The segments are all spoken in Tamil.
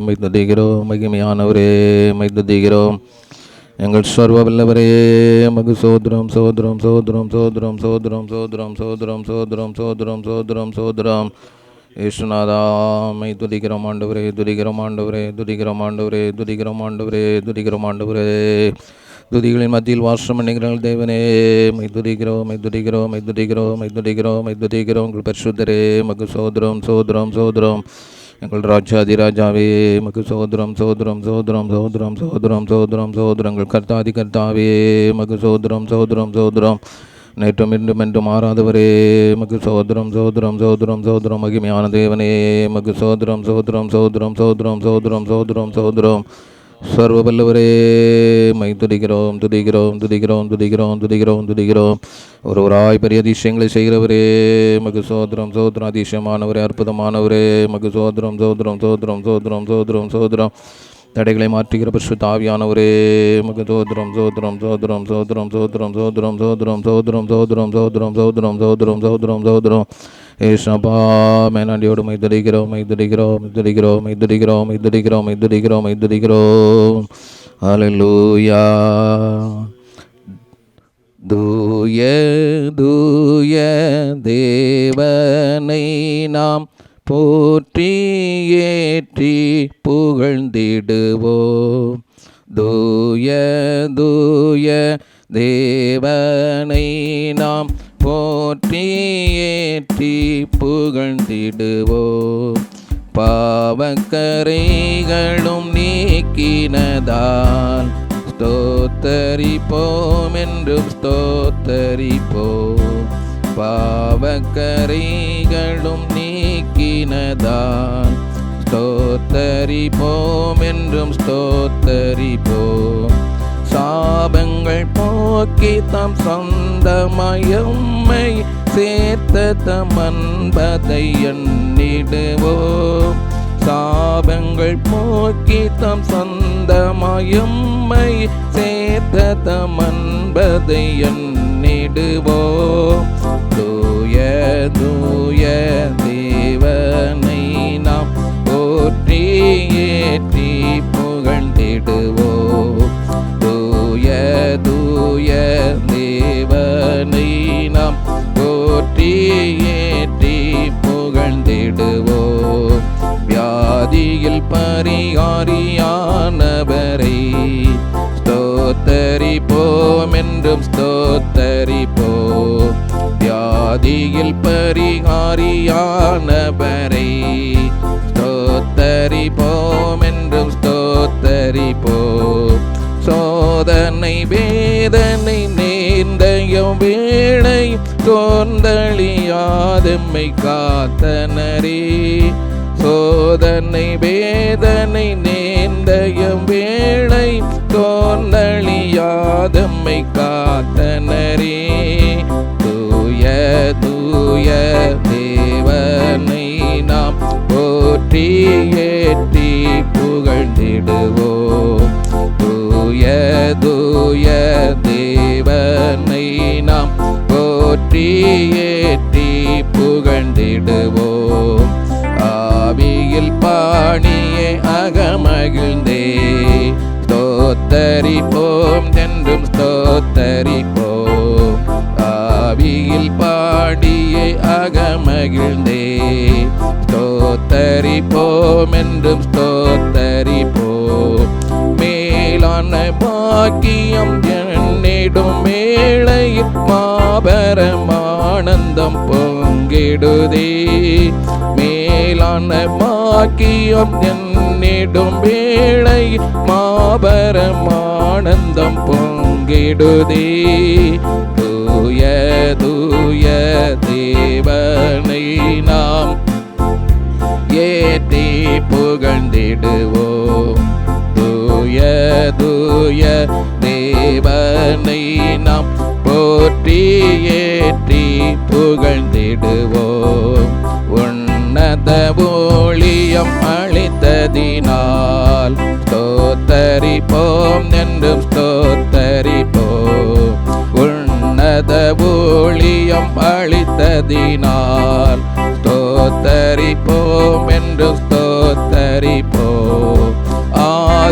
மை துதிக்கிறோம். மகிமையானவரே மை துதிக்கிறோம். எங்கள் சர்வ வல்லவரே மகு சோதரம் சோதரம் சோதரம் சோதரம் சோதரம் சோதரம் சோதரம் சோதரம் சோதரம் சோதரம் சோதரம் ஏசுநாதா மை துதிக்கிறோம் ஆண்டவரே, துதிக்கிறோம் ஆண்டவரே, துதிக்கிறோம் ஆண்டவரே, துதிக்கிறோம் ஆண்டவரே, துதிக்கிறோம் ஆண்டவரே. துதிகளின் மத்தியில் வாசம் பண்ணுகிறீர்கள் தேவனே, மை துதிக்கிறோம், மை துதிக்கிறோம், மை துதிக்கிறோம், மை துதிக்கிறோம், மை துதிக்கிறோம். உங்கள் பரிசுத்தரே மகு சோதரம் சோதரம் சோதரம் எங்கள் ராஜாதி ராஜாவே மகு சோதரம் சோதரம் சோதரம் சோதரம் சோதரம் சோதரம் சோதரங்கள் கர்த்தாதி கர்த்தாவே மகு சோதரம் சோதரம் சோதரம் நேற்றும் இன்றும் என்றும் மாறாதவரே மகு சோதரம் சோதரம் சோதரம் சோதரம் மகிமையான தேவனே மகு சோதரம் சோதரம் சோதரம் சோதரம் சோதரம் சோதரம் சோதரம் சர்வ வல்லவரே மை துதிக்கிறோம், துதிக்கிறோம், துதிக்கிறோம், துதிக்கிறோம், துதிக்கிறோம், துதிக்கிறோம். ஒருவராய் பெரிய அதிசயங்களை செய்கிறவரே மகு சோதரம் சோதரம் அதிசயமானவரே, அற்புதமானவரே மகு சோதரம் சோதரம் சோதரம் சோதரம் சோதரம் சோதரம் தடைகளை மாற்றுகிற பரிசுத்த ஆவியானவரே மகு சோதரம் சோதரம் சோதரம் சோதரம் சோதரம் சோதரம் சோதரம் சோதரம் சோதரம் சோதரம் சோதரம் சோதரம் சோதரம் சோதரம் ஏசப்பா மேனாண்டியோடு மை துதிக்கிறோம், மை துதிக்கிறோம், மை துதிக்கிறோம், மை துதிக்கிறோம், மை துதிக்கிறோம், மை துதிக்கிறோம், மை துதிக்கிறோம். ஹல்லேலூயா. தூய தூய தேவனை நாம் போற்றி ஏற்றி புகழ்ந்திடுவோம். தூய தூய தேவனை நாம் போற்றி ஏற்றி புகழ்ந்திடுவோம். பாவக்கரைகளும் நீக்கினதால் ஸ்தோத்தரிப்போம் என்றும் ஸ்தோத்தரிப்போம். பாவக்கரைகளும் நீக்கினதால் ஸ்தோத்தரிப்போம் என்றும் ஸ்தோத்தரிப்போம். சாபங்கள் போக்கி தம் சொந்தமயம்மை சேர்த்த தம் அன்பதை எண்ணிடுவோம். சாபங்கள் போக்கி தம் சொந்தமயம்மை சேர்த்த தம் அன்பதை எண்ணிடுவோம். தூய தூய தேவனை நாம் போற்றி ஏற்றி புகழ்ந்திடுவோம். தூய தூய தேவனை நாம் போற்றி ஏற்றி புகழ்ந்திடுவோம். வியாதியில் பரிகாரியானவரை ஸ்தோத்தரிப்போம் என்றும் ஸ்தோத்தரிப்போம். வியாதியில் பரிகாரியானவரை ஸ்தோத்தரிப்போம் என்றும் ஸ்தோத்தரிப்போம். சோதனை வேதனை நேர்ந்தயம் வேளை சோர்ந்தழியாதெம்மை காத்தனரே. சோதனை வேதனை நேர்ந்தயம் வேளை சோர்ந்தழியாதெம்மை காத்தனரே. தூய தூய தேவனை நாம் போற்றி ஏற்றி புகழ்ந்திடுவோம். தூய தூய தேவனை நாம் போற்றி ஏற்றி புகழ்ந்திடுவோம். ஆவியில் பாடியே அகமகிழ்ந்தே ஸ்தோத்தரிப்போம் என்றும் ஸ்தோத்தரிப்போம். ஆவியில் பாடியே அகமகிழ்ந்தே ஸ்தோத்தரிப்போம் என்றும் ஸ்தோத்தரிப்போம். மேலான பாக்கியம் என்னிடும் மேளையில் மாபெரும் பொங்கிடுதே. மேலான பாக்கியம் என்னிடும் வேளையில் மாபெரும் பொங்கிடுதே. தூய தூய தேவனை நாம் ஏற்றி புகழ்ந்திடுவோம். தூய தூய தேவனை நாம் போற்றி ஏற்றி புகழ்ந்திடுவோம். உன்னத ஊழியம் அளித்ததினால் ஸ்தோத்தரிப்போம் என்றும் ஸ்தோத்தரிப்போம். உன்னத ஊழியம் அளித்ததினால் ஸ்தோத்தரிப்போம் என்றும் ஸ்தோத்தரிப்போம்.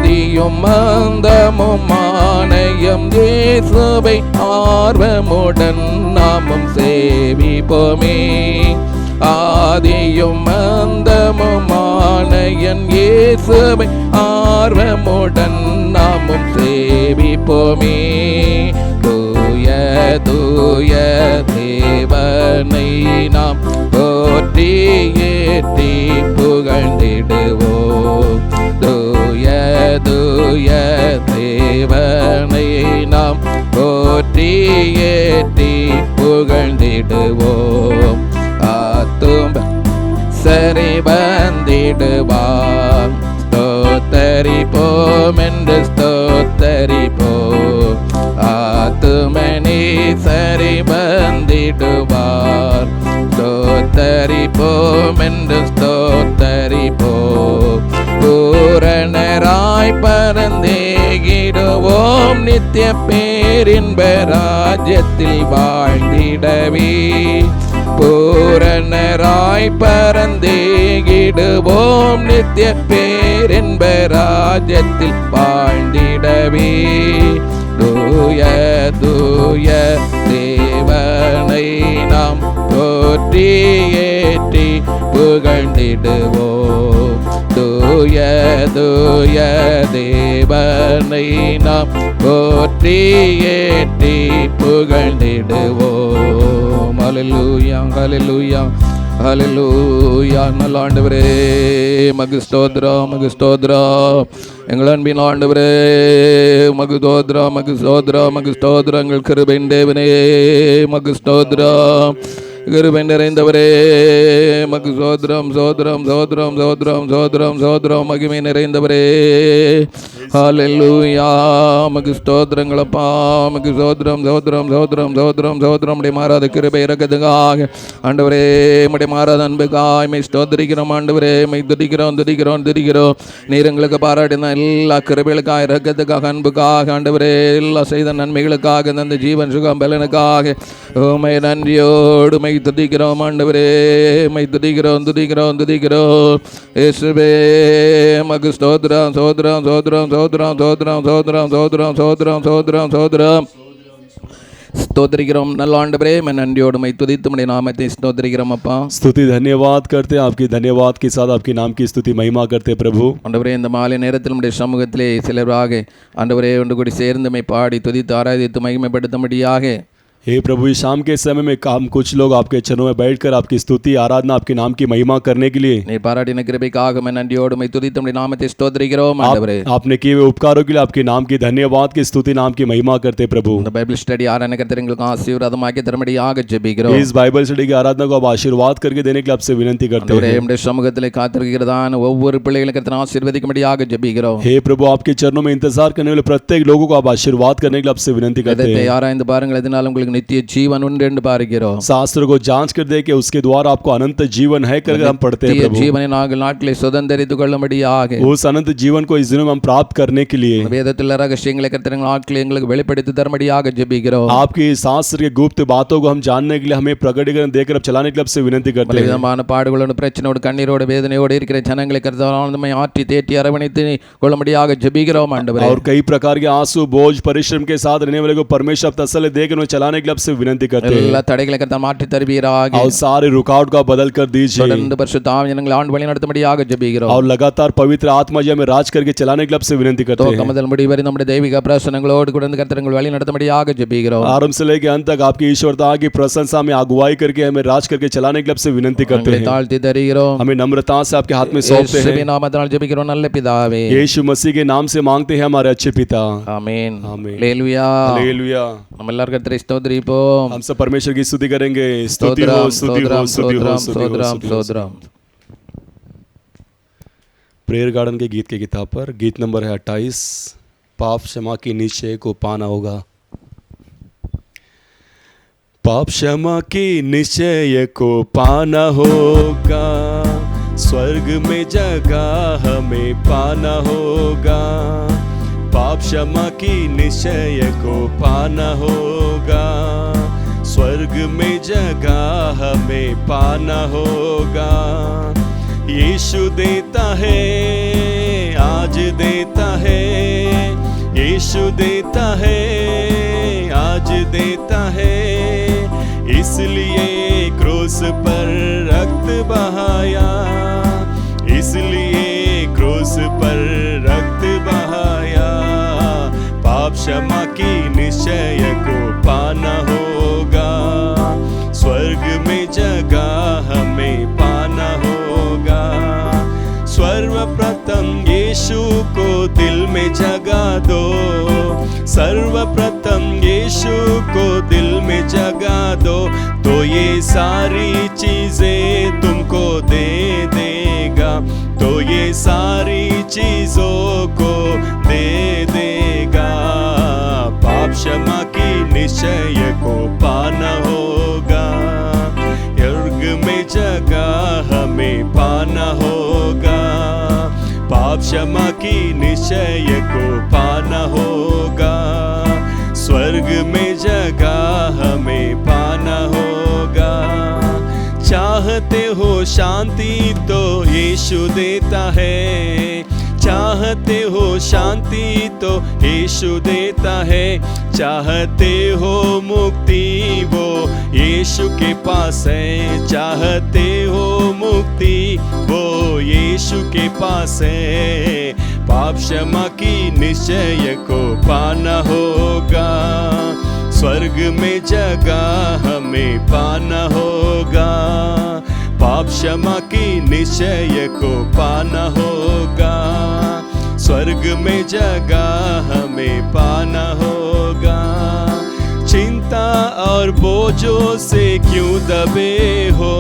ஆதியும் அந்தமுமான எம் இயேசுவை ஆர்வமுடன் நாமும் சேவிப்போமே. ஆதியும் அந்தமுமான என் இயேசுவை ஆர்வமுடன் நாமும் சேவிப்போமே. தூய தூய தேவனை நாம் போற்றி ஏற்றி புகழ்ந்திடுவோம். தூய தூய தேவனை நாம் போற்றி ஏற்றி புகழ்ந்திடுவோம். ஆத்தும் சரி வந்திடுவான் ஸ்தோத்தரிப்போம் என்று ஸ்தோத்தரிப்போம். ஆத்துமனே சரி வந்திடுவார் ஸ்தோத்தரிப்போம் என்று ஸ்தோத்தரிப்போம். பூரணராய் பரந்தேகிடுவோம் நித்திய பேரின்ப ராஜ்யத்தில் வாழ்ந்திடவே. பூரணராய் பரந்தேகிடுவோம் நித்திய பேரின்ப ராஜ்யத்தில் வாழ்ந்திடவே. தூய தூய தேவனை நாம் போற்றி ஏற்றி புகழ்ந்திடுவோம். தூய தூய தேவனை நாம் போற்றி ஏற்றி புகழ்ந்திடுவோம். ஹல்லேலூயா ஹல்லேலூயா ஹல்லேலூயா. நல்ல ஆண்டவரே மகு ஸ்தோத்திரம் மகு ஸ்தோத்திரம். எங்கள் அன்பின் ஆண்டவரே மகு ஸ்தோத்திரம் மகு ஸ்தோத்திரம் மகு ஸ்தோத்திரம். எங்கள் கிருபையின் தேவனே மகு ஸ்தோத்திரம். கிருபை நிறைந்தவரே மகு சோத்ரம் சோத்ரம் சோத்ரம் சோத்ரம் சோத்ரம் சோத்ரம். மகிமை நிறைந்தவரே ஹல்லேலூயா. மகு ஸ்தோத்திரங்களப்பா மகு சோத்ரம் சோத்ரம் சோத்ரம் சோத்ரம் சோத்ரம். உடைய மாறாத கிருபை இறக்கத்துக்காக ஆண்டவரே உடைய மாறாத அன்புக்காய் மை ஸ்தோத்திரிக்கிறோம். ஆண்டவரே மை துதிக்கிறோம் துதிக்கிறோம் துதிக்கிறோம். நீர் எங்களுக்கு பாராட்டின எல்லா கிருபைகளுக்காக இறக்கத்துக்காக அன்புக்காக ஆண்டவரே எல்லா செய்த நன்மைகளுக்காக அந்த ஜீவன் சுகம் பலனுக்காக உம்மை நன்றியோடு மை துதிக்கிறோம். ஆண்டவரே மை துதிக்கிறோம் துதிக்கிறோம் துதிக்கிறோம். இயேசுவே மகு ஸ்தோத்திரம் சோத்ரம் சோத்ரம் சோத்ரம் சோத்ரம் சோத்ரம் சோத்ரம் சோத்ரம் சோத்ரம் சோத்ரம். ஸ்தோத்திரிக்கிறோம் நல்ல ஆண்டவரே மை நன்றியோடு மை துதித்து உம்முடைய நாமத்தை ஸ்தோத்திரிக்கிறோம் அப்பா. स्तुति धन्यवाद करते हैं आपकी, धन्यवाद के साथ आपके नाम की स्तुति महिमा करते हैं प्रभु. ஆண்டவரே இந்த மாலை நேரத்தில் உம்முடைய சமூகத்திலே சிலராக ஆண்டவரே ஒன்று கூடி சேர்ந்து மை பாடி துதித்து ஆராதித்து மகிமைப்படுத்தும்படியாக हे प्रभु इस शाम के समय में हम कुछ लोग आपके चरणों में बैठकर आपकी स्तुति आराधना आपके नाम की महिमा करने के लिए நீர் பாராட்டின கிருபைக்காக மை நன்றியோடு மை துதித்து உம்முடைய நாமத்தை ஸ்தோத்திரிக்கிறோம் ஆண்டவரே. आपने किए हुए उपकारों के लिए आपके नाम की धन्यवाद की स्तुति नाम की महिमा करते हैं प्रभु. இந்த பைபிள் ஸ்டடி ஆராதனை கர்த்தர்களுக்கு ஆசீர்வாதமாக்கி தரும்படியாக ஜெபிக்கிறோம். इस बाइबल स्टडी की आराधना को आप आशीर्वाद करके देने के लिए आपसे विनती करते हैं. உம்முடைய சமூகத்திலே காத்திருக்கிறதான ஒவ்வொரு பிள்ளைகளுக்கு கர்த்தர் ஆசீர்வதிக்கும்படியாக ஜெபிக்கிறோம். हे प्रभु आपके चरणों में इंतजार करने वाले प्रत्येक लोगों को आप आशीर्वाद करने के लिए आपसे विनती करते हैं. ஆராய்ந்து பாருங்கள் இதனால் உங்களுக்கு நித்திய ஜீவன் உண்டு என்று பார்க்கிறோம். शास्त्र को जांच कर दे कि उसके द्वारा आपको अनंत जीवन है करके हम पढ़ते हैं प्रभु. जीवனை நாங்கள் நாட்களை சுதந்தரித்துக் கொள்ளும்படியாக उस अनंत जीवन को इस दिन में हम प्राप्त करने के लिए வேதத்தில் ரகசியங்களை கர்த்தர் நாட்களை எங்களுக்கு வெளிப்படுத்தி தரும்படியாக ஜெபிக்கிறோம். आपकी शास्त्र के गुप्त बातों को हम जानने के लिए हमें प्रकटीकरण देकर अब चलाने के लिए आपसे विनती करते हैं. விதமான பாடுகளோடு பிரச்சனையோடு கண்ணீரோடு வேதனையோடு இருக்கிற ஜனங்களை கர்த்தர் ஆனந்தமாய் ஆற்றி தேற்றி அரவணைத்து கொள்ளும்படியாக ஜெபிக்கிறோம் ஆண்டவரே. और कई प्रकार के आंसू बोझ परिश्रम के साथ रहने वाले को परमेश्वर तसल्ली देकर उन्हें चलाने के लिए आपसे विनती करते हैं. எல்லா தடைகளை கர்த்தர் மாற்றி தருவீராக. और सारे रुकावट का बदल कर दीजिए. தொடர்ந்து பரிசுத்த ஆவியை எங்களை ஆண்டு வழி நடத்தும்படியாக ஜெபிக்கிறோம். और लगातार पवित्र आत्मा जी हमें राज करके चलाने के लिए आपसे विनती करते हैं. முதல் முடிவரை நம்முடைய தெய்வீக பிரசன்னங்களோடு கூட கர்த்தர் எங்களை வழி நடத்தும்படியாக ஜெபிக்கிறோம். आरंभ से लेकर अंत तक आपकी ईश्वरता की प्रशंसा में अगुवाई करके हमें राज करके चलाने के लिए आपसे विनती करते हैं. தாழ்த்தி தருகிறோம். हमें नम्रता से आपके हाथ में सौंपते हैं. இயேசுவின் நாமத்தில் ஜெபிக்கிறோம் நல்ல பிதாவே. यीशु मसीह के नाम से मांगते हैं हमारे अच्छे पिता. आमीन. आमीन. हालेलुया. हालेलुया. हम எல்லாரும் கர்த்தரை ஸ்தோத்திரிப்போம். हम सब परमेश्वर की स्तुति करेंगे. स्तुति हो स्तुति हो स्तुति हो स्तुति हो. प्रेयर गार्डन के गीत के किताब पर गीत नंबर है 28. पाप क्षमा की निश्चय को पाना होगा. पाप क्षमा की निश्चय को पाना होगा. स्वर्ग में जगह हमें पाना होगा. पाप क्षमा की निश्चय को पाना होगा. स्वर्ग में जगह हमें पाना होगा. यीशु देता है आज देता है, यीशु देता है, आज देता है। इसलिए क्रूस पर रक्त बहाया, इसलिए क्रूस पर रक्त बहाया। पाप क्षमा की निश्चय को पाना होगा, स्वर्ग में जगह हमें पाना होगा। सर्वप्रथम यीशु को दिल में जगा दो, सर्वप्रथम यीशु को दिल में जगा दो, तो ये सारी चीजें तुमको दे देगा, तो ये सारी चीजों को दे देगा। पाप क्षमा की निश्चय को पाना होगा, स्वर्ग में जगह हमें पाना होगा। पाप क्षमा की निश्चय को पाना होगा, स्वर्ग में जगह हमें पाना होगा। चाहते हो शांति तो यीशु देता है, चाहते हो शांति तो यीशु देता है। चाहते हो मुक्ति वो यीशु के पास है, चाहते हो मुक्ति वो यीशु के पास है। पाप क्षमा की निश्चय को पाना होगा, स्वर्ग में जगह हमें पाना होगा। पाप क्षमा की निश्चय को पाना होगा, स्वर्ग में जगह हमें पाना होगा। चिंता और बोझों से क्यों दबे हो,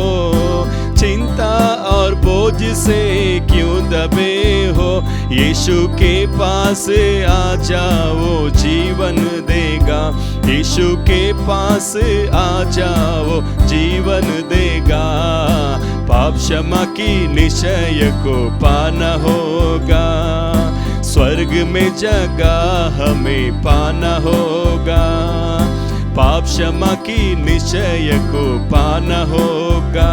चिंता और बोझ से क्यों दबे हो। यीशु के पास आ जाओ, जीवन देगा, यीशु के पास आ जाओ, जीवन देगा। पाप क्षमा की निश्चय को पाना होगा, स्वर्ग में जगह हमें पाना होगा। पाप क्षमा की निश्चय को पाना होगा,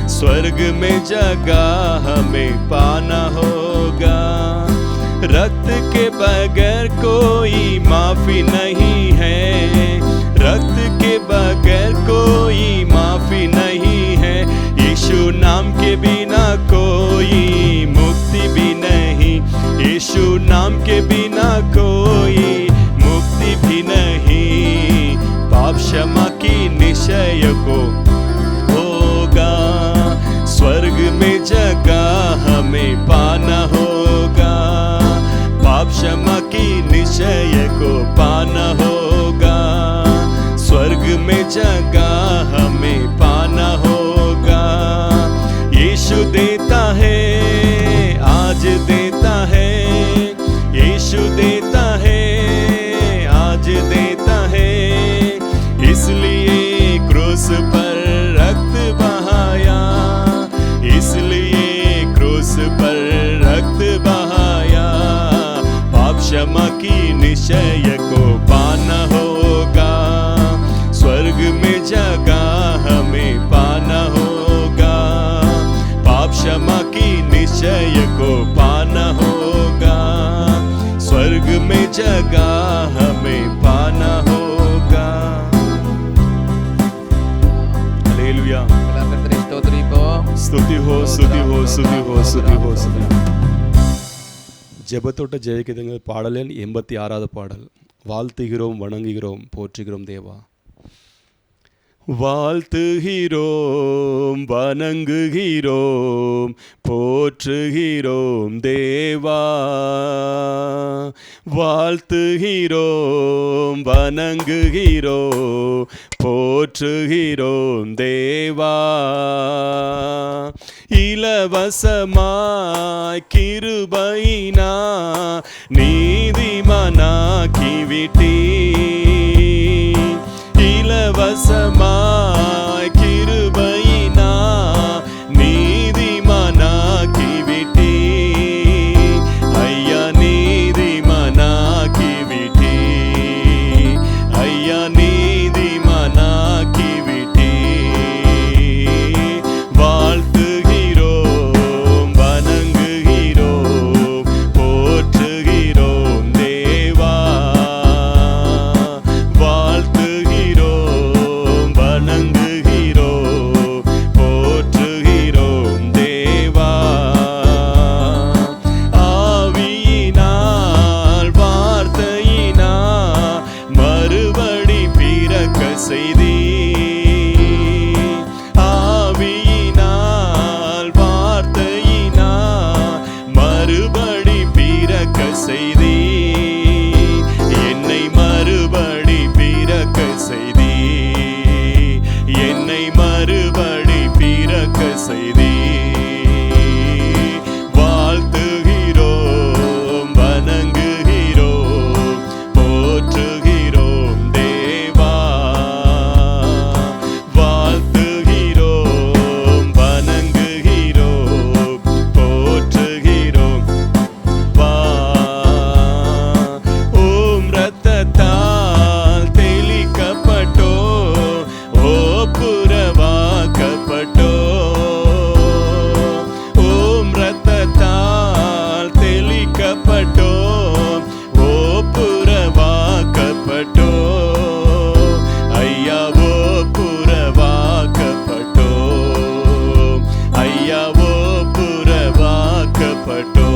स्वर्ग में जगह हमें पाना होगा। रक्त के बगैर कोई माफी नहीं है, रक्त के बगैर कोई माफी नहीं है। यीशु नाम के बिना कोई मुक्ति भी नहीं, यीशु नाम के बिना कोई मुक्ति भी नहीं। पाप क्षमा की निश्चय को होगा, स्वर्ग में जगह हमें पाना होगा। पाप क्षमा की निश्चय को पाना होगा, स्वर्ग में जगह हमें पाना होगा। यीशु देता है, आज देता है, यीशु देता है, आज देता है। इसलिए क्रूस पर रक्त बहाया, इसलिए क्रूस पर रक्त बहाया। पाप क्षमा की निश्चय को पाना होगा, स्वर्ग में जगह हमें पाना होगा। पाप क्षमा की निश्चय को पाना होगा, स्वर्ग में जगह हमें पाना होगा। हालेलुया, स्तोत्री po. స్తుతి హో, స్తుతి హో, స్తుతి హో, స్తుతి హో, స్తుతి హో. ஜெபத்தோட்ட ஜெயகிதங்கள் பாடலின் 86வது பாடல். வாழ்த்துகிறோம், வணங்குகிறோம், போற்றுகிறோம் தேவா. வாழ்த்துகிறோம், வணங்குகிறோம், போற்றுகிறோம் தேவா. வாழ்த்துகிறோம், வணங்குகிறோம், போற்றுகிறோம் தேவா. இலவசமாய் கிருபையினா நீதிமானாக்கி விட்டீ, இலவசமாய் கிருபையினா நீதிமானாக்கி விட்டீ. ஐயா நீதிமானாக்கி விட்டீ, ஐயா நீதிமானாக்கி விட்டீ. வாழ்த்துகிறோம், வணங்குகிறோம், செய்தி ஆவியினால் வார்த்தையினால் மறுபடி பிறக்க செய்தி என்னை மறுபடி பிறக்க செய்தி என்னை மறுபடி பிறக்க செய்தி வாழ்த்துகிறோம் வணங்குகிறோம் போற்றுகிறோம் தேவா வாழ்த்துகிறோம் வணங்குகிறோம் போற்றுகிறோம் வா ஓம் இரத்தத்தால் தெளிக்கப்பட்டோ ஓ புறவாக்கப்பட்டோ ஓம் இரத்தத்தால் தெளிக்கப்பட்டோ ஓ புறவாக்கப்பட்டோ ஐயா ஓ புறவாக்கப்பட்டோ ஐயா ஓ புறவாக்கப்பட்டோ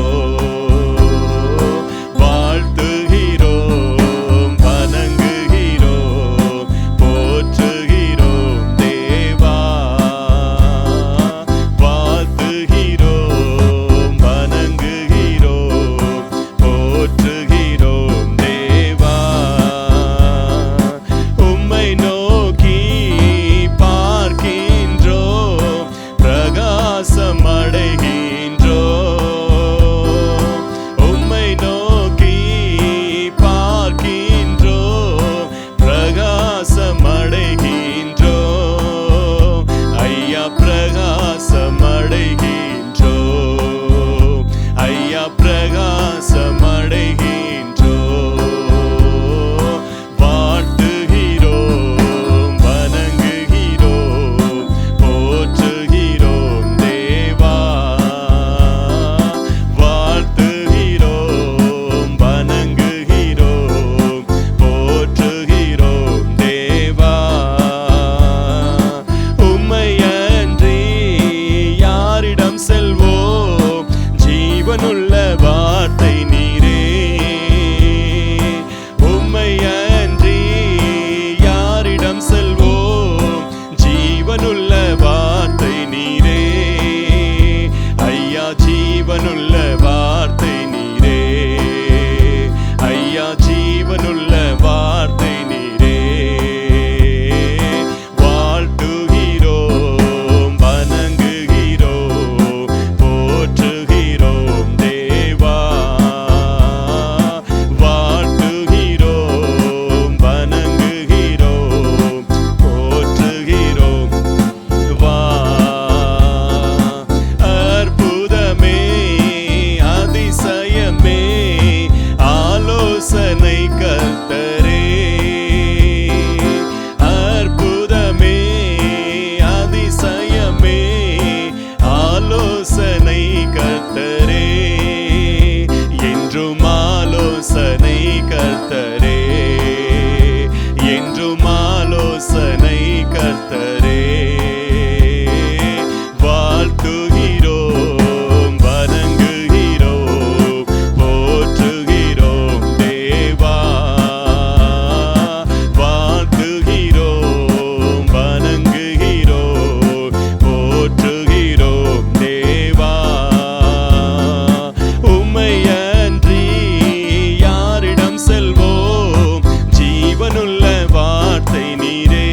வாழ்த்துகிறோம் வணங்குகிறோம் போற்றுகிறோம் தேவா வாழ்த்துகிறோம் வணங்குகிறோம் போற்றுகிறோம் தேவா உம்மை நோக்கி பார்க்கின்றோம் பிரகாசம் அடைகின்றோம் உம்மை நோக்கி பார்க்கின்றோம் பிரகாசம் அடைகின்றோம் ஐயா பிரகாசம் அடைகின்றோம் ஐயா பிரகாசம் அடைகின்றோம் வாழ்த்துகிறோம் வணங்குகிறோம் போற்றுகிறோம் தேவா வாழ்த்துகிறோம் வணங்குகிறோம் போற்றுகிறோம் தேவா உம்மையன்றி யாரிடம் செல்வோம் ஜீவனுள்ள வார்த்தை நீரே உம்மையன்றி யாரிடம் செல்வோம் ஜீவனுள்ள வார்த்தை நீரே ஐயா ஜீவனுள்ள வார்த்தை நீரே ஐயா ஜீவனுள்ள வார்த்தை நீரே வாழ்த்துகிறோம் வணங்குகிறோம் போற்றுகிறோம் தேவா வாழ்த்துகிறோம் வணங்குகிறோம் போற்றுகிறோம் வா அற்புதமே அதிசயமே ஆலோசனை கர்த்தரே அற்புதமே அதிசயமே ஆலோசனை கர்த்தரே என்றும் ஆலோசனை கர்த்தரே என்றும் ஆலோசனை கர்த்தரே வாழ்த்துகிறோம் வணங்குகிறோம் போற்றுகிறோம் தேவா வாழ்த்துகிறோம் வணங்குகிறோம் போற்றுகிறோம் தேவா உம்மையன்றி யாரிடம் செல்வோம் ஜீவனுள்ள வார்த்தை நீரே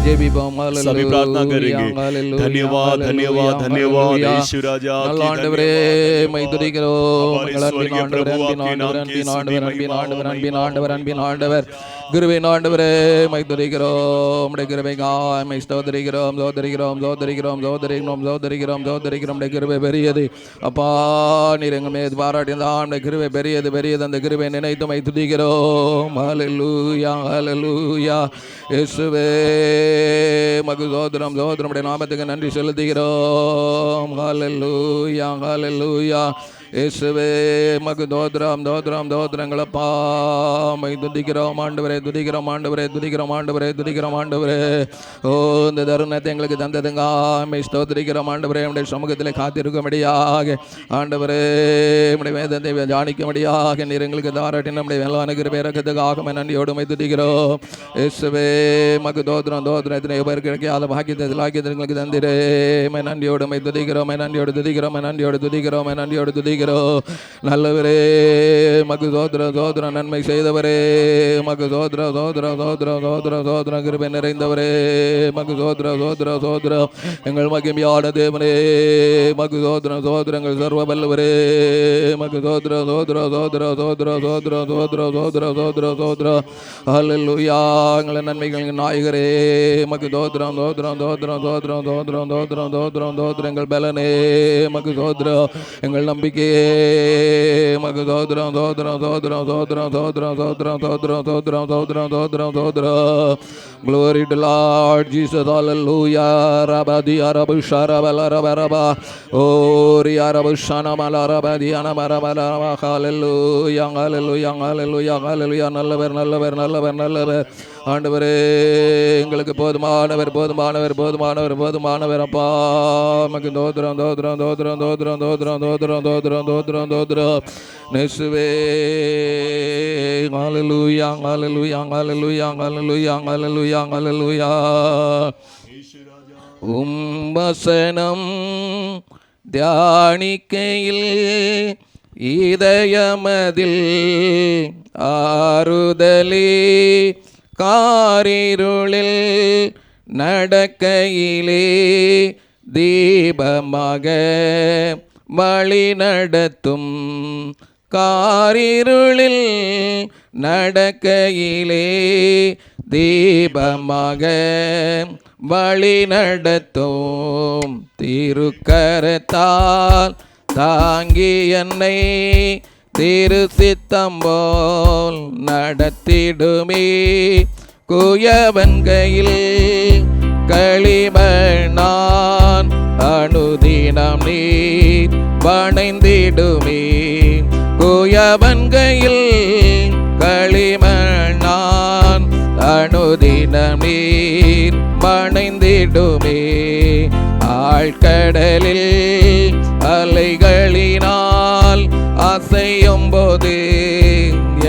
ஜெபிப்போம். सभी प्रार्थना करेंगे. धन्यवाद धन्यवाद धन्यवाद यीशु राजा நல்ல ஆண்டவரே மை துதிக்கிறோம். எங்கள் அன்பின் ஆண்டவர், அன்பின் ஆண்டவர், அன்பின் ஆண்டவர், அன்பின் ஆண்டவர், அன்பின் ஆண்டவர், அன்பின் ஆண்டவர், கிருபையின் ஆண்டவரே மை துதிக்கிறோம். உம்முடைய கிருபைக்காய் மை ஸ்தோத்திரிக்கிறோம், ஸ்தோத்திரிக்கிறோம், ஸ்தோத்திரிக்கிறோம், ஸ்தோத்திரிக்கிறோம், ஸ்தோத்திரிக்கிறோம், ஸ்தோத்திரிக்கிறோம். உம்முடைய கிருபை பெரியது அப்பா, நீர் எங்கள் மீது பாராட்டியதான் உம்முடைய கிருபை பெரியது, பெரியது. அந்த கிருபை நினைத்து மை துதிக்கிறோம். ஹல்லேலூயா, ஹல்லேலூயா. இயேசுவே மகு ஸ்தோத்திரம், ஸ்தோத்திரம். உம்முடைய நாமத்துக்கு நன்றி செலுத்துகிறோம். ஹல்லேலூயா, ஹல்லேலூயா. இயேசுவே மகு தோத்ரம், தோத்ரம், தோத்ரங்களப்பா மை துதிக்கிறோம் ஆண்டவரே, துதிக்கிறோம் ஆண்டவரே, துதிக்கிறோம் ஆண்டவரே, துதிக்கிறோம் ஆண்டவரே. ஓ இந்த தருணத்தை எங்களுக்கு தந்ததுங்க மை ஸ்தோத்திரிக்கிறோம் ஆண்டவரே. நம்முடைய சமூகத்தில் காத்திருக்கும்படியாக ஆண்டவரே, நம்முடைய வேதத்தை தியானிக்கும்படியாக நீர் எங்களுக்கு தாராட்டி நம்முடைய மேலான கிருபை இரக்கத்துக்காக நன்றியோடு மை துதிக்கிறோம். இயேசுவே மகு தோத்ரம், தோத்ரம். எத்தனை பேர் கிடைக்காத பாக்கியத்தை எங்களுக்கு தந்திரே மை நன்றியோடு மை துதிக்கிறோம், மை நன்றியோடு துதிக்கிறோம், மை நன்றியோடு துதிக்கிறோம், மை நன்றியோடு துதிக்கிறோம். நல்லவரே மகு சோத்ர சோத்ர, நன்மை செய்தவரே மகு சோத்ர சோத்ர சோத்ர சோத்ர சோத்ர, கிருபை நிறைந்தவரே மகு சோத்ர சோத்ர சோத்ர, எங்கள் மகிமையான தேவனே மகு சோத்ர சோத்ர, எங்கள் சர்வ வல்லவரே மகு சோத்ர சோத்ர சோத்ர சோத்ர சோத்ர சோத்ர சோத்ர சோத்ர சோத்ர. ஹல்லேலூயா. எங்கள் நன்மைகள் நாயகரே மகு சோத்ரம், சோத்ரம், சோத்ரம், சோத்ரம், சோத்ரம், சோத்ரம், சோத்ரம், சோத்ரம். எங்கள் பலனே மகு சோத்ர, எங்கள் நம்பிக்கை மகு சோத்ரம், சோத்ரம், சோத்ரம், சோத்ரம், சோத்ரம், சோத்ரம், சோத்ரம், சோத்ரம், சோத்ரம், சோத்ரம், சோத்ரம். Glory to Lord Jesus. Hallelujah. Rabadi arabu sharabala rabaraba. Ori arabu shanamala rabadi anamarabala. Hallelujah, hallelujah, hallelujah, hallelujah. நல்லவர், நல்லவர், நல்லவர், நல்லவர். ஆண்டவரே எங்களுக்கு போதுமானவர், போதுமானவர், போதுமானவர், போதுமானவர் அப்பா. மக்கு தோத்ரம், தோத்ரம், தோத்ரம், தோத்ரம், தோத்ரம், தோத்ரம், தோத்ரம், தோத்ரம், தோத்ரம். நேசுவே ஹல்லேலூயா, ஹல்லேலூயா, ஹல்லேலூயா, ஹல்லேலூயா, ஹல்லேலூயா, ஹல்லேலூயா. வசனம் தியானிக்கையில் இதயமதில் ஆறுதலே, காரிருளில் நடக்கையிலே தீபமாக வழி நடத்தும், காரிருளில் நடக்கையிலே தீபமாக வழி நடத்தும், திருக்கரத்தால் தாங்கி என்னை திரு சித்தம் போல் நடத்திடுமே, குயவன்கையில் களிமண்ணான் அனுதினம் நீர் வணைந்திடுமே, குயவன்கையில் களிமண்ணான் அனுதினம் நீர் வணைந்திடுமே, ஆழ்கடலில் அலைகளினால் அசையும் போது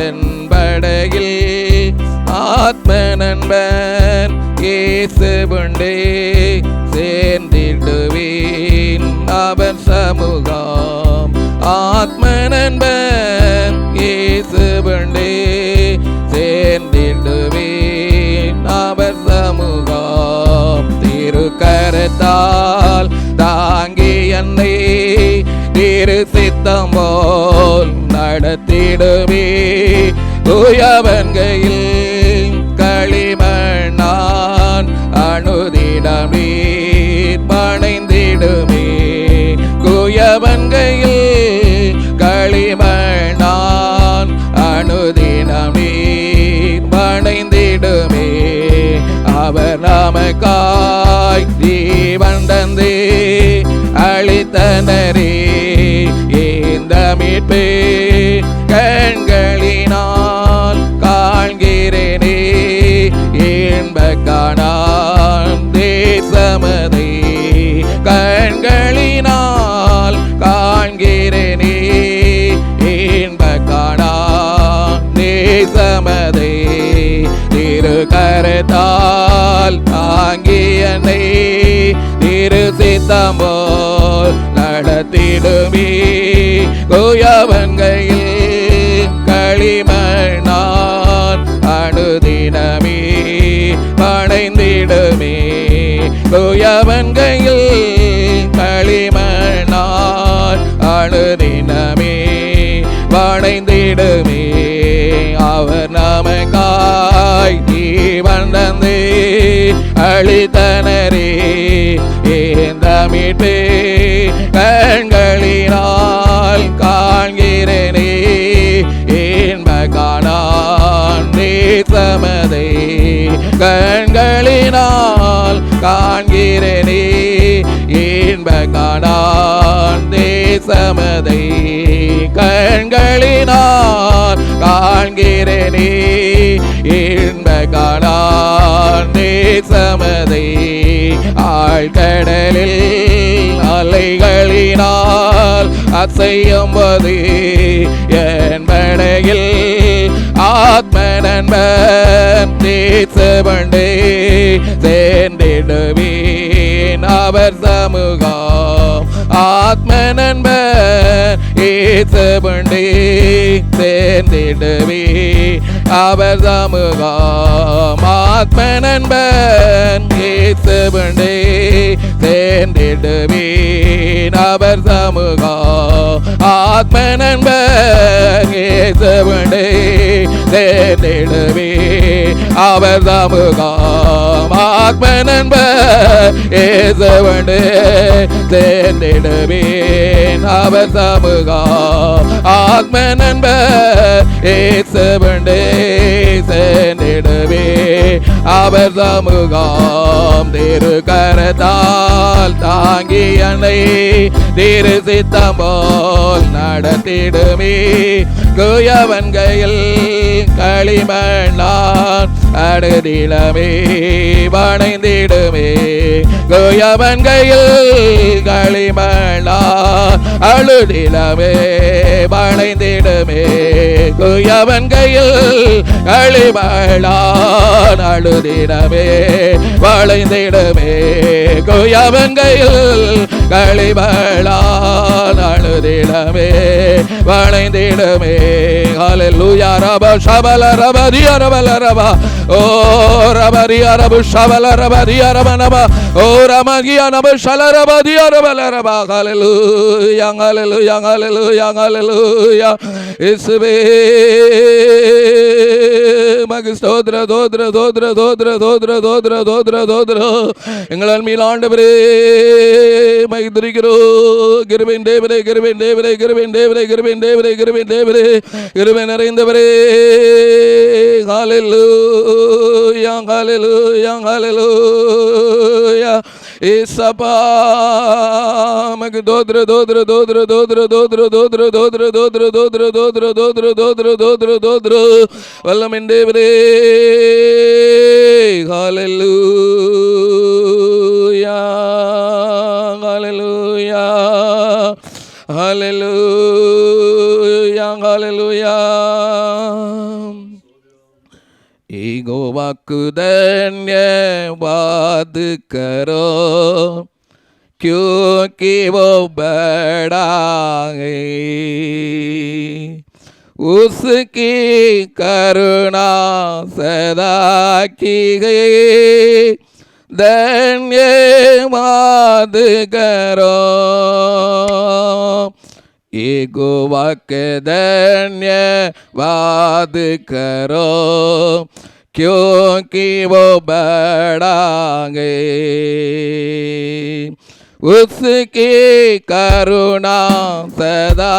என் படகில் ஆத்ம நண்பன் இயேசுவுண்டே சேர்ந்திடுவேன் அவர் சமூகம், ஆத்ம நண்பன் இயேசுவுண்டே சேர்ந்திடுவேன் அவர் சமூகம், திருக்கரத்தால் தாங்கி என்னை திரு சித்தம் போல் நடத்திடுவே, குயவன்கையில் களிமண்ணான் அனுதினம் நீர் பணைந்திடுமே, குயவன்கையில் களிமண்ணான் அனுதினம் நீர் பணைந்திடுமே, அவர் நமக்காய் ஜீவன் தந்தே அளித்தனரே, இந்த மீட்பே கண்களினால் காண்கிறேனே, இன்ப காணான் தேசமதை கண்களினால் காண்கிறேனே, இன்ப காணான் தேசமதை திருக்கரத்தால் தாங்கி என்னை திரு சித்தம் போல் நடத்திடுமே, குயவன்கையில் களிமண்ணான் அனுதினமே பணைந்திடுமே, வணங்கிடுமே குயவன் கையில் களிமண்ணால் அழுதினமே வணைந்திடுமே அவர் நமக்காய் ஜீவன் தந்து அளித்தனரே இந்த மீட்பே கண்களினால் காண்கிறேனே இன்ப காணான் தேசமதை கண்களினால் காண்கிறேனே இன்ப காணான் தேசமதை கண்களினால் காண்கிறேனே இன்ப காணான் தேசமதை ஆழ்கடலில் அலைகளினால் அசையும்போது என் படையில் ஆத்ம நண்பன் தேசபண்டே சேர்ந்திடுவேன் அவர் சமூகம் ஆத்ம நண்பன் ஏசபண்டே சேர்ந்திடுவேன் அவர் சமூகம் ஆத்ம நண்பன் ஏசபண்டே சேர்ந்திடுவேன் அவர் சமூகம் ஆத்ம நண்பன் ஏசபண்டே சேர்ந்திடுவேன் அவர் சமூகம் ஆத்ம நண்பன் ஏசபண்டே சேர்ந்திடுவேன் அவர் சமூகம் ஆத்ம நண்பன் ஏசபண்டே சேர்ந்திடுவேன் அவர் சமூகம் திரு கரத்தால் தாங்கி அன்னை திரு சித்தம் போல் நடத்திடுமே குயவன் கையில் களிமண்ணான் அடுதிடமே வணைந்திடுமே குயவன் கையில் களிமண்ணான் அழுதிடமே வணைந்திடுமே குயவன் கையில் களிமண்ணான் அழுதிடமே வளைந்திடுமே குயவன் கையில் களிமண்ணான் அழுதிடமே வளைந்திடுமே ஹல்லேலூயா ரப ஷபல ரப திய ரபல ரப ஓ ரப திய ரப ஷபல ரப திய ரப நப ஓ ரமகிய நப ஷல ரப திய ரபல ரப ஹல்லேலூயா ஹல்லேலூயா ஹல்லேலூயா ஹல்லேலூயா இயேசுவே மக ஸ்தோத்திர தோத்திர தோத்திர தோத்திர தோத்திர தோத்திர தோத்திர தோத்திர எங்கள் மேல் ஆண்டவரே மகிழ்ந்திருக்கிறோம் கிருபையின் தேவரே கிருபையின் தேவரே கிருபையின் தேவரே கிருபையின் தேவரே கிருபையின் தேவரே கிருபை நிறைந்தவரே ஹல்லேலூயா ஹல்லேலூயா ஹல்லேலூயா ஏசப்பா மக தோத்திர தோத்திர தோத்திர தோத்திர தோத்திர தோத்திர தோத்திர தோத்திர தோத்திர தோத்திர தோத்திர தோத்திர தோத்திர தோத்திர வல்லமின் தேவரே ஹல்லேலூயா ஹல்லேலூயா ஹல்லேலூயா ஹல்லேலூயா ईगो धन्यवाद करो क्योंकि वो बड़ा है उसकी करुणा सदा की गई धन्यवाद करो ईगो धन्यवाद करो क्योंकि वो बड़ा है उसकी करुणा सदा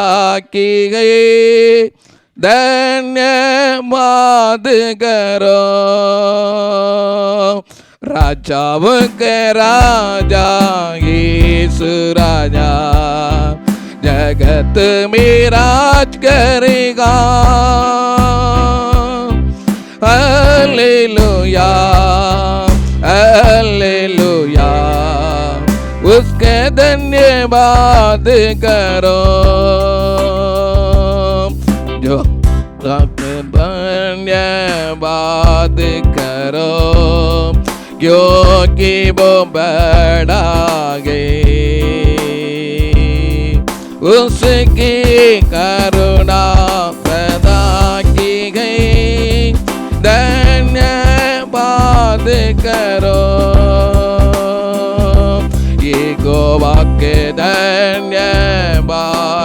की गई धन्यवाद करो राजाओं के राजा यीशु राजा जगत में राज करेगा हालेलुया हालेलुया उसके धन्यवाद करो जो धन्यवाद करो क्योंकि वो बड़ा है उसकी करुणा सदा की गई धन्यवाद करो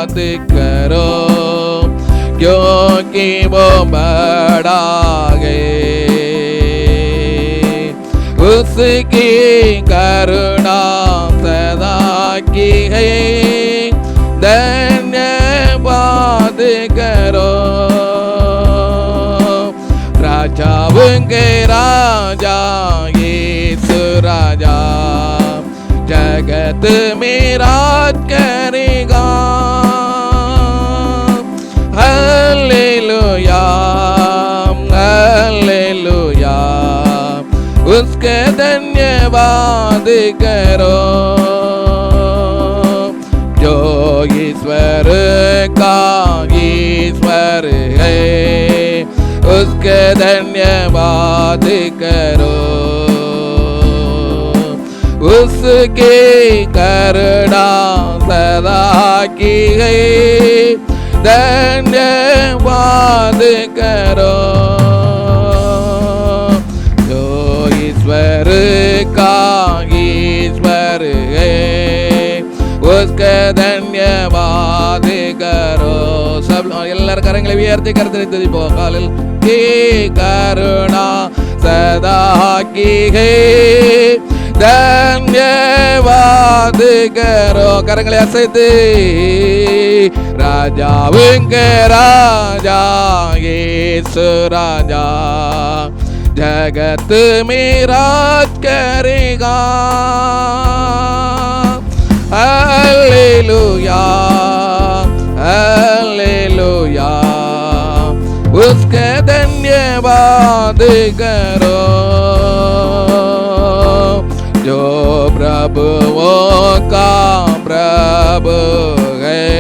बात करो क्योंकि वो बड़ा है। उसकी करुणा सदा की है, धन्यवाद करो। राजाओं के राजा यीशु राजा जगत में राज करेगा। हालेलुया हालेलुया, उसके धन्यवाद करो। जो ईश्वर का ईश्वर है, उसके धन्यवाद करो। उसकी करुणा सदा की है, धन्यवाद करो। जो ईश्वर का ईश्वर है, उसके धन्यवाद करो। सब எல்லாரும் கரங்களை உயர்த்தி கர்த்தரை துதிப்போம். காலில் की करुणा सदा की है, धन्यवाद करो। கரங்களை அசைத்து ராஜாவுங்க ராஜா यीशु राजा जगत में राज करेगा। हालेलुया हालेलुया, उसके धन्यवाद करो। जो प्रभुओं का प्रभु है,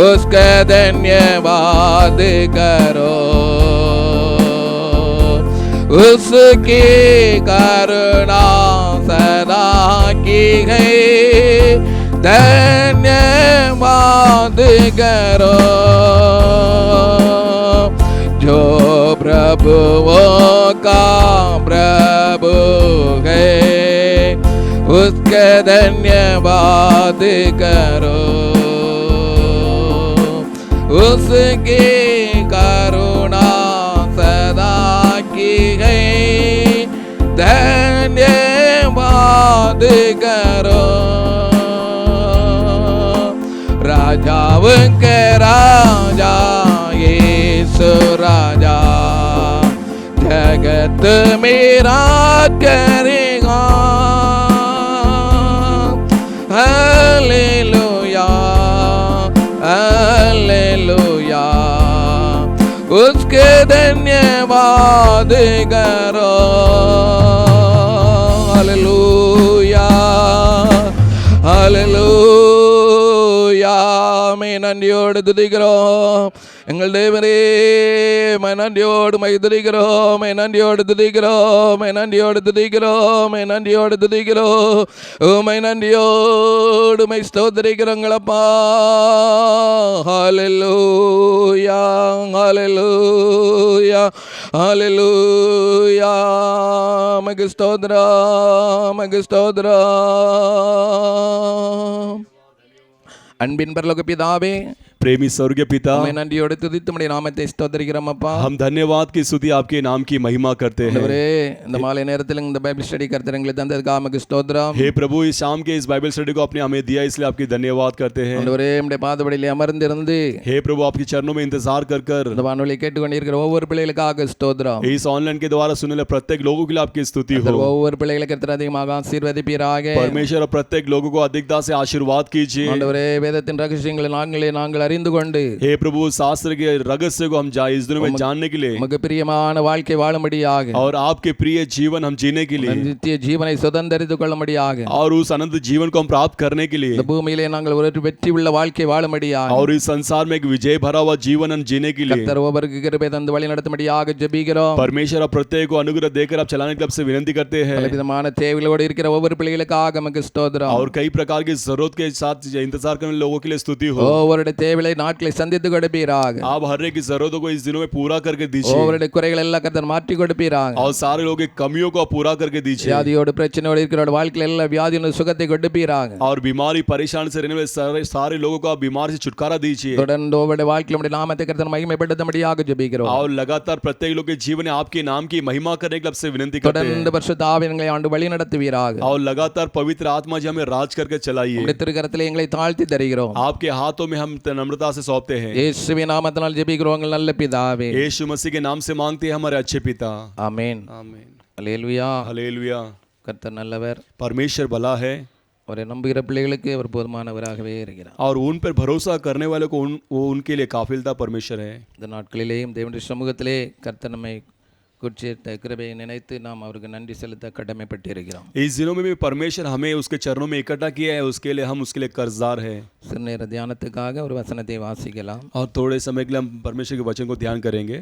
उसके धन्यवाद करो। उसकी करुणा सदा की है, धन्यवाद करो। जो प्रभुओं का प्रभु है, उसके धन्यवाद करो। उसकी करुणा सदा की है, धन्यवाद करो। राजाओं के राजा यीशु राजा जगत में राज करेगा। हालेलुया हालेलुया, उसके धन्यवाद करो। हालेलुया हालेलुया, மே நன்றியோடு துதிக்கிறோம் எங்கள் தேவனே. மை நன்றியோடு மை துதிக்கிறோம், மை நன்றியோடு துதிக்கிறோம், மை நன்றியோடு துதிக்கிறோம், மை நன்றியோடு துதிக்கிறோம். மை நன்றியோடு மை ஸ்தோத்திரிக்கிறோங்களப்பா. ஹல்லேலூயா ஹல்லேலூயா ஹல்லேலூயா, மக்கு ஸ்தோத்திரம் மக்கு ஸ்தோத்திரம். அன்பின் பரலோக பிதாவே, प्रेमी स्वर्गीय पिता, உம்மை நன்றியோடு துதித்து உம்முடைய நாமத்தை ஸ்தோத்திரிக்கிறோம் அப்பா. हम धन्यवाद की स्तुति आपके नाम की महिमा करते हैं। ஆண்டவரே, இந்த மாலை நேரத்தில் இந்த பைபிள் ஸ்டடி கர்த்தர் எங்களுக்கு தந்ததுக்காக உமக்கு ஸ்தோத்திரம். हे प्रभु, इस शाम के इस बाइबल स्टडी को आपने हमें दिया, इसलिए आपकी धन्यवाद करते हैं। ஆண்டவரே, உம்முடைய பாதபடியிலே அமர்ந்திருந்து हे प्रभु, आपके चरणों में इंतजार कर कर இந்த வானொலி கேட்டுக்கொண்டிருக்கிற ஒவ்வொரு பிள்ளைகளுக்காக ஸ்தோத்திரம். इस ऑनलाइन के द्वारा सुनने वाले प्रत्येक लोगों के लिए आपकी स्तुति हो। ஒவ்வொரு பிள்ளைகளுக்கு கர்த்தர் அதிகமாக ஆசீர்வதிப்பீராக. परमेश्वर और प्रत्येक लोगों को अधिकता से आशीर्वाद कीजिए। ஆண்டவரே, வேதத்தின் ரகசியங்களை நாங்கள் அறிந்து கொண்டு हे प्रभु, शास्त्र के रहस्य को हम जाए इस दिन में जानने के लिए, உமக்கு பிரியமான வாழ்க்கை வாழும்படியாக और आपके प्रिय जीवन हम जीने के लिए, நித்திய ஜீவனை சுதந்தரித்துக் கொள்ளும்படியாக, और उस अनंत जीवन को हम प्राप्त करने के लिए, இந்த பூமியிலே நாங்கள் ஒரு வெற்றி உள்ள வாழ்க்கை வாழும்படியாக, और इस संसार में एक विजय भरा हुआ जीवन हम जीने के लिए கர்த்தர் ஒவ்வொருவருக்கு கிருபை தந்து வழி நடத்தும்படியாக ஜெபிக்கிறோம். परमेश्वर और प्रत्येक को अनुग्रह देकर आप चलाने के लिए आपसे विनती करते हैं। பலவிதமான தேவைகளோடு இருக்கிற ஒவ்வொரு பிள்ளைகளுக்காக உமக்கு ஸ்தோத்திரம். और कई प्रकार की जरूरत के साथ इंतजार करने लोगों के लिए स्तुति हो। ஒவ்வொருடைய தேவைகளை தேவைகளை நாட்களை சந்தித்து கொடுப்பீராக. आप हर एक की जरूरतों को इस दिनों में पूरा करके दीजिए ஒவ்வொருடைய குறைகள் எல்லாம் கர்த்தர் மாற்றி கொடுப்பீராக. और सारे लोगों की कमियों को आप पूरा करके दीजिए வியாதியோடு பிரச்சனையோடு இருக்கிற வாழ்க்கையில் எல்லாம் வியாதியின் சுகத்தை கொடுப்பீராக. और बीमारी परेशान से रहने वाले सारे लोगों को आप बीमारी से छुटकारा दीजिए தொடர்ந்து ஒவ்வொருடைய வாழ்க்கையில் உம்முடைய நாமத்தை கர்த்தர் மகிமைப்படுத்தும்படியாக ஜெபிக்கிறோம். और लगातार प्रत्येक लोग के जीवन में आपके नाम की महिमा करने के लिए आपसे विनती करते हैं தொடர்ந்து பரிசுத்த ஆவியை ஆண்டு வழி நடத்துவீராக. और लगातार पवित्र आत्मा जी हमें राज करके चलाइए உம்முடைய திருக்கரத்திலே எங்களை தாழ்த்தி தருகிறோம். आपके हाथों में हम नम्रता से सौंपते हैं இயேசுவின் நாமத்தினால் ஜெபிக்கிறோம் எங்கள் நல்ல பிதாவே. यीशु मसीह के नाम से मांगते हैं हमारे अच्छे पिता ஆமென். आमीन அல்லேலூயா. हालेलुया கர்த்தர் நல்லவர். परमेश्वर भला है அவரை நம்புகிற பிள்ளைகளுக்கு அவர் போதுமானவராகவே இருக்கிறார். और उन पर भरोसा करने वालों को वो उनके लिए काफिलता परमेश्वर है இந்த நாட்களிலேயும் தேவனுடைய சமூகத்திலே கர்த்தர் நம்மை குறித்த கிருபையை நினைத்து நாம் அவருக்கு நன்றி செலுத்த கடமைப்பட்டிருக்கிறோம். इस दिनों में भी परमेश्वर हमें उसके चरणों में इकट्ठा किया है उसके लिए हम उसके लिए कर्जदार है சிறு நேர தியானத்துக்காக ஒரு வசனத்தை வாசிக்கலாம். और थोड़े समय के लिए हम परमेश्वर के वचन को ध्यान करेंगे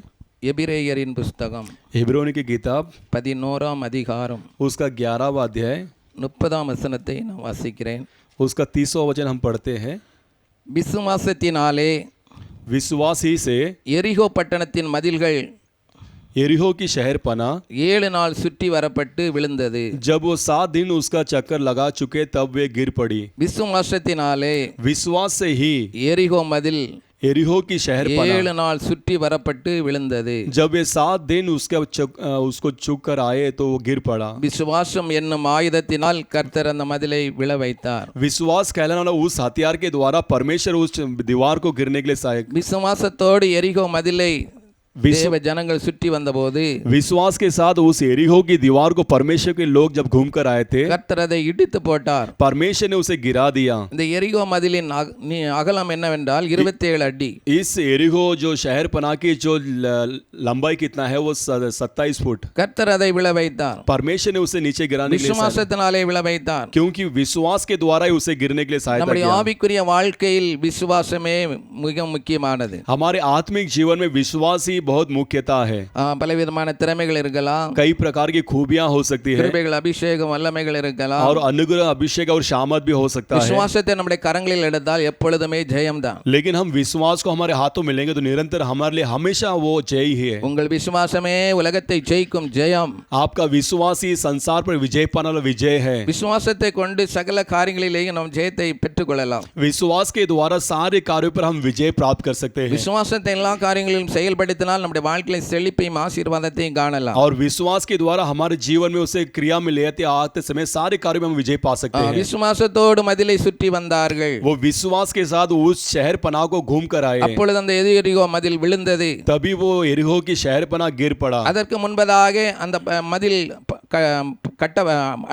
எபிரேயரின் புஸ்தகம் हिब्रोनी की किताब 11ஆம் அதிகாரம் उसका 11वां अध्याय 30ஆம் வசனத்தை நான் வாசிக்கிறேன். उसका 30वां वचन हम पढ़ते हैं விசுவாசத்தினாலே विश्वास ही से எரிகோ பட்டணத்தின் மதில்கள் यरीहो की शहर पना 7 நாள் சுற்றி வரப்பட்டு விழுந்தது. जब वो 7 दिन उसका चक्कर लगा चुके तब वे गिर पड़ी விசுவாசத்தினாலே विश्वास से ही எரிகோ மதில் यरीहो की शहर पना 7 நாள் சுற்றி வரப்பட்டு விழுந்தது. जब ये 7 दिन उसको चुक कर आए तो वो गिर पड़ा விசுவாசம் என்னும் ஆயுதத்தினால் கர்த்தர் அந்த மதிலை விழ வைத்தார். विश्वास कहलाने वाला उस हथियार के द्वारा परमेश्वर उस दीवार को गिरने के लिए सहायक விசுவாசத்தோடு எரிகோ மதிலை தேவ ஜனங்கள் சுற்றி வந்தபோது विश्वास के साथ उस एरिहो की दीवार को परमेश्वर के लोग जब घूम कर आए थे கர்த்தர் அதை இடித்து போட்டார். परमेश्वर ने उसे गिरा दिया இந்த எரிகோ மதிலின் அகலம் என்னவென்றால் 27 அடி. इस एरिहो जो शहर पना की जो लंबाई कितना है वो 27 फुट கர்த்தர் அதை விழ வைத்தார். परमेश्वर ने उसे नीचे गिराने के लिए விசுவாசத்தினாலே விழ வைத்தார். क्योंकि विश्वास के द्वारा ही उसे गिरने के लिए सहायता நம்முடைய किया ஆவிக்குரிய வாழ்க்கையில் விசுவாசமே மிக முக்கியமானது. हमारे आत्मिक जीवन में विश्वास ही बहुत मुख्यता है பலவிதமான திறமைகள் இருக்கலாம், कई प्रकार की खूबियां हो सकती है கிருபைகள் அபிஷேகம் வல்லமைகள் இருக்கலாம். और अनुग्रह अभिषेक और शामत भी हो सकता है விசுவாசத்தை நம்முடைய கரங்களில் எடுத்தால் எப்பொழுதுமே ஜெயம்தான். लेकिन हम विश्वास को हमारे हाथों में लेंगे तो निरंतर हमारे लिए हमेशा वो जय ही है உங்கள் விசுவாசமே உலகத்தை ஜெயிக்கும் ஜெயம். आपका विश्वास ही संसार पर विजय पाने वाला विजय है விசுவாசத்தை கொண்டு சகல காரியங்களிலேயும் நாம் ஜெயத்தை பெற்றுக்கொள்ளலாம். विश्वास के द्वारा सारे कार्यों पर हम विजय प्राप्त कर सकते हैं விசுவாசத்தை எல்லா காரியங்களிலும் செயல்படுத்தினால் நம்முடைய வாழ்க்கையில செழிப்பையும் ஆசீர்வாதத்தையும் காணலாம். और विश्वास के द्वारा हमारे जीवन में उसे क्रिया में लेते आते समय सारे कार्यों में हम विजय पा सकते हैं விசுவாசத்தோடு மதிலை சுற்றி வந்தார்கள். वो विश्वास के साथ उस शहर पनाह को घूम कर आए அப்பொழுது அந்த எரிகோ மதில் விழுந்தது. तभी वो एरिहो की शहर पनाह गिर पड़ा அதற்கு முன்பதாக அந்த மதில் கட்ட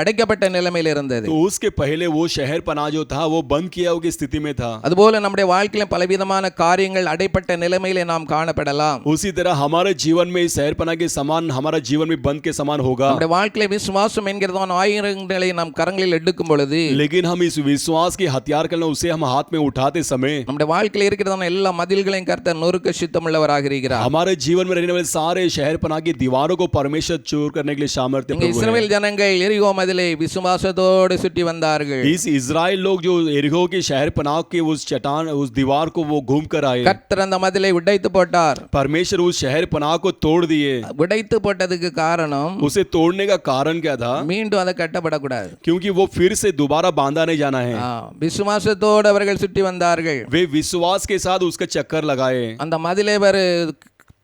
அடைக்கப்பட்ட நிலைமையில் இருந்தது. तो उसके पहले वो शहर पनाह जो था वो बंद किया हुआ स्थिति में था அதுபோல நம்முடைய வாழ்க்கையில பலவிதமான காரியங்கள் அடைப்பட்ட நிலைமையிலே நாம் காணப்படலாம். उसी तरह हमारे जीवन में इस शहर पनाह के समान हमारा जीवन में बंद के समान होगा நம்முடைய வாழ்க்கையில விசுவாசம் என்கிறதான ஆயுதங்களை நாம் கரங்களில் எடுக்கும் பொழுது लेकिन हम इस विश्वास के हथियार के उसे हम हाथ में उठाते समय நம்முடைய வாழ்க்கையில இருக்கிறதான எல்லா மதில்களையும் கர்த்தர் நொறுக்க சித்தமுள்ளவராக இருக்கிறார். हमारे जीवन में रहने वाले सारे शहर पनाह की दीवारों को परमेश्वर चूर करने के लिए सामर्थ्य प्रभु है இஸ்ரவேல் ஜனங்கள் எரிகோ மதிலை விசுவாசத்தோடு சுற்றி வந்தார்கள். इस इजराइल लोग जो एरिहो की शहर पनाह के उस चट्टान उस दीवार को वो घूम कर आए கர்த்தர் அந்த மதிலை உடைத்து போட்டார். परमेश्वर उस शहर पनाह को तोड़ दिए உடைத்து போட்டதுக்கு காரணம் उसे तोड़ने का कारण क्या था மீண்டும் அதை கட்டப்படக்கூடாது. क्योंकि वो फिर से दोबारा बांधा नहीं जाना है விசுவாசத்தோடு அவர்கள் சுற்றி வந்தார்கள். वे विश्वास के साथ उसका चक्कर लगाए அந்த மதிலை அவர்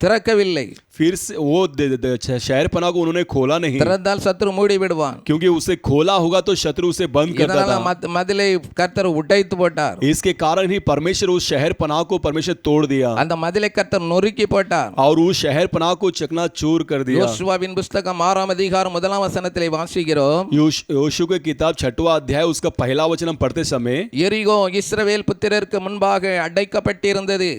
திறக்கவில்லை. फिर से वो शहर पनाह को उन्होंने खोला नहीं திறந்தால் சத்ரு மூடி விடுவான். क्योंकि उसे खोला होगा तो शत्रु उसे बंद करता था மதிலை கர்த்தர் உடைத்து போட்டார். इसके कारण ही परमेश्वर उस शहर पनाह को परमेश्वर तोड़ दिया அந்த மதிலை கர்த்தர் நொறுக்கி போட்டார். और उस शहर पनाह को चकनाचूर कर दिया யோசுவாவின் புத்தகம் 6ஆம் அதிகாரம் 1ஆம் வசனத்திலே வாசிக்கிறோம். योशू की किताब 6वां अध्याय उसका पहला वचन हम पढ़ते समय எரிகோ இஸ்ரவேல் புத்திரருக்கு முன்பாக அடைக்கப்பட்டிருந்தது.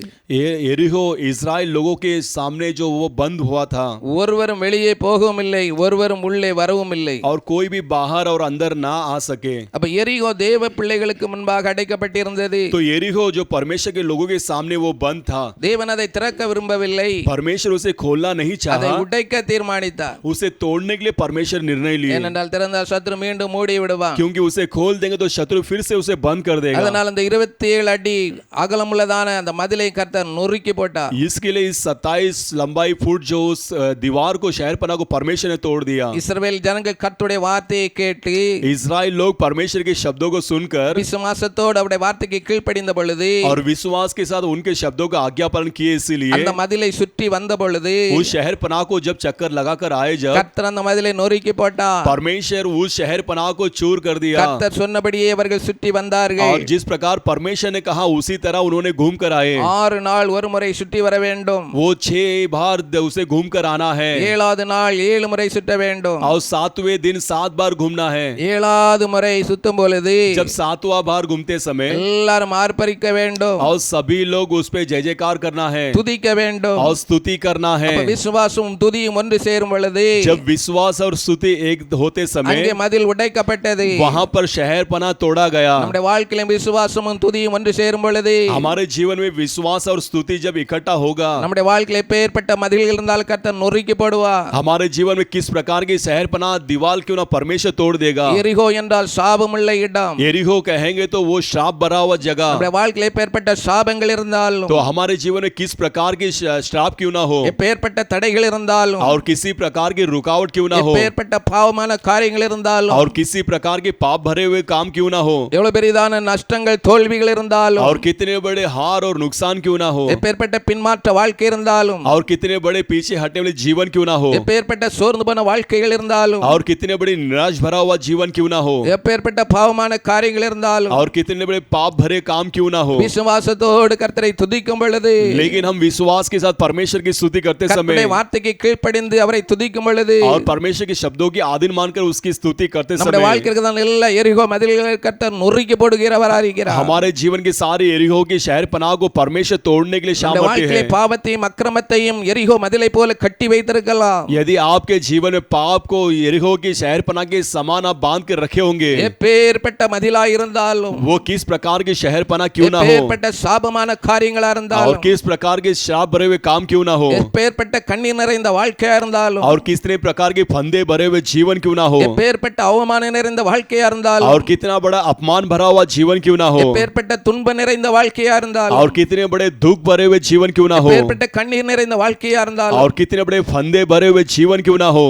एरिहो इजराइल लोगों के सामने जो वो बंद बंद हुआ था ஒருவரும் வெளியே போகவும் இல்லை, ஒருவரும் உள்ளே வரவும் இல்லை. और कोई भी बाहर और अंदर ना आ सके। அப்ப எரிகோ தேவ பிள்ளைகளுக்கு முன்பாக அடைக்கப்பட்டிருந்தது. तो यरीहो जो परमेश्वर के लोगों के सामने वो बंद था। தேவன் அதை திறக்க விரும்பவில்லை. परमेश्वर उसे खोलना नहीं அதை चाहा, உடைக்க தீர்மானித்தார். उसे तोड़ने के लिए परमेश्वर निर्णय लिए, ஏனென்றால் திறந்தால் சத்துரு மீண்டும் மூடி விடுவான். क्योंकि उसे खोल देंगे तो शत्रु फिर से उसे बंद कर देगा। அதனால் அந்த 27 அடி அகலமுள்ளதான அந்த மதிலை கர்த்தர் நொறுக்கி போட்டார். इसके लिए इस 27 लंबाई फुट जो उस दीवार को शहरपनाह को परमेश्वर ने तोड़ दिया। இஸ்ரவேல் ஜனங்கள் கர்த்தருடைய வார்த்தையை கேட்டு इजराइल लोग परमेश्वर के शब्दों को सुनकर விசுவாசத்தோடு அவருடைய வார்த்தைக்கு கீழ்ப்படிந்த பொழுது, और विश्वास के साथ उनके शब्दों का आज्ञा पालन किए, इसीलिए அந்த மதிலை சுற்றி வந்த பொழுது उस शहरपनाह को जब चक्कर लगाकर आए, जब கர்த்தர் அந்த மதிலை நொறுக்கி போட்டார். परमेश्वर उस शहरपनाह को चूर कर दिया, கர்த்தர் சொன்னபடியே அவர்கள் சுற்றி வந்தார்கள். और जिस प्रकार परमेश्वर ने कहा उसी तरह उन्होंने घूम कर आए। 6 நாள் ஒரு முறை சுற்றி வர வேண்டும். वो 6 बार उसे घूम कर आना है, 7வது நாள் 7 முறை சுற்ற வேண்டும். और 7वें दिन 7 बार घूमना है। 7வது முறை சுத்தும் பொழுது जब 7वां बार घूमते समय எல்லாரும் ஆர்ப்பரிக்க வேண்டும், और सभी लोग उस पे जय जयकार करना है துதிக்க வேண்டும். और स्तुति करना है। அப்ப விசுவாசமும் துதியும் ஒன்று சேரும் பொழுது जब विश्वास और स्तुति एक होते அங்கே समय மதில் உடைக்கப்பட்டது. वहां पर शहरपनाह तोड़ा गया। நம்முடைய வாழ்க்கையில விசுவாசமும் துதியும் ஒன்று சேரும் பொழுது हमारे जीवन में विश्वास और स्तुति जब इकट्ठा होगा, நம்முடைய வாழ்க்கையில எப்பேற்பட்ட மதில்கள் இருந்தால் கர்த்தர் நொறுக்கி போடுவார். हमारे जीवन में किस प्रकार की शहरपनाह दीवार क्यों ना परमेश्वर तोड़ देगा। எரிகோ என்றால் சாபமுள்ள இடம். यरीहो कहेंगे तो वो श्राप भरा हुआ जगह। நம்முடைய வாழ்க்கையில எப்பேற்பட்ட சாபங்கள் இருந்தாலும், तो हमारे जीवन में किस प्रकार की श्राप क्यों ना हो, எப்பேற்பட்ட தடைகள் இருந்தாலும், और किसी प्रकार की रुकावट क्यों ना हो, எப்பேற்பட்ட பாவமான காரியங்கள் இருந்தாலும், और किसी प्रकार के पाप भरे हुए काम क्यों ना हो, எவ்வளவு பெரிதான நஷ்டங்கள் தோல்விகள் இருந்தாலும், और कितने बड़े हार और नुकसान क्यों ना हो, எப்பேற்பட்ட பின்மாற்ற வாழ்க்கை இருந்தாலும், और कितने बड़े पीछे हटने वाले जीवन क्यों ना हो, எப்பேற்பட்ட சோர்ந்து போன வாழ்க்கைகள் இருந்தாலும், और कितने बड़े निराश भरा हुआ जीवन क्यों ना हो, எப்பேற்பட்ட பாவமான காரியங்கள் இருந்தாலும், और कितने बड़े पाप भरे काम क्यों ना हो, விசுவாசத்தோடு கர்த்தரை துதிக்கும் பொழுது, लेकिन हम विश्वास के साथ परमेश्वर की स्तुति करते கர்த்தருடைய समय வார்த்தைக்கு கீழ்ப்படிந்து அவரை துதிக்கும் பொழுது और परमेश्वर के शब्दों की आधीन मानकर उसकी स्तुति करते நம்முடைய समय வாழ்க்கைக்கு தான் எல்லா எரிகோ மதில்களை கர்த்தர் நொறுக்கி போடுகிறவராக இருக்கிறார். हमारे जीवन के सारे एरिहो की शहर पनाह को परमेश्वर तोड़ने के लिए நம்முடைய सामर्थ्य வாழ்க்கையிலே है। பாவத்தையும் அக்கிரமத்தையும் எரிகோ மதிலை போல கட்டி வைத்திருக்கலாம். यदि आपके जीवन में पाप को एरिहो की शहर पनाह के समान आप बांध के रखे होंगे, எப்பேற்பட்ட மதிலா இருந்தாலும், वो किस प्रकार के शहर पनाह क्यों ना हो, எப்பேற்பட்ட சாபமான காரியங்களா और இருந்தாலும், किस प्रकार के श्राप भरे हुए काम क्यों ना हो, எப்பேற்பட்ட கண்ணீர் நிறைந்த வாழ்க்கையா இருந்தாலும், और कितने प्रकार के फंदे भरे हुए जीवन क्यों ना हो, எப்பேற்பட்ட அவமானம் நிறைந்த வாழ்க்கையா இருந்தாலும், और कितना बड़ा अपमान भरा हुआ जीवन क्यों ना हो, எப்பேற்பட்ட துன்பம் நிறைந்த வாழ்க்கையா இருந்தாலும், और कितने बड़े दुख भरे हुए जीवन क्यों ना हो, எப்பேற்பட்ட கண்ணீர் நிறைந்த வாழ்க்கையா இருந்தாலும், और कितने बड़े फंदे भरे हुए जीवन क्यों ना हो,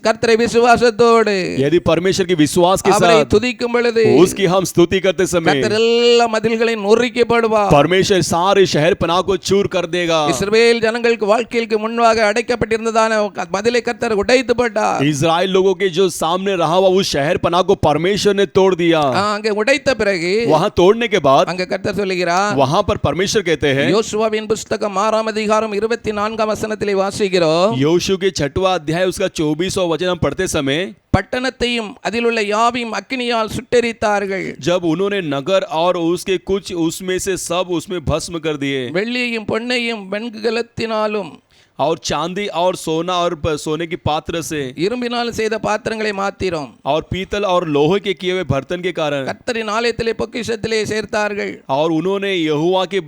கர்த்தரை விசுவாசத்தோடு यदि परमेश्वर के विश्वास के அவரை साथ துதிக்கும் பொழுது उसकी हम स्तुति करते समय கர்த்தர் எல்லா மதில்களையும் நொறுக்கி போடுவார். परमेश्वर सारे शहर पनाह को चूर कर देगा। இஸ்ரவேல் ஜனங்களுக்கு வாழ்க்கைக்கு முன்பாக அடைக்கப்பட்டிருந்ததான மதிலை கர்த்தர் உடைத்து போட்டார். इजराइल लोगों के जो सामने रहा हुआ उस शहर पनाह को परमेश्वर ने तोड़ दिया। அங்கே உடைத்த பிறகு वहां तोड़ने के बाद அங்க கர்த்தர் சொல்லுகிறார், वहां पर परमेश्वर कहते हैं, யோசுவாவின் புத்தகம் 6ஆம் அதிகாரம் 24ஆம் வசனத்திலே வாசிக்கிறோம், योशु के 6वां अध्याय उसका 24वां वचन हम पढ़ते समय, பட்டணத்தையும் அதிலுள்ள யாவையும் அக்கினியால் சுட்டெரித்தார்கள், जब उन्होंने नगर और उसके कुछ उसमें से सब उसमें भस्म कर दिए, வெள்ளியையும் பொன்னையும் வெண்கலத்தினாலும் और चांदी और सोना और सोने की पात्र से இரும்பினால் செய்த பாத்திரங்களை மாத்திரம் और पीतल और लोहे के किए हुए बर्तन के कारण, கர்த்தரின் ஆலயத்திலே பொக்கிஷத்திலே சேர்த்தார்கள். और उन्होंने यहोवा के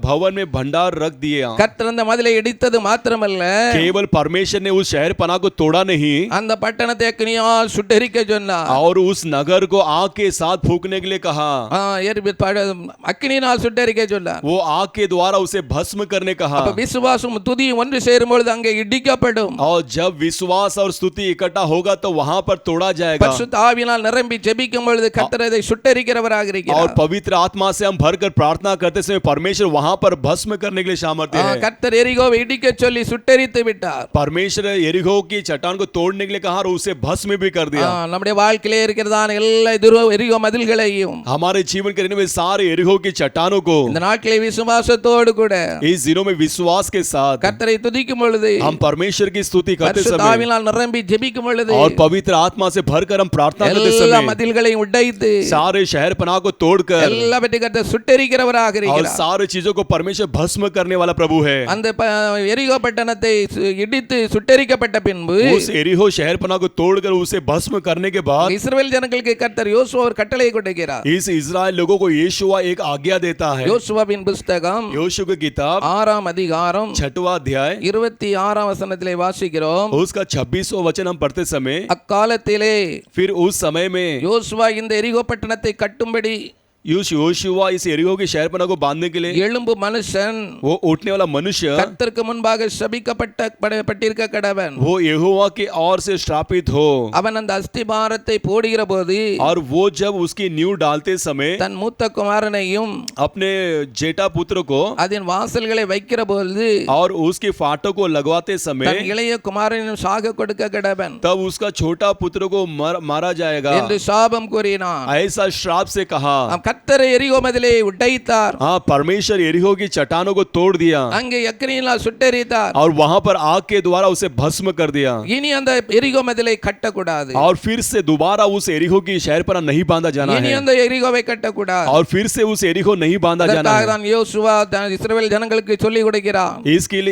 भवन में भंडार रख दिए। கர்த்தர் அந்த மதிலை இடித்தது மாத்திரமல்ல, केवल परमेश्वर ने उस शहर पनाह को तोड़ा नहीं, அந்த பட்டணத்தை அக்கினியால் சுட்டெரிக்க சொன்னார். और उस नगर को आग के साथ फूंकने के लिए कहा, அக்கினியால் சுட்டெரிக்க சொன்னார். वो आग के द्वारा उसे भस्म करने कहा। அப்ப விசுவாசம் துதியும் ஒன்று சேரும் பொழுது அங்கே இடிக்கப்படும். और जब विश्वास और स्तुति इकट्ठा होगा तो वहां पर तोड़ा जाएगा। பரிசுத்த ஆவியினால் நிரம்பி ஜெபிக்கும் பொழுது கர்த்தர் அதை சுட்டெரிக்கிறவராக और இருக்கிறார். पवित्र आत्मा से हम भरकर प्रार्थना करते समय परमेश्वर वहां पर भस्म करने के लिए सामर्थ्य है। கர்த்தர் எரிகோவை இடிக்க சொல்லி சுட்டெரித்து விட்டார். परमेश्वर यरीहो की चट्टान को तोड़ने के लिए कहा और उसे भस्म भी कर दिया। நம்முடைய வாழ்க்கையிலே இருக்கிறதான எல்லா எரிகோ மதில்களையும் हमारे जीवन के रहने में सारे यरीहो की चट्टानों को இந்த நாட்களே விசுவாசத்தோடு கூட इस दिनों में विश्वास के साथ கர்த்தரை துதிக்கும் ஜெபிக்கும் பொழுது, हम परमेश्वर की स्तुति करते समय பரிசுத்தாவினால் நிரம்பி ஜெபிக்கும் பொழுது, और पवित्र आत्मा से भरकर हम प्रार्थना करते எல்லா समय மதில்களையும் உடைத்து सारे शहर पनाह को तोड़कर எல்லாவற்றையும் கர்த்தர் சுட்டெரிக்கிறவராக और இருக்கிறார். सारे चीजों को परमेश्वर भस्म करने वाला प्रभु है। அந்த எரிகோ பட்டணத்தை இடித்து சுட்டெரிக்கப்பட்ட பின்பு उस एरिहो शहर पनाह को तोड़कर उसे भस्म करने के बाद இஸ்ரவேல் ஜனங்களுக்கு கர்த்தர் யோசுவா ஒரு கட்டளை கொடுக்கிறார். इस इजराइल लोगों को यीशुआ एक आज्ञा देता है। யோசுவாவின் புத்தகம் योशु की किताब 6ஆம் அதிகாரம் 6वां अध्याय 26ஆம் வசனத்திலே வாசிக்கிறோம். उसका 26वां वचन हम पढ़ते समय, அக்காலத்திலே फिर उस समय में யோசுவா இந்த எரிகோ பட்டணத்தை கட்டும்படி योशुआ इस एरिहो के शहर पनाह को बांधने के लिए எழும்பு மனுஷன் वो उठने वाला मनुष्य கர்த்தருக்கு முன்பாக சபிக்கப்பட்டிருக்க கடவன். वो यहोवा की ओर से श्रापित हो। அவன் அந்த அஸ்திபாரத்தை போடுகிற போது और वो जब उसकी नींव डालते समय தன் மூத்த குமாரனையும் अपने जेठा पुत्र को அதன் வாசல்களை வைக்கிற போது और उसके फाटों को लगवाते தன் समय இளைய குமாரனையும் சாக கொடுக்க கடவன் तब उसका छोटा पुत्र को मारा जाएगा என்று சாபம் கூறினான். ऐसा श्राप से कहा। கர்த்தர் எரிகோ மதிலை உடைத்தார். हाँ, परमेश्वर एरिहो की चट्टानों को तोड़ दिया அங்கே அக்கினியினால் சுட்டெரித்தார். और वहां पर आग के द्वारा उसे भस्म कर दिया। இனி அந்த எரிகோ மதிலை கட்டக்கூடாது. और फिर से दोबारा उस एरिहो की शहर पर नहीं बांधा जाना இனி है। அந்த எரிகோவை கட்டக்கூடாது. और फिर से उस एरिहो नहीं बांधा जाना அதற்காக है। தான் யோசுவா இஸ்ரவேல் ஜனங்களுக்கு சொல்லிக் கொடுக்கிறார்.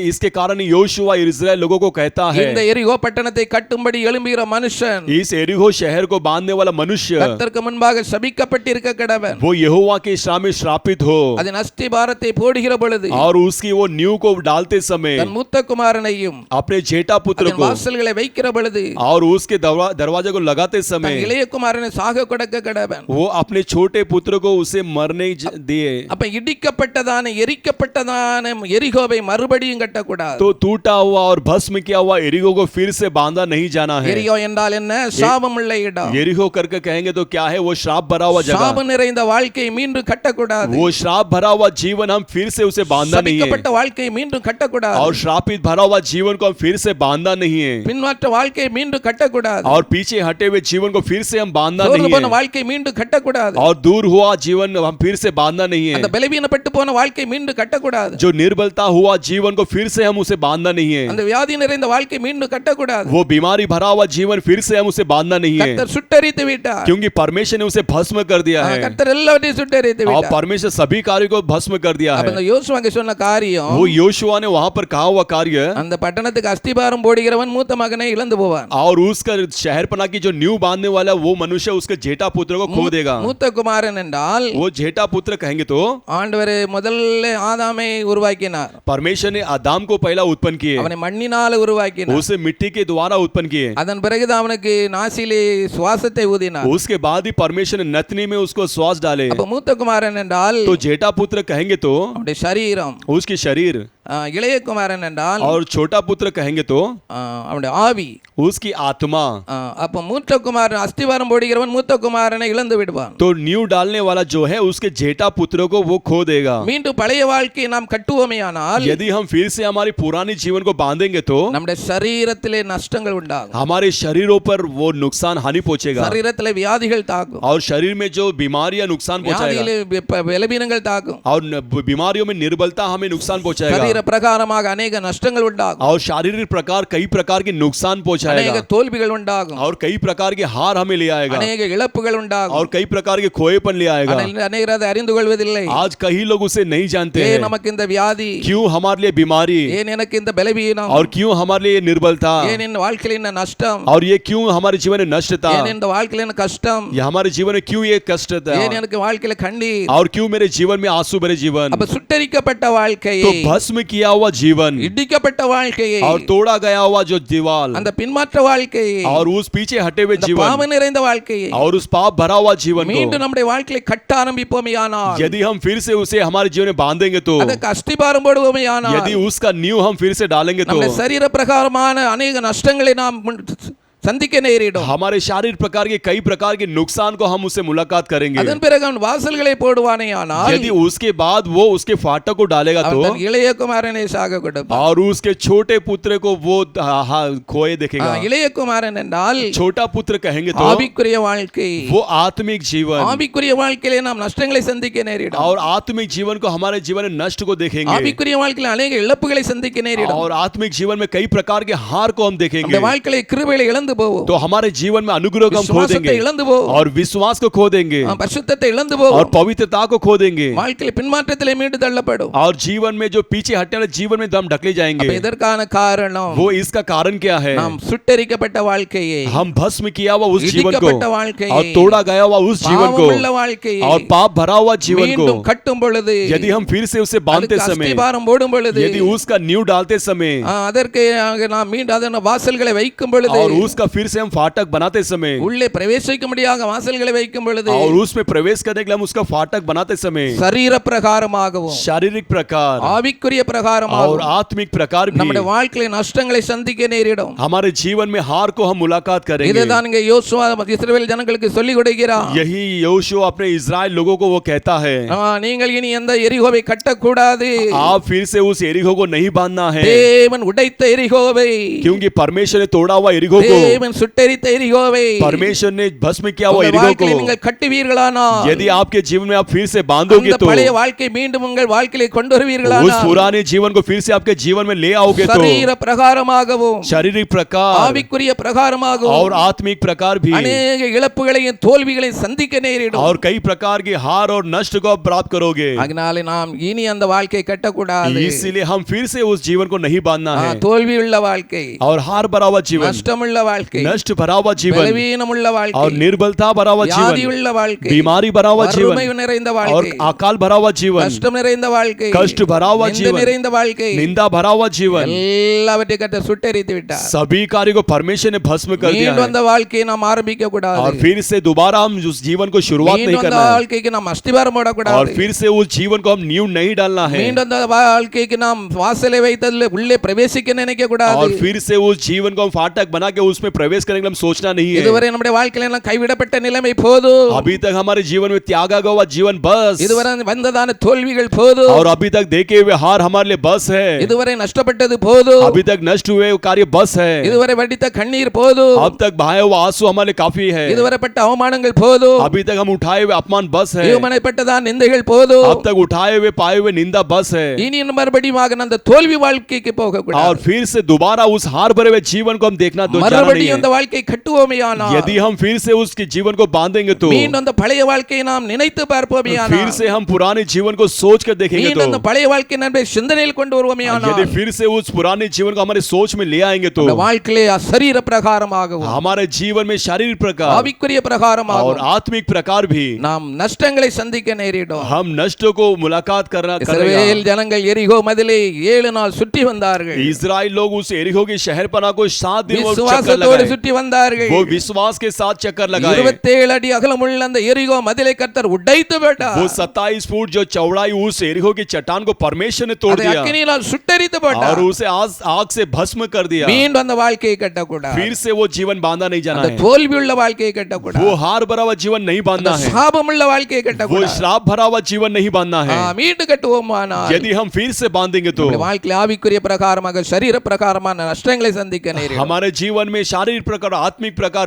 इसके कारण योशुआ इस्राएल लोगों को कहता है, இந்த எரிகோ பட்டணத்தை கட்டும்படி எழும்புகிற மனுஷன் इस एरिहो शहर को बांधने वाला मनुष्य கர்த்தருக்கு முன்பாக சபிக்கப்பட்டிருக்க கடவன். वो यहोवा के श्राप में श्रापित हो। அதன் அஸ்திபாரத்தை போடுகிற பொழுது और उसकी वो नींव को डालते समय தன் மூத்த குமாரனையும் अपने जेठा पुत्र அதன் को வாசல்களை வைக்கிற பொழுது और उसके दरवाजे को लगाते தன் समय இளைய குமாரனை சாக கொடுக்க கடவன். वो अपने छोटे पुत्र को उसे मरने दिए। அப்ப இடிக்கப்பட்டதான எரிக்கப்பட்டதான எரிகோவை மறுபடியும் கட்டக்கூடாது. तो टूटा हुआ और भस्म किया हुआ एरिहो को फिर से बांधा नहीं जाना है। எரிகோ என்றால் என்ன? சாபமுள்ள இடம். एरिहो करके कहेंगे तो क्या है? वो श्राप भरा हुआ जगह। சாபம் நிறைந்த வாழ்க்கையை மீண்டும் கட்டக்கூடாது. वो श्राप भरा हुआ जीवन हम फिर से उसे बांधना नहीं है। சபிக்கப்பட்ட வாழ்க்கையை மீண்டும் கட்டக்கூடாது. और श्रापित भरा हुआ जीवन को हम फिर से बांधना नहीं है। பின்மாற்ற வாழ்க்கையை மீண்டும் கட்டக்கூடாது. और पीछे हटे हुए जीवन को फिर से हम बांधना சோர்ந்து नहीं போன है। வாழ்க்கையை மீண்டும் கட்டக்கூடாது. और दूर हुआ जीवन हम फिर से बांधना नहीं அந்த है। பலவீனப்பட்டு போன வாழ்க்கையை மீண்டும் கட்டக்கூடாது. जो निर्बलता हुआ जीवन को फिर से हम उसे बांधना नहीं है। அந்த வியாதி நிறைந்த வாழ்க்கையை மீண்டும் கட்டக்கூடாது. वो बीमारी भरा हुआ जीवन फिर से हम उसे बांधना नहीं है। கர்த்தர் சுட்டெரித்து விட்டார். क्योंकि परमेश्वर ने उसे भस्म कर दिया है। கர்த்தர் எல்லாவற்றையும் சுட்டெரித்து और விட்டார். परमेश्वर सभी कार्य को भस्म कर दिया அப்ப है। அந்த யோசுவாங்க சொன்ன காரியம், वो योशुआ ने वहां पर कहा हुआ कार्य, அந்த பட்டணத்துக்கு அஸ்திபாரம் போடுகிறவன் மூத்த மகனை இழந்து போவான். और उसका शहर पना की जो नींव बांधने वाला वो मनुष्य उसके जेठा पुत्र को खो देगा। மூத்த குமாரன் என்றால் वो जेठा पुत्र कहेंगे तो ஆண்டவர் முதல்ல ஆதாமை உருவாக்கினார். परमेश्वर ने आदम को पहला उत्पन्न किए, அவனை மண்ணினால உருவாக்கினார். उसे मिट्टी के द्वारा उत्पन्न किए। அதன் பிறகுதான் அவனுக்கு நாசிலே சுவாசத்தை ஊதினார். उसके बाद ही परमेश्वर ने नथनी में उसको श्वास डाले। அப்ப மூத்த குமாரன் என்றால் तो जेठा पुत्र कहेंगे तो அவனுடைய சரீரம், उसकी शरीर, இளைய குமாரன் என்றால் और छोटा पुत्र कहेंगे तो அவனுடைய ஆவி, उसकी आत्मा। அப்ப மூத்த குமாரன் அஸ்திவாரம் போடுகிறவன் மூத்த குமாரனை இழந்து விடுவான். तो नींव डालने वाला जो है उसके जेठा पुत्र को वो खो देगा। மீண்டும் பழைய வாழ்க்கையை நாம் கட்டுவோமேயானால் यदि हम फिर से हमारी पुरानी जीवन को बांधेंगे तो நம்முடைய சரீரத்திலே நஷ்டங்கள் உண்டாகும். हमारे शरीरों पर वो नुकसान हानि पहुंचेगा। சரீரத்திலே வியாதிகள் தாக்கும். और शरीर में जो बीमारियां नुकसान पहुंचाएगा। வியாதியிலே பலவீனங்கள் தாக்கும். और बीमारियों में निर्बलता हमें नुकसान पहुंचाएगा। சரீர பிரகாரமாக अनेक நஷ்டங்கள் உண்டாகும். और शारीरिक प्रकार कई प्रकार के नुकसान पहुंचाएगा। अनेक தோல்விகள் உண்டாகும். और कई प्रकार के हार हमें ले आएगा। अनेक இழப்புகள் உண்டாகும். और कई प्रकार के खोएपन ले आएगा। अनेक அதை அறிந்து கொள்வதில்லை. आज कई लोग उसे नहीं जानते ஏன் हैं। நமக்கு இந்த வியாதி, क्यों हमारे लिए बीमारी, ஏன் எனக்கு இந்த பலவீனம், और क्यों हमारे लिए निर्बलता, ஏன் இந்த வாழ்க்கையில இந்த நஷ்டம், और ये क्यों हमारे जीवन में नष्टता, ஏன் இந்த வாழ்க்கையில இந்த கஷ்டம், ये हमारे जीवन में क्यों ये कष्ट था, ஏன் எனக்கு வாழ்க்கையில கண்ணீர். और क्यों मेरे जीवन में आंसू भरे जीवन। அப்ப சுட்டரிக்கப்பட்ட வாழ்க்கையை, तो भस्म किया हुआ जीवन, இடிக்கப்பட்ட வாழ்க்கையை, और तोड़ा गया हुआ जो दीवार, அந்த பின்மாற்ற வாழ்க்கையை, और उस पीछे हटे हुए அந்த जीवन, பாவ நிறைந்த வாழ்க்கையை और उस पाप भरा हुआ जीवन மீண்டும் को நம்முடைய வாழ்க்கையில கட்ட ஆரம்பிப்போமேயானால், यदि हम फिर से उसे हमारे जीवन में बांधेंगे तो, அதற்கு அஸ்திபாரம் போடுவோமேயானால், यदि उसका नींव हम फिर से डालेंगे तो நம்முடைய சரீர பிரகாரமான अनेक நஷ்டங்களை நாம் சந்திக்க நேரிடும். हमारे शारीरिक प्रकार के कई प्रकार के नुकसान को हम उससे मुलाकात करेंगे। அதன் பிறகு அவன் வாசல்களை போடுவானேயானால் यदि उसके बाद वो उसके फाटक को डालेगा அவன் तो தன் இளைய குமாரனை சாக கொடுப்பான். और उसके छोटे पुत्र को वो खोए देखेगा। இளைய குமாரன் என்றால் छोटा पुत्र कहेंगे तो ஆவிக்குரிய வாழ்க்கை. वो आत्मिक जीवन, ஆவிக்குரிய வாழ்க்கையிலே நாம் நஷ்டங்களை சந்திக்க நேரிடும். और आत्मिक जीवन को हमारे जीवन में नष्ट को देखेंगे, ஆவிக்குரிய வாழ்க்கையில अनेक இழப்புகளை சந்திக்க நேரிடும். और आत्मिक जीवन में कई प्रकार के हार को हम देखेंगे। அந்த வாழ்க்கையில கிருபையை இழந்து போவோம். तो हमारे जीवन में अनुग्रह को हम खो देंगे இழந்து போவோம். और विश्वास को खो देंगे பரிசுத்தத்தை இழந்து போவோம். और पवित्रता को खो देंगे। வாழ்க்கையில பின்மாற்றத்திலே மீண்டு தள்ளப்படும். और जीवन में जो पीछे हटने वाले जीवन में हम ढकले जाएंगे। அப்ப இதற்கான காரணம் वो इसका कारण क्या है? நாம் சுட்டெரிக்கப்பட்ட வாழ்க்கையை, हम भस्म किया हुआ उस जीवन को இடிக்கப்பட்ட வாழ்க்கையை, और तोड़ा गया हुआ उस जीवन को பாவமுள்ள வாழ்க்கையை और पाप भरा हुआ जीवन மீண்டும் को கட்டும் பொழுது, यदि हम फिर से उसे बांधते समय, அஸ்திபாரம் போடும் பொழுது, यदि उसका नींव डालते समय அதற்கு நாம் மீண்டும் அதன வாசல்களை வைக்கும் பொழுது, और उसका फिर से हम फाटक बनाते समय உள்ளே பிரவேசிக்க முடியாத வாசல்களை வைக்கும் பொழுது, और उसमें प्रवेश करने के लिए हम उसका फाटक बनाते समय சரீர பிரகாரமாகவும் शारीरिक प्रकार ஆவிக்குரிய और பிரகாரமாகவும் आत्मिक प्रकार भी நம்முடைய வாழ்க்கையில நஷ்டங்களை சந்திக்க நேரிடும். हमारे जीवन में हार को हम मुलाकात करेंगे। இதுதான் இங்கே யோசுவா இஸ்ரவேல் ஜனங்களுக்கு சொல்லிக் கொடுக்கிறார். यही योशुआ अपने इजराइल लोगों को वो कहता है, நீங்கள் இனி எந்த எரிகோவை கட்டக்கூடாது. आप फिर से उस एरिको को नहीं बांधना है, தேவன் உடைத்த எரிகோவை, क्योंकि परमेश्वर ने तोड़ा हुआ एरिको को, தேவன் சுட்டெரித்த எரிகோவை परमेश्वर ने भस्म किया हुआ एरिको को நீங்கள் கட்டுவீர்களானால், यदि आपके जीवन में आप फिर से बांधोगे तो பழைய வாழ்க்கை மீண்டும் உங்கள் வாழ்க்கையிலே கொண்டு வருவீர்களானால், उस पुराने जीवन को फिर से आपके जीवन में ले आओगे तो சரீர பிரகாரமாகவும் शारीरिक प्रकार ஆவிக்குரிய பிரகாரமாகவும் और आत्मिक प्रकार भी अनेक இழப்புகளையும் தோல்விகளையும் சந்திக்க நேரிடும். और कई प्रकार के हार और नष्ट को आप प्राप्त करोगे। அதனால நாம் இனி அந்த வாழ்க்கை கட்டக்கூடாது. इसीलिए हम फिर से उस जीवन को नहीं बांधना है தோல்வி உள்ள வாழ்க்கை, और हार भरा हुआ जीवन, நஷ்டமுள்ள வாழ்க்கை, नष्ट भरा हुआ जीवन பலவீனமுள்ள வாழ்க்கை, और निर्बलता भरा हुआ வியாதி जीवन, உள்ள வாழ்க்கை, बीमारी भरा हुआ வறுமை जीवन நிறைந்த और வாழ்க்கை, अकाल भरा हुआ जीवन, கஷ்டம் நிறைந்த வாழ்க்கை, कष्ट भरा हुआ நிந்தை जीवन, நிறைந்த வாழ்க்கை, निंदा भरा हुआ जीवन, எல்லாவற்றையும் கர்த்தர் சுட்டெரித்து விட்டார். सभी कार्य को परमेश्वर ने भस्म कर दिया மீண்டும் है। அந்த வாழ்க்கையை நாம் ஆரம்பிக்க கூடாது. और फिर से दोबारा हम उस जीवन को शुरुआत नहीं மீண்டும் அந்த करना है, வாழ்க்கைக்கு நாம் அஸ்திவாரம் போடக்கூடாது. और फिर से उस जीवन को हम नींव नहीं डालना है, மீண்டும் அந்த வாழ்க்கைக்கு நாம் வாசலை வைத்ததில் உள்ளே பிரவேசிக்க நினைக்க கூடாது. और फिर से उस जीवन को हम फाटक बना के उसमें प्रवेश करने के लिए हम सोचना नहीं है। இதுவரை நம்முடைய வாழ்க்கையில எல்லாம் கைவிடப்பட்ட நிலைமை போதும். अभी तक हमारे जीवन में त्यागा गया जीवन बस, இதுவரை வந்ததான தோல்விகள் போதும். और अभी तक देखे हुए हार हमारे लिए बस है, இதுவரை நஷ்டப்பட்டது போதும். अभी तक नष्ट हुए कार्य बस है, இதுவரை வடித்த கண்ணீர் போதும். अब तक बहाया हुआ आंसू हमारे लिए काफी है, இதுவரை பட்ட அவமானங்கள் போதும். अभी तक हम उठाए हुए अपमान बस है, இவமனைப்பட்டதான் நிந்தைகள் போதும். अब तक उठाए हुए पाए हुए निंदा बस है, இனி மறுபடியும் அந்த தோல்வி வாழ்க்கைக்கு போக और கூடாது. फिर से दोबारा उस हार भरे हुए जीवन को हम देखना जाना नहीं மறுபடியும் அந்த है। வாழ்க்கை கட்டுவோமேயானால், यदि हम फिर से उसके जीवन को बांधेंगे तो மீண்டும் அந்த பழைய வாழ்க்கையை நாம் நினைத்து பார்ப்போமேயானால், फिर से हम पुराने जीवन को सोच कर देखेंगे மீண்டும் அந்த तो பழைய வாழ்க்கை நம்முடைய சிந்தனையில் கொண்டு வருவோமேயானால், यदि फिर से उस पुराने जीवन को हमारे सोच में ले आएंगे तो அந்த வாழ்க்கையிலே சரீர பிரகாரமாகவும் हमारे जीवन में शारीरिक प्रकार ஆவிக்குரிய और பிரகாரமாகவும் आत्मिक प्रकार भी நாம் நஷ்டங்களை சந்திக்க நேரிடும். हम नष्टों को मुलाकात करना இஸ்ரவேல் करेगा। ஜனங்கள் எரிகோ மதிலை 7 நாள் சுற்றி வந்தார்கள். इजराइल लोग उस एरिको के शहर पना को 7 दिन वो चक्कर விசுவாசத்தோடு लगाए, சுற்றி வந்தார்கள். वो विश्वास के साथ चक्कर लगाए। 27 அடி அகலமுள்ள அந்த எரிகோ மதிலை கர்த்தர் உடைத்து விட்டார். वो 27 फुट जो चौड़ाई उस एरिको की चट्टान को परमेश्वर ने तोड़ அதை दिया அக்கினியால் சுட்டெரித்து போட்டார். और उसे आग से भस्म कर दिया। மீண்டும் அந்த வாழ்க்கையை கட்டக்கூடாது. फिर से वो जीवन बांधा नहीं जाना அந்த है, தோல்வி உள்ள வாழ்க்கையை கட்டக்கூடாது. वो हार भरा हुआ जीवन नहीं बांधना है, சாபமுள்ள வாழ்க்கையை वो கட்டக்கூடாது. श्राप भरा हुआ जीवन नहीं बांधना है। மீண்டு கட்டுவோமானால் यदि हम फिर से बांधेंगे तो நம்முடைய வாழ்க்கையில் ஆவிக்குரிய பிரகாரமாக சரீர பிரகாரமான நஷ்டங்களை சந்திக்க நேரிடும். हमारे जीवन में शारीरिक प्रकार आत्मिक प्रकार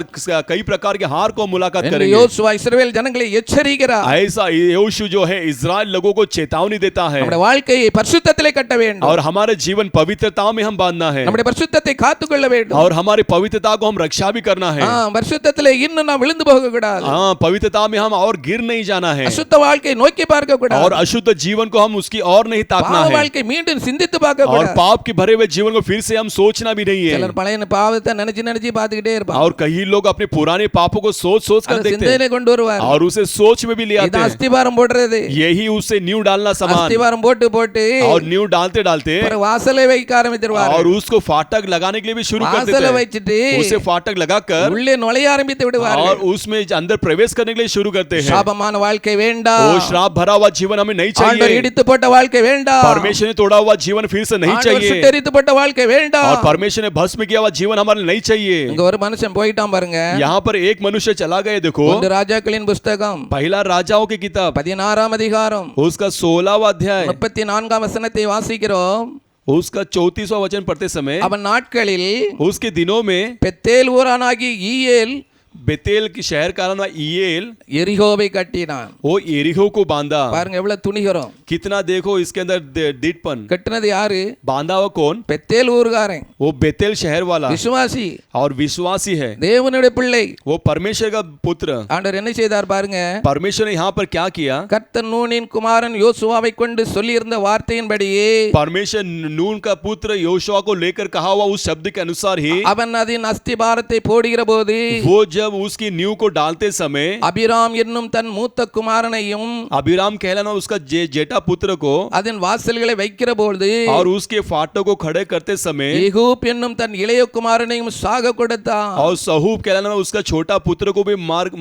कई प्रकार के हार को मुलाकात என்று करेंगे। யோசுவா இஸ்ரவேல் ஜனங்களை எச்சரிக்கிறார். ऐसा योशु जो है इजराइल लोगों को चेतावनी देता है, நம்முடைய வாழ்க்கையை பரிசுத்தத்திலே கட்ட வேண்டும். और हमारे जीवन पवित्रता में हम बांधना है, நம்முடைய பரிசுத்தத்தை காத்துக்கொள்ள வேண்டும். और हमारी पवित्रता को हम रक्षा भी करना है। பரிசுத்தத்திலே இன்னும் நாம் விழுந்து போக கூடாது. हाँ, पवित्रता में हम और गिर नहीं जाना है, அசுத்த வாழ்க்கையை நோக்கி பார்க்க கூடாது. और अशुद्ध जीवन को हम उसकी और नहीं ताकना பாவ है, வாழ்க்கை மீண்டும் சிந்தித்து பார்க்க और கூடாது. पाप के भरे हुए जीवन को फिर से हम सोचना भी नहीं है। சிலர் பழைய பாவத்தை நினைச்சு நினைச்சு பார்த்துக்கிட்டே இருப்பாங்க. और कई लोग अपने पुराने पापों को सोच सोच कर அதை देखते हैं சிந்தனையிலே கொண்டு வருவார். और उसे सोच में भी ले आते இது हैं। அஸ்திவாரம் போடுறது. यही उसे न्यू डालना समान, அஸ்திவாரம் போட்டு போட்டு और न्यू डालते डालते ஒரு வாசலை வைக்க ஆரம்பிச்சிருவார். और उसको फाटक लगाने के लिए भी शुरू कर வாசலை देते हैं, வச்சிட்டு उसे फाटक लगाकर உள்ளே நுழைய ஆரம்பித்து விடுவார். और उसमें अंदर प्रवेश करने के लिए शुरू करते हैं। சாபமான வாழ்க்கை வேண்டாம். वो श्राप भरा हुआ जीवन हमें नहीं ஆண்டவர் चाहिए, இடித்து போட்ட வாழ்க்கை வேண்டாம். परमेश्वर ने तोड़ा हुआ जीवन फिर से नहीं ஆண்டவர் चाहिए, சுட்டெரித்து போட்ட வாழ்க்கை வேண்டாம். और परमेश्वर ने भस्म किया हुआ जीवन हमारे नहीं चाहिए। चाहिए। இங்க ஒரு மனுஷன் போயிட்டான் பாருங்க. यहाँ पर एक मनुष्य चला गया, देखो ஒன்று ராஜாக்களின் புஸ்தகம் पहला राजाओं की किताब 16ஆம் அதிகாரம் उसका 16वां अध्याय 34ஆம் வசனத்தை வாசிக்கிறோம். उसका 34वां वचन पढ़ते समय அவன் நாட்களில் उसके दिनों में பெத்தேல் ஊரானாகி ஈயேல் बेतेल की शहर का नाम ईएल எரிகோவை கட்டினான். वो एरिहो को बांधा। பாருங்க எவ்வளவு துணிகரம். कितना देखो इसके अंदर दृढ़पन। கட்டினது யாரு? बांधा हुआ कौन? பெத்தேல் ஊர்காரன், वो बेतेल शहर वाला விசுவாசி, और विश्वासी है, தேவனுடைய பிள்ளை. वो परमेश्वर का पुत्र। ஆண்டவர் என்ன செய்தார் பாருங்க. परमेश्वर ने यहाँ पर क्या किया? கர்த்தர் நூனின் குமாரன் யோசுவாவை கொண்டு சொல்லியிருந்த வார்த்தையின்படியே परमेश्वर नून का पुत्र योशुआ को लेकर कहा हुआ उस शब्द के अनुसार ही அவன் அதன் அஸ்திபாரத்தை போடுகிற போது वो जब उसकी नींव को डालते समय அபிராம் என்னும் தன் மூத்த குமாரனையும் अभिराम कहलाना उसका जेठा पुत्र को அதன் வாசல்களை வைக்கிற போது और उसके फाटकों को खड़े करते समय ஏகூப் என்னும் தன் இளைய குமாரனையும் சாக கொடுத்தான். और सहूब कहलाना उसका छोटा पुत्र को भी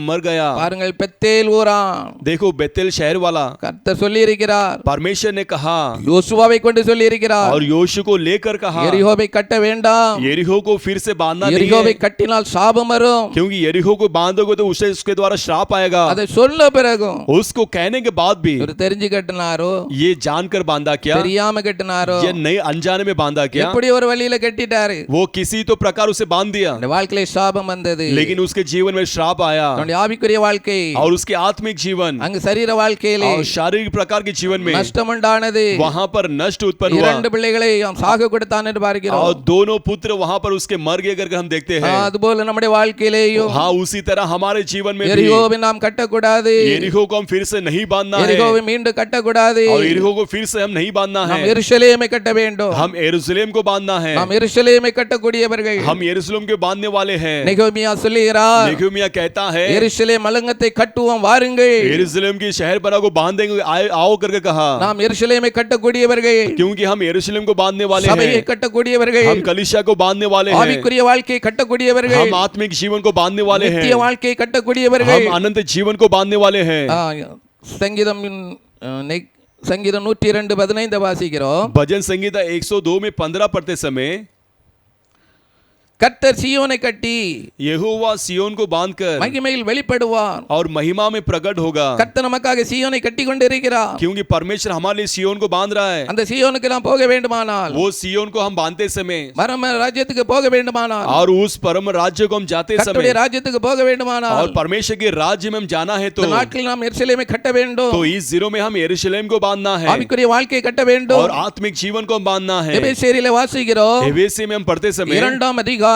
मर गया। பாருங்கள் பெத்தேல் ஊரான். देखो बेतेल शहर वाला கர்த்தர் சொல்லி இருக்கிறார். परमेश्वर ने कहा யோசுவாவை கொண்டு சொல்லி இருக்கிறார். और योशु को लेकर कहा எரிகோவை கட்ட வேண்டாம். यरीहो को फिर से बांधना नहीं எரிகோவை है, கட்டினால் சாபம் வரும். क्योंकि यरीहो को बांधोगे तो उसे उसके द्वारा श्राप आएगा। அதை சொன்ன பிறகும் उसको कहने के बाद भी ஒரு தெரிஞ்சு கட்டினாரோ ये जानकर बांधा क्या? தெரியாம கட்டினாரோ ये नहीं अनजाने में बांधा क्या? எப்படி ஒரு வழியில கட்டிட்டாரு. वो किसी तो प्रकार उसे बांध दिया, அந்த வாழ்க்கையில சாபம் வந்தது. लेकिन उसके जीवन में श्राप आया அவனுடைய ஆவிக்குரிய வாழ்க்கை और उसके आत्मिक जीवन அங்கு சரீர வாழ்க்கையிலே और शारीरिक प्रकार के जीवन में நஷ்டம் உண்டானது. वहां पर नष्ट उत्पन्न हुआ இரண்டு பிள்ளைகளை சாக கொடுத்தான் என்று और பார்க்கிறோம். दोनों पुत्र वहां पर उसके मर गए करके हम देखते हैं। அதுபோல நம்முடைய வாழ்க்கையிலேயும் हाँ, उसी तरह हमारे जीवन में भी எரிகோவை நாம் கட்டக்கூடாது. यरीहो को हम फिर से नहीं बांधना है எரிகோவை மீண்டும் கட்டக்கூடாது. और यरीहो को फिर से हम नहीं बांधना நாம் है, எருசலேமை கட்ட வேண்டும். हम यरूशलेम को बांधना है, நாம் எருசலேமை கட்டக்கூடியவர்கள். हम यरूशलेम के बांधने वाले हैं। நெகோமியா சொல்லுகிறார், नेहमीया कहता है எருசலேம் அலங்கத்தை கட்டுவோம் வாருங்கள். यरूशलेम की शहर बना को बांधेंगे, आओ करके कहा, நாம் எருசலேமை கட்டக்கூடியவர்கள். क्योंकि हम यरूशलेम को बांधने वाले சபையை हैं, கட்டக்கூடியவர்கள். हम कलीसिया को बांधने वाले हैं, ஆவிக்குரிய வாழ்க்கையை கட்டக்கூடியவர்கள். हम आत्मिक जीवन को बांधने वाले हैं, நித்திய வாழ்க்கையை கட்டக்கூடியவர்கள். हम अनंत जीवन को बांधने वाले हैं। சங்கீதம் சங்கீதம் 102:15 வாசிக்கிறோம். भजन संगीता 102 में 15 पढ़ते समय கர்த்தர் சீயோனை கட்டி यहोवा सियोन को बांधकर மகிமையில் வெளிப்படுவார். और महिमा में प्रकट होगा, கர்த்தர் நமக்காக சீயோனை கட்டி கொண்டிருக்கிறார். क्योंकि परमेश्वर हमारे लिए सियोन को बांध रहा है। அந்த சீயோனுக்கு நாம் போக வேண்டுமானால், वो सियोन को हम बांधते समय பரம ராஜ்யத்துக்கு போக வேண்டுமானால், और उस परम राज्य को हम जाते கர்த்தருடைய समय ராஜ்யத்துக்கு போக வேண்டுமானால், और परमेश्वर के राज्य में हम जाना है तो இந்த நாட்களில் நாம் எருசலேமை கட்ட வேண்டும். इस दिनों में हम यरूशलेम को बांधना है ஆவிக்குரிய வாழ்க்கையை கட்ட வேண்டும். और आत्मिक जीवन को हम बांधना है। எபேசியரிலே வாசிக்கிறோம். एफेसी में हम पढ़ते समय 2ஆம் அதிகாரம்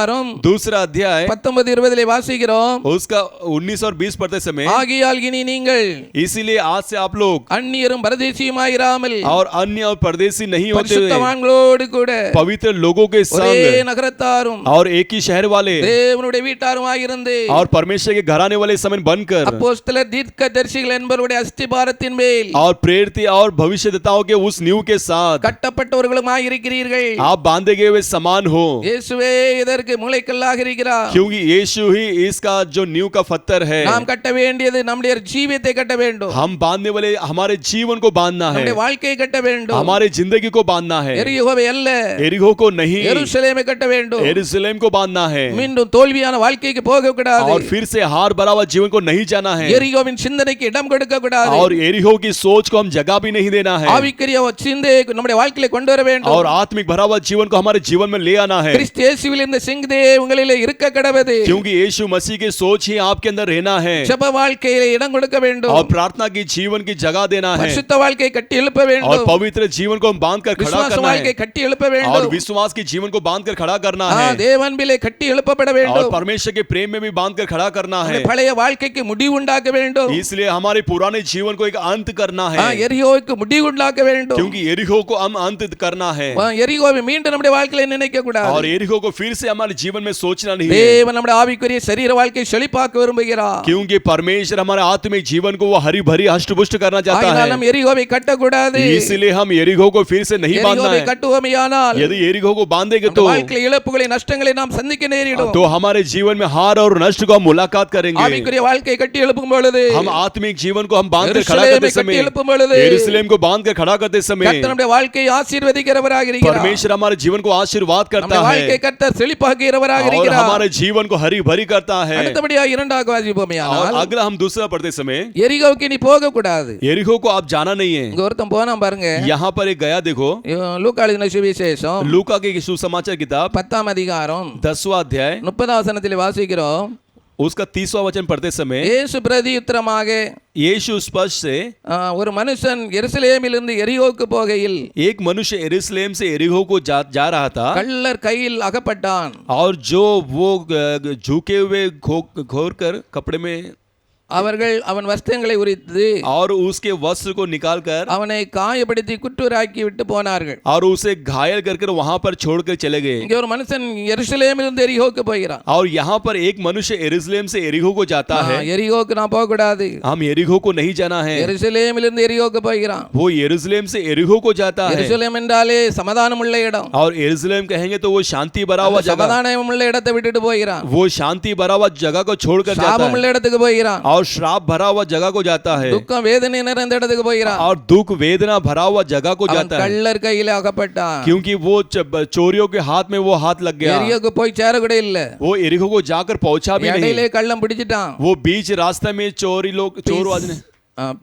दूसरा अध्याय 19-20 வாசிக்கிறோம். उसका 19 और 20 पढ़ते समय ஆகியால் இனி நீங்கள் इसीलिए आज से आप लोग அந்நியரும் பரதேசியுமாயிராமல் और अन्य और परदेसी नहीं होते हुए பரிசுத்தவான்களோடு கூட पवित्र लोगों के ஒரே संग நகரத்தாரும் और एक ही शहर वाले தேவனுடைய வீட்டாருமாயிருந்து और परमेश्वर के घराने वाले समय बनकर அப்போஸ்தலர் தீர்க்கதரிசிகள் என்பவருடைய அஸ்திபாரத்தின் மேல் और प्रेरित और भविष्यद्वक्ताओं के उस नींव के साथ கட்டப்பட்டவர்களுமாயிருக்கிறீர்கள். आप बांधे गए हुए समान हो, இயேசுவே இதற்கு மூளைக்கல்லாக இருக்கிறார். क्योंकि यीशु ही इसका जो नींव का पत्थर है। நாம் கட்ட வேண்டியது நம்முடைய ஜீவியத்தை கட்ட வேண்டும். हम बांधने वाले हमारे जीवन को बांधना है, நம்முடைய வாழ்க்கையை கட்ட வேண்டும். हमारे जिंदगी को बांधना है, எரிகோவை அல்ல, यरीहो को नहीं, எருசலேமை கட்ட வேண்டும். यरूशलेम को बांधना है மீண்டும் தோல்வியான வாழ்க்கைக்கு போக கூடாது. और फिर से हार भरा हुआ जीवन को नहीं जाना है எரிகோவின் சிந்தனைக்கு இடம் கொடுக்க கூடாது. और यरीहो की सोच को हम जगह भी नहीं देना है ஆவிக்குரிய சிந்தையை நம்முடைய வாழ்க்கையில கொண்டு வர வேண்டும். और आत्मिक भरा हुआ जीवन को हमारे जीवन में ले आना है, கிறிஸ்து இயேசுவில் இந்த சிந்தை உங்களிலே இருக்க கடவது. क्योंकि यीशु मसीह की सोच ही आपके अंदर रहना है ஜெப வாழ்க்கையிலே இடம் கொடுக்க வேண்டும். और प्रार्थना की जीवन की जगह देना है பரிசுத்த வாழ்க்கையை கட்டி எழுப்ப और வேண்டும். पवित्र जीवन को हम बांध कर खड़ा விசுவாச करना வாழ்க்கையை है கட்டி எழுப்ப और வேண்டும். विश्वास के जीवन को बांध कर खड़ा करना है தேவன்பிலே கட்டி எழுப்பப்பட और வேண்டும். परमेश्वर के प्रेम में भी बांध कर खड़ा करना है, பழைய வாழ்க்கைக்கு முடிவு உண்டாக்க வேண்டும். इसलिए हमारे पुराने जीवन को एक अंत करना है, எரிகோவுக்கு முடிவு உண்டாக்க வேண்டும். क्योंकि यरीहो को हम अंत करना है எரிகோவை மீண்டும் நம்முடைய வாழ்க்கையில நினைக்க கூடாது. और यरीहो को फिर से हमारे जीवन में सोचना नहीं है, தேவன் நம்முடைய ஆவிக்குரிய சரீர வாழ்க்கையை செழிப்பாக்க விரும்புகிறார். क्योंकि परमेश्वर हमारे आत्मिक जीवन को वो हरी भरी हष्टपुष्ट करना चाहता ஆகினால் है। நாம் எரிகோவை கட்டக்கூடாது. इसलिए हम यरीहो को फिर से नहीं बांधना எரிகோவை है, கட்டுவோமேயானால் यदि यरीहो को बांधेंगे அந்த तो வாழ்க்கையில இழப்புகளை நஷ்டங்களை நாம் சந்திக்க நேரிடும். हमारे जीवन में हार और नष्ट को हम मुलाकात करेंगे। ஆவிக்குரிய வாழ்க்கையை கட்டி எழுப்பும் பொழுது, हम आत्मिक जीवन को हम बांध कर खड़ा यरूशलेम करते में कटी समय, எழுப்பும் பொழுது, यरूशलेम को बांध कर खड़ा करते समय கர்த்தர் நம்முடைய வாழ்க்கையை ஆசீர்வதிக்கிறவராக இருக்கிறார். परमेश्वर हमारे जीवन को आशीर्वाद करता நம்முடைய है வாழ்க்கையை கர்த்தர் செழிப்பாக்க செழிப்பாக்குகிறவராக और இருக்கிறார். हमारे जीवन को हरी भरी करता है। அடுத்தபடியாக இரண்டாவது और வாசிப்போமேயானால் अगला हम दूसरा पढ़ते समय எரிகோவுக்கு நீ போக கூடாது. यरीहो को आप जाना नहीं है। இங்க ஒருத்தன் போனா பாருங்க. यहाँ पर एक गया देखो, லூக்கா எழுதின சுவிசேஷம் लूका की सुसमाचार किताब 10ஆம் அதிகாரம் 10वां अध्याय 30ஆம் வசனத்தில் வாசிக்கிறோம். उसका 30वां वचन पढ़ते समय இயேசு பிரதியுத்தரமாக यीशु स्पष्ट से ஒரு மனுஷன் எருசலேமிலிருந்து எரிகோவுக்கு போகையில் एक मनुष्य यरूशलेम से यरीहो को जा रहा था கள்ளர் கையில் அகப்பட்டான். और जो वो झुके हुए घोर कर कपड़े में அவர்கள் அவன் வஸ்திரங்களை உரித்து और उसके वस्त्र को निकालकर அவனை காயப்படுத்தி குற்றூராக்கி விட்டு போனார்கள். और उसे घायल कर वहां पर छोड़कर चले गए। இங்க ஒரு மனுஷன் எருசலேமிலிருந்து எரிகோவுக்கு போகிறான். और यहाँ पर एक मनुष्य यरूशलेम से यरीहो को जाता है। எரிகோவுக்கு நான் போக கூடாது. हम यरीहो को नहीं जाना है। எருசலேமிலிருந்து எரிகோவுக்கு போகிறான். वो यरूशलेम से यरीहो को जाता है। எருசலேம் என்றாலே சமாதானம் உள்ள இடம். और यरूशलेम कहेंगे तो वो शांति भरा हुआ जगह, சமாதானம் உள்ள இடத்தை விட்டுட்டு போகிறான். वो शांति भरा हुआ जगह को छोड़कर जाता சாபம் உள்ள है இடத்துக்கு போகிறான். और श्राप भरा हुआ जगह को जाता है துக்கம் வேதனை நிறைந்த இடத்துக்கு போகிறான். और दुख वेदना भरा हुआ जगह को அவன் जाता है கள்ளர் கையில அகப்பட்டான். क्योंकि वो चोरियों के हाथ में वो हाथ लग गया। எரிகோவுக்கு போய் சேர கூட இல்ல. वो यरीहो को जाकर पहुंचा भी இடையிலே नहीं। கள்ளம் பிடிச்சிட்டான். वो बीच रास्ते में चोरवाद ने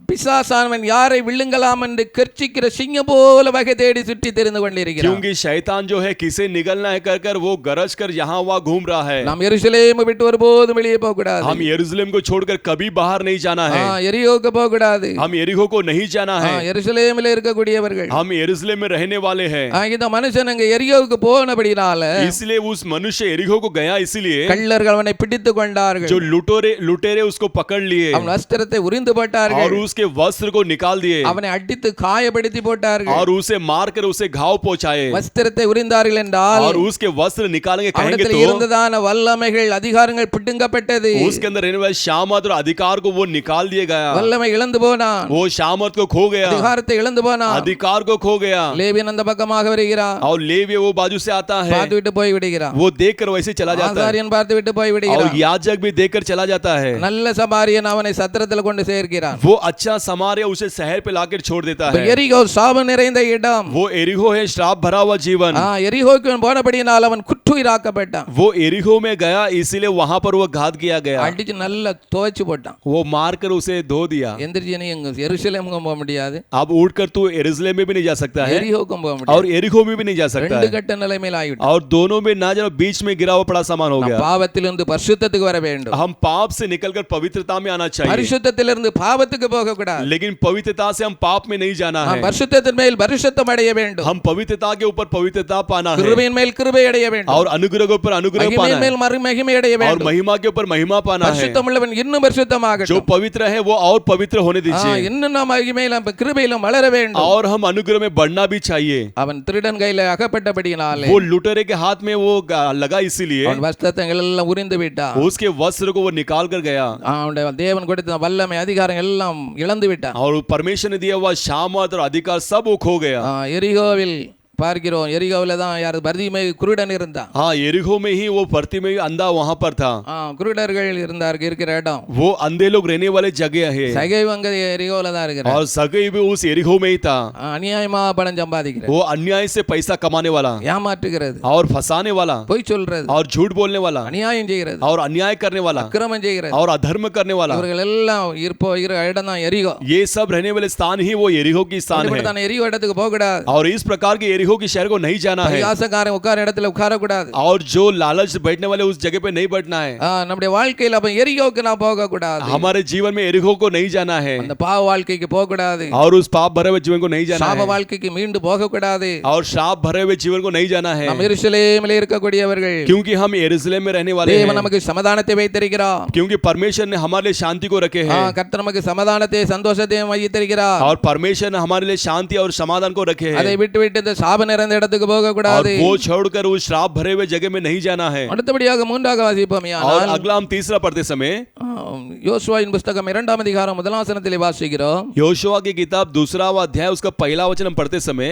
பிசாசானவன் யாரை விழுங்கலாம் என்று கர்ச்சிக்கிற சிங்கம் போல வகை தேடி சுற்றி தெரிந்து கொண்டிருக்கிறான். क्योंकि शैतान जो है किसे निगलना है कर कर वो गरज कर यहाँ वहाँ घूम रहा है। நாம் எருசலேமை விட்டு ஒருபோதும் வெளியே போக கூடாது. हम यरूशलेम को छोड़कर कभी बाहर नहीं जाना है। எரிகோவுக்கு போக கூடாது. हम यरीहो को नहीं जाना है। எருசலேமில் இருக்கக்கூடியவர்கள் हम यरूशलेम में रहने वाले हैं। இந்த மனுஷன் அங்க எரிகோவுக்கு போனபடினால इसलिए उस मनुष्य यरीहो को गया, इसलिए கள்ளர்கள் அவனை பிடித்துக் கொண்டார்கள். जो लुटेरे उसको पकड़ लिए அவன் வஸ்திரத்தை உரிந்து போட்டார்கள். और उसके वस्त्र को निकाल दिए அவனை அடித்து காயப்படுத்தி போட்டார்கள். और उसे मारकर उसे घाव पहुंचाए। வஸ்திரத்தை உரிந்தார்கள் என்றால் और उसके वस्त्र निकालेंगे कहेंगे அவனிடத்தில் तो இருந்ததான வல்லமைகள் அதிகாரங்கள் பிடுங்கப்பட்டது. उसके अंदर रहने वाले शामत और अधिकार को वो निकाल दिया गया। வல்லமை இழந்து போனான். वो शामत को खो गया, அதிகாரத்தை இழந்து போனான். अधिकार को खो गया। லேவியன் அந்த பக்கமாக வருகிறான். और लेवी वो बाजू से आता है, பார்த்து விட்டு போய் விடுகிறான். वो देखकर वैसे चला जाता है। ஆசாரியன் பார்த்து விட்டு போய் और விடுகிறான். याजक भी देखकर चला जाता है। நல்ல சமாரியன் அவனை சத்திரத்தில் கொண்டு சேர்க்கிறான். वो अच्छा समारिया उसे शहर पे लाकर छोड़ देता है। எரிகோ சாபம் நிறைந்த இடம். वो एरिहो है श्राप भरा हुआ जीवन। எரிகோக்கு போனபடியால் அவன் குற்றுயிராக்கப்பட்டான். वो एरिहो में गया, इसीलिए वहां पर वो घात किया गया। அடிச்சு நல்லா துவைச்சு போட்டான். वो मारकर उसे धो दिया। எந்திரிச்சு நீ எருசலேமுக்கும் போக முடியாது. अब उठकर तू यरूशलेम में भी नहीं जा सकता है எரிகோக்கும் போக முடியாது. और एरिहो में भी नहीं जा सकता ரெண்டு है। கட்ட நிலைமையில் ஆகிவிட்டான். और दोनों में ना जानो बीच में गिरा हुआ पड़ा सामान हो गया। பாவத்திலிருந்து பரிசுத்தத்துக்கு வர வேண்டும். हम पाप से निकलकर पवित्रता में आना चाहिए, பரிசுத்தத்திலிருந்து பாவத்துக்கு போக கூடாது. लेकिन पवित्रता से हम पाप में नहीं जाना है। பரிசுத்தத்தின் மேல் பரிசுத்தம் அடைய வேண்டும். हम पवित्रता के ऊपर पवित्रता पाना है கிருபையின் மேல் கிருபை அடைய வேண்டும். और अनुग्रह के ऊपर अनुग्रह पाना மகிமையின் है மேல் மகிமை அடைய और வேண்டும். महिमा के ऊपर महिमा पाना है। பரிசுத்தம் உள்ளவன் இன்னும் பரிசுத்தமாகட்டும். जो पवित्र है वो और पवित्र होने दीजिए இன்னும் நாம் மகிமையிலும் கிருபையிலும் வளர வேண்டும். और हम अनुग्रह में बढ़ना भी चाहिए। அவன் திருடன் கையில அகப்பட்டபடியினாலே वो लुटेरे के हाथ में वो लगा, इसीलिए அவன் வஸ்திரத்தை எல்லாம் உரிந்து விட்டான். उसके वस्त्र को वो निकाल कर गया அவனுடைய தேவன் கொடுத்த வல்லமை அதிகாரம் எல்லாம் இழந்து விட்டான். और परमेश्वर ने दिया हुआ शामत और अधिकार सब वो खो गया। எரிகோவில் பார்க்கிறோம். எரிகோவில் தான் யார் பர்திமை குருடன் இருந்தான். हाँ, यरीहो में ही वो भर्ती में अंधा वहां पर था। குருடர்கள் இருக்கிற இடம் वो अंधे लोग रहने वाले जगह है சகைவு அங்க எரிகோவில் தான் இருக்கிறார். और सगई भी उस यरीहो में ही था। அநியாயமா பணம் சம்பாதிக்கிறது, वो अन्याय से पैसा कमाने वाला ஏமாற்றுகிறது, और फंसाने वाला பொய் சொல்றது, और झूठ बोलने वाला அநியாயம் செய்கிறது, और अन्याय करने वाला அக்கிரமம் செய்கிறது, और अधर्म करने वाला, இவர்கள் எல்லாம் இடம் தான் எரிகோ. ये सब रहने वाले स्थान ही वो यरीहो की स्थान है। எரிகோ இடத்துக்கு போக கூடாது. और इस प्रकार के यरीहो की शहर को नहीं जाना है பரியாசக்காரன் உட்கார இடத்துல உட்கார கூடாது. और जो लालच बैठने वाले उस जगह पे नहीं बैठना है। நம்முடைய வாழ்க்கையில அப்ப எரிகோக்கு நான் போக கூடாது. हमारे जीवन में यरीहो को नहीं जाना है அந்த பாவ வாழ்க்கைக்கு போக கூடாது. और उस पाप भरे हुए जीवन को नहीं जाना சாப है வாழ்க்கைக்கு மீண்டு போக கூடாது. और श्राप भरे हुए जीवन को नहीं जाना है, நாம் எருசலேமிலே இருக்கக்கூடியவர்கள். क्योंकि हम यरूशलेम में रहने वाले தேவன் हैं। நமக்கு சமாதானத்தை வைத்திருக்கிறார். क्योंकि परमेश्वर ने हमारे लिए शांति को रखे हैं கர்த்தர் நமக்கு சமாதானத்தை சந்தோஷத்தையும் வைத்திருக்கிறார். और परमेश्वर ने हमारे लिए शांति और समाधान को रखे हैं। அதை விட்டு விட்டு இந்த சாப நிறைந்த இடத்துக்கு போக और கூடாது. वो छोड़कर उस श्राप भरे हुए जगह में नहीं जाना है। அடுத்தபடியாக மூன்றாக வாசிப்போம். और अगला हम तीसरा पढ़ते समय யோசுவாவின் புத்தகம் 2ஆம் அதிகாரம் 1ஆம் வசனத்திலே வாசிக்கிறோம். योशुआ की किताब 2वां अध्याय उसका पहला वचन हम पढ़ते समय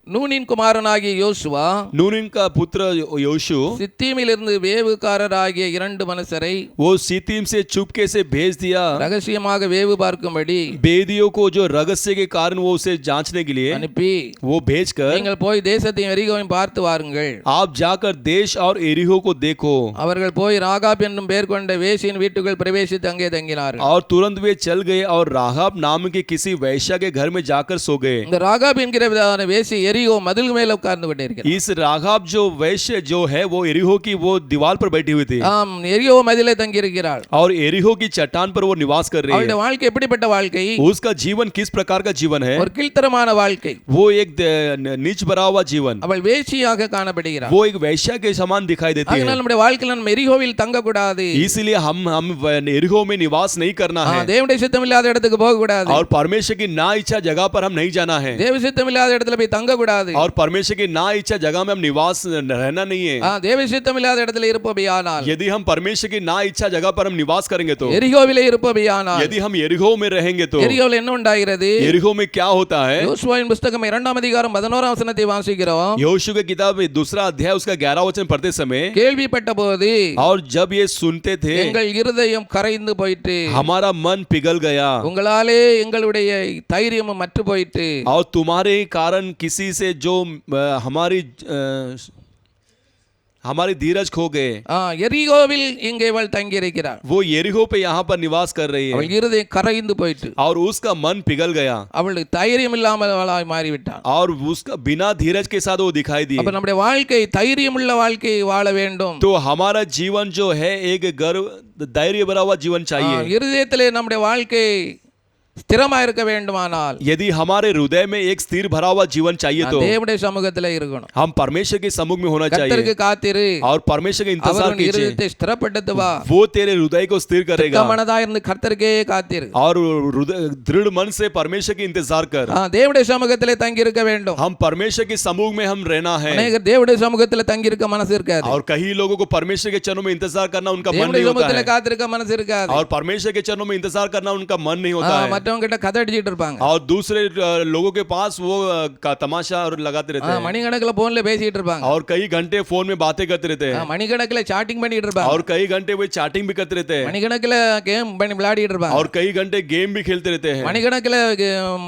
நூனின் குமாரனாகிய யோசுவா नून का पुत्र योशु சித்தீமிலிருந்து வேவுகாரராகிய 2 மனுஷரை वो सितीम से चुपके से भेज दिया ரகசியமாக வேவு பார்க்கும்படி बेदियों को जो रहस्य के कारण वो उसे जांचने के लिए அனுப்பி वो भेजकर நீங்கள் போய் தேசத்தையும் எரிகோவையும் பார்த்து வாருங்கள். आप जाकर देश और एरिहो को देखो. அவர்கள் போய் ராகாப் என்னும் பெயர் கொண்ட வேசியின் வீட்டுக்குள் பிரவேசித்து அங்கே தங்கினார்கள். और तुरंत वे चल गए और राहाब नाम के किसी वैश्या के घर में जाकर सो गए. இந்த ராகாப் என்கிற வேசி எரிகோ மதில் மேல உட்கார்ந்து கொண்டிருக்கிறார். इस राहाब जो वैश्य जो है वो एरिहो की वो दीवार पर बैठी हुई थी. ஆம், எரிகோ மதிலே தங்கி இருக்கிறார். और एरिहो की चट्टान पर वो निवास कर रही है. அவளுடைய வாழ்க்கை எப்படிப்பட்ட வாழ்க்கை? उसका जीवन किस प्रकार का जीवन है? ஒரு கீழ்த்தரமான வாழ்க்கை. वो एक नीच भरा हुआ जीवन. அவள் வேசியாக காணப்படுகிறார். वो एक वैश्या के समान दिखाई देती है. அதனால நம்முடைய வாழ்க்கையில் நம்ம எரிகோவில் தங்க கூடாது. इसलिए हम एरिहो में निवास नहीं करना है. தேவனுடைய சித்தம் இல்லாத இடத்துக்கு போக கூடாது. और परमेश्वर की ना इच्छा जगह पर हम नहीं जाना है. தேவ சித்தம் இல்லாத இடத்துல போய் தங்க கூடாது. और परमेश्वर की ना इच्छा जगह में हम निवास रहना नहीं है. தேவ சித்தம் இல்லாத இடத்துல இருப்போமானால், यदि हम परमेश्वर की ना इच्छा जगह पर हम निवास करेंगे तो, எரிகோவிலே இருப்போமானால், यदि हम एरिहो में रहेंगे तो, எரிகோவில் என்ன உண்டாகிறது? एरिहो में क्या होता है? யோசுவாவின் புத்தகம் 2ஆம் அதிகாரம் 11ஆம் வசனத்தை வாசிக்கிறோம். योशू की किताब 2 अध्याय उसका 11 वचन पढ़ते समय, கேள்விப்பட்ட போது और जब ये सुनते थे எங்கள் இருதயம் கரைந்து போயிற்று, हमारा मन पिघल गया, உங்களாலே எங்களுடைய தைரியமும் மற்று போயிற்று, और तुम्हारे कारण किसी से जो हमारी धीरज खो गए. எரிகோவில் இங்கே இவள் தங்கி இருக்கிறார். वो एरिहो पे यहाँ पर निवास कर रही है அவள் இருதயம் கரைந்து போயிற்று, और उसका मन पिघल गया, அவளுக்கு தைரியம் இல்லாமலாய் மாறிவிட்டாள். और उसका बिना धीरज के साथ वो दिखाई दी. அப்ப நம்முடைய வாழ்க்கை தைரியமுள்ள வாழ்க்கை வாழ வேண்டும். तो हमारा जीवन जो है एक गर्व धैर्य भरा हुआ जीवन चाहिए. இருதயத்திலே நம்முடைய வாழ்க்கை ஸ்திரமா இருக்க வேண்டுமானால், यदि हमारे हृदय में एक स्थिर भरा हुआ जीवन चाहिए तो தேவனுடைய சமூகத்திலே இருக்கணும். हम परमेश्वर के सम्मुख में होना கர்த்தருக்கு चाहिए, காத்திரு, और परमेश्वर का इंतजार அவருடைய कीजिए. இருதயத்தை ஸ்திரப்படுத்துவா. वो तेरे हृदय को स्थिर करेगा, மனதா இருந்து கர்த்தருக்கே காத்திரு. और दृढ़ मन से परमेश्वर की इंतजार कर. தேவனுடைய சமூகத்திலே தங்கி இருக்க வேண்டும். हम परमेश्वर के सम्मुख में हम रहना है. அநேகர் தேவனுடைய சமூகத்திலே தங்கி இருக்க மனசு இருக்காது. और कई लोगों को परमेश्वर के चरणों में इंतजार करना उनका मन नहीं தேவனுடைய होता சமூகத்திலே है, காத்திருக்க மனசு இருக்காது. और परमेश्वर के चरणों में इंतजार करना उनका मन नहीं होता है. மற்றவங்க கிட்ட கதை அடிச்சிட்டு இருப்பாங்க. और दूसरे लोगों के पास वो का तमाशा और लगाते रहते हैं, மணிக்கணக்கில் போன்ல பேசிட்டு இருப்பாங்க. और कई घंटे फोन में बातें करते रहते हैं, மணிக்கணக்கில் சாட்டிங் பண்ணிட்டு இருப்பாங்க. और कई घंटे वो चैटिंग भी करते रहते हैं, மணிக்கணக்கில் கேம் பண்ணி விளையாடிட்டு இருப்பாங்க. और कई घंटे गेम भी खेलते रहते हैं, மணிக்கணக்கில்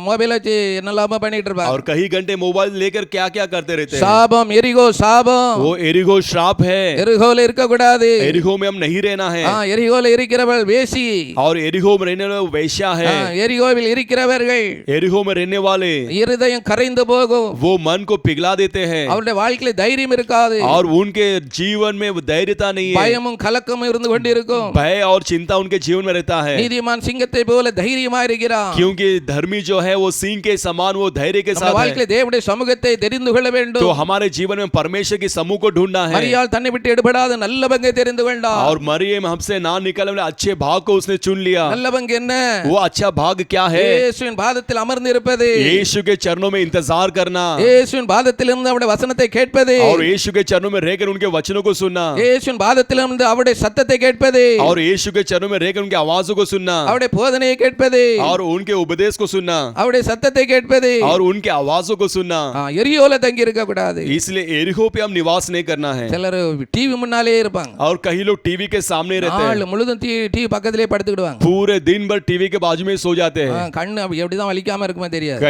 மொபைல் வச்சு என்னெல்லாமோ பண்ணிட்டு இருப்பாங்க. और कई घंटे मोबाइल लेकर क्या क्या करते रहते हैं. சாபம், எரிகோ சாபம். वो एरिहो श्राप है. எரிகோல இருக்க கூடாது. एरिहो में हम नहीं रहना है. எரிகோல இருக்கிறவள் வேசி, और एरिहो में रहने वाला वैश्या है. எரிகோவில் இருக்கிறவர்கள் एरिहो में रहने वाले இருதயம் கரைந்து போகும். वो मन को पिघला देते हैं, அவருடைய வாழ்க்கையில தைரியம் இருக்காது. और उनके जीवन में धैर्यता नहीं है, பயமும் கலக்கமும் இருந்து கொண்டிருக்கும். भय और चिंता उनके जीवन में रहता है. நீதிமான் சிங்கத்தை போல தைரியமா இருக்கிறான். क्योंकि धर्मी जो है वो सिंह के समान वो धैर्य के साथ है. வாழ்க்கையில தேவனுடைய சமூகத்தை தெரிந்து கொள்ள வேண்டும். तो हमारे जीवन में परमेश्वर के समूह को ढूंढना है. மரியாள் தன்னை விட்டு எடுபடாத நல்ல பங்கை தெரிந்து கொண்டாள். और मरियम हमसे ना निकलने वाले अच्छे भाग को उसने चुन लिया. நல்ல பங்கு என்ன? वो अच्छा भाग क्या है? இயேசுவின் பாதத்தில் அமர்ந்து இருப்பது, यीशु के चरणों में इंतजार करना, இயேசுவின் பாதத்திலிருந்து அவருடைய வசனத்தை கேட்பது, और यीशु के चरणों में रहकर उनके वचनों को सुनना, இயேசுவின் பாதத்திலிருந்து அவருடைய சத்தத்தை கேட்பது, और यीशु के चरणों में रहकर उनकी आवाजों को सुनना, அவருடைய போதனையை கேட்பது, और उनके उपदेश को सुनना, அவருடைய சத்தத்தை கேட்பது, और उनके आवाजों को सुनना. எரியோல தங்கி இருக்க கூடாது. इसलिए एरिहो पे हम निवास नहीं करना है. சிலர் டிவி முன்னாலே இருப்பாங்க. और कई लोग टीवी के सामने रहते हैं, நாள் முழுதும் டிவி பக்கத்திலே படுத்துக்கிடுவாங்க. पूरे दिन भर टीवी के बाजू में सो जाते हैं. கண்ணு எப்படிதான் வலிக்காம இருக்குமே தெரியாது.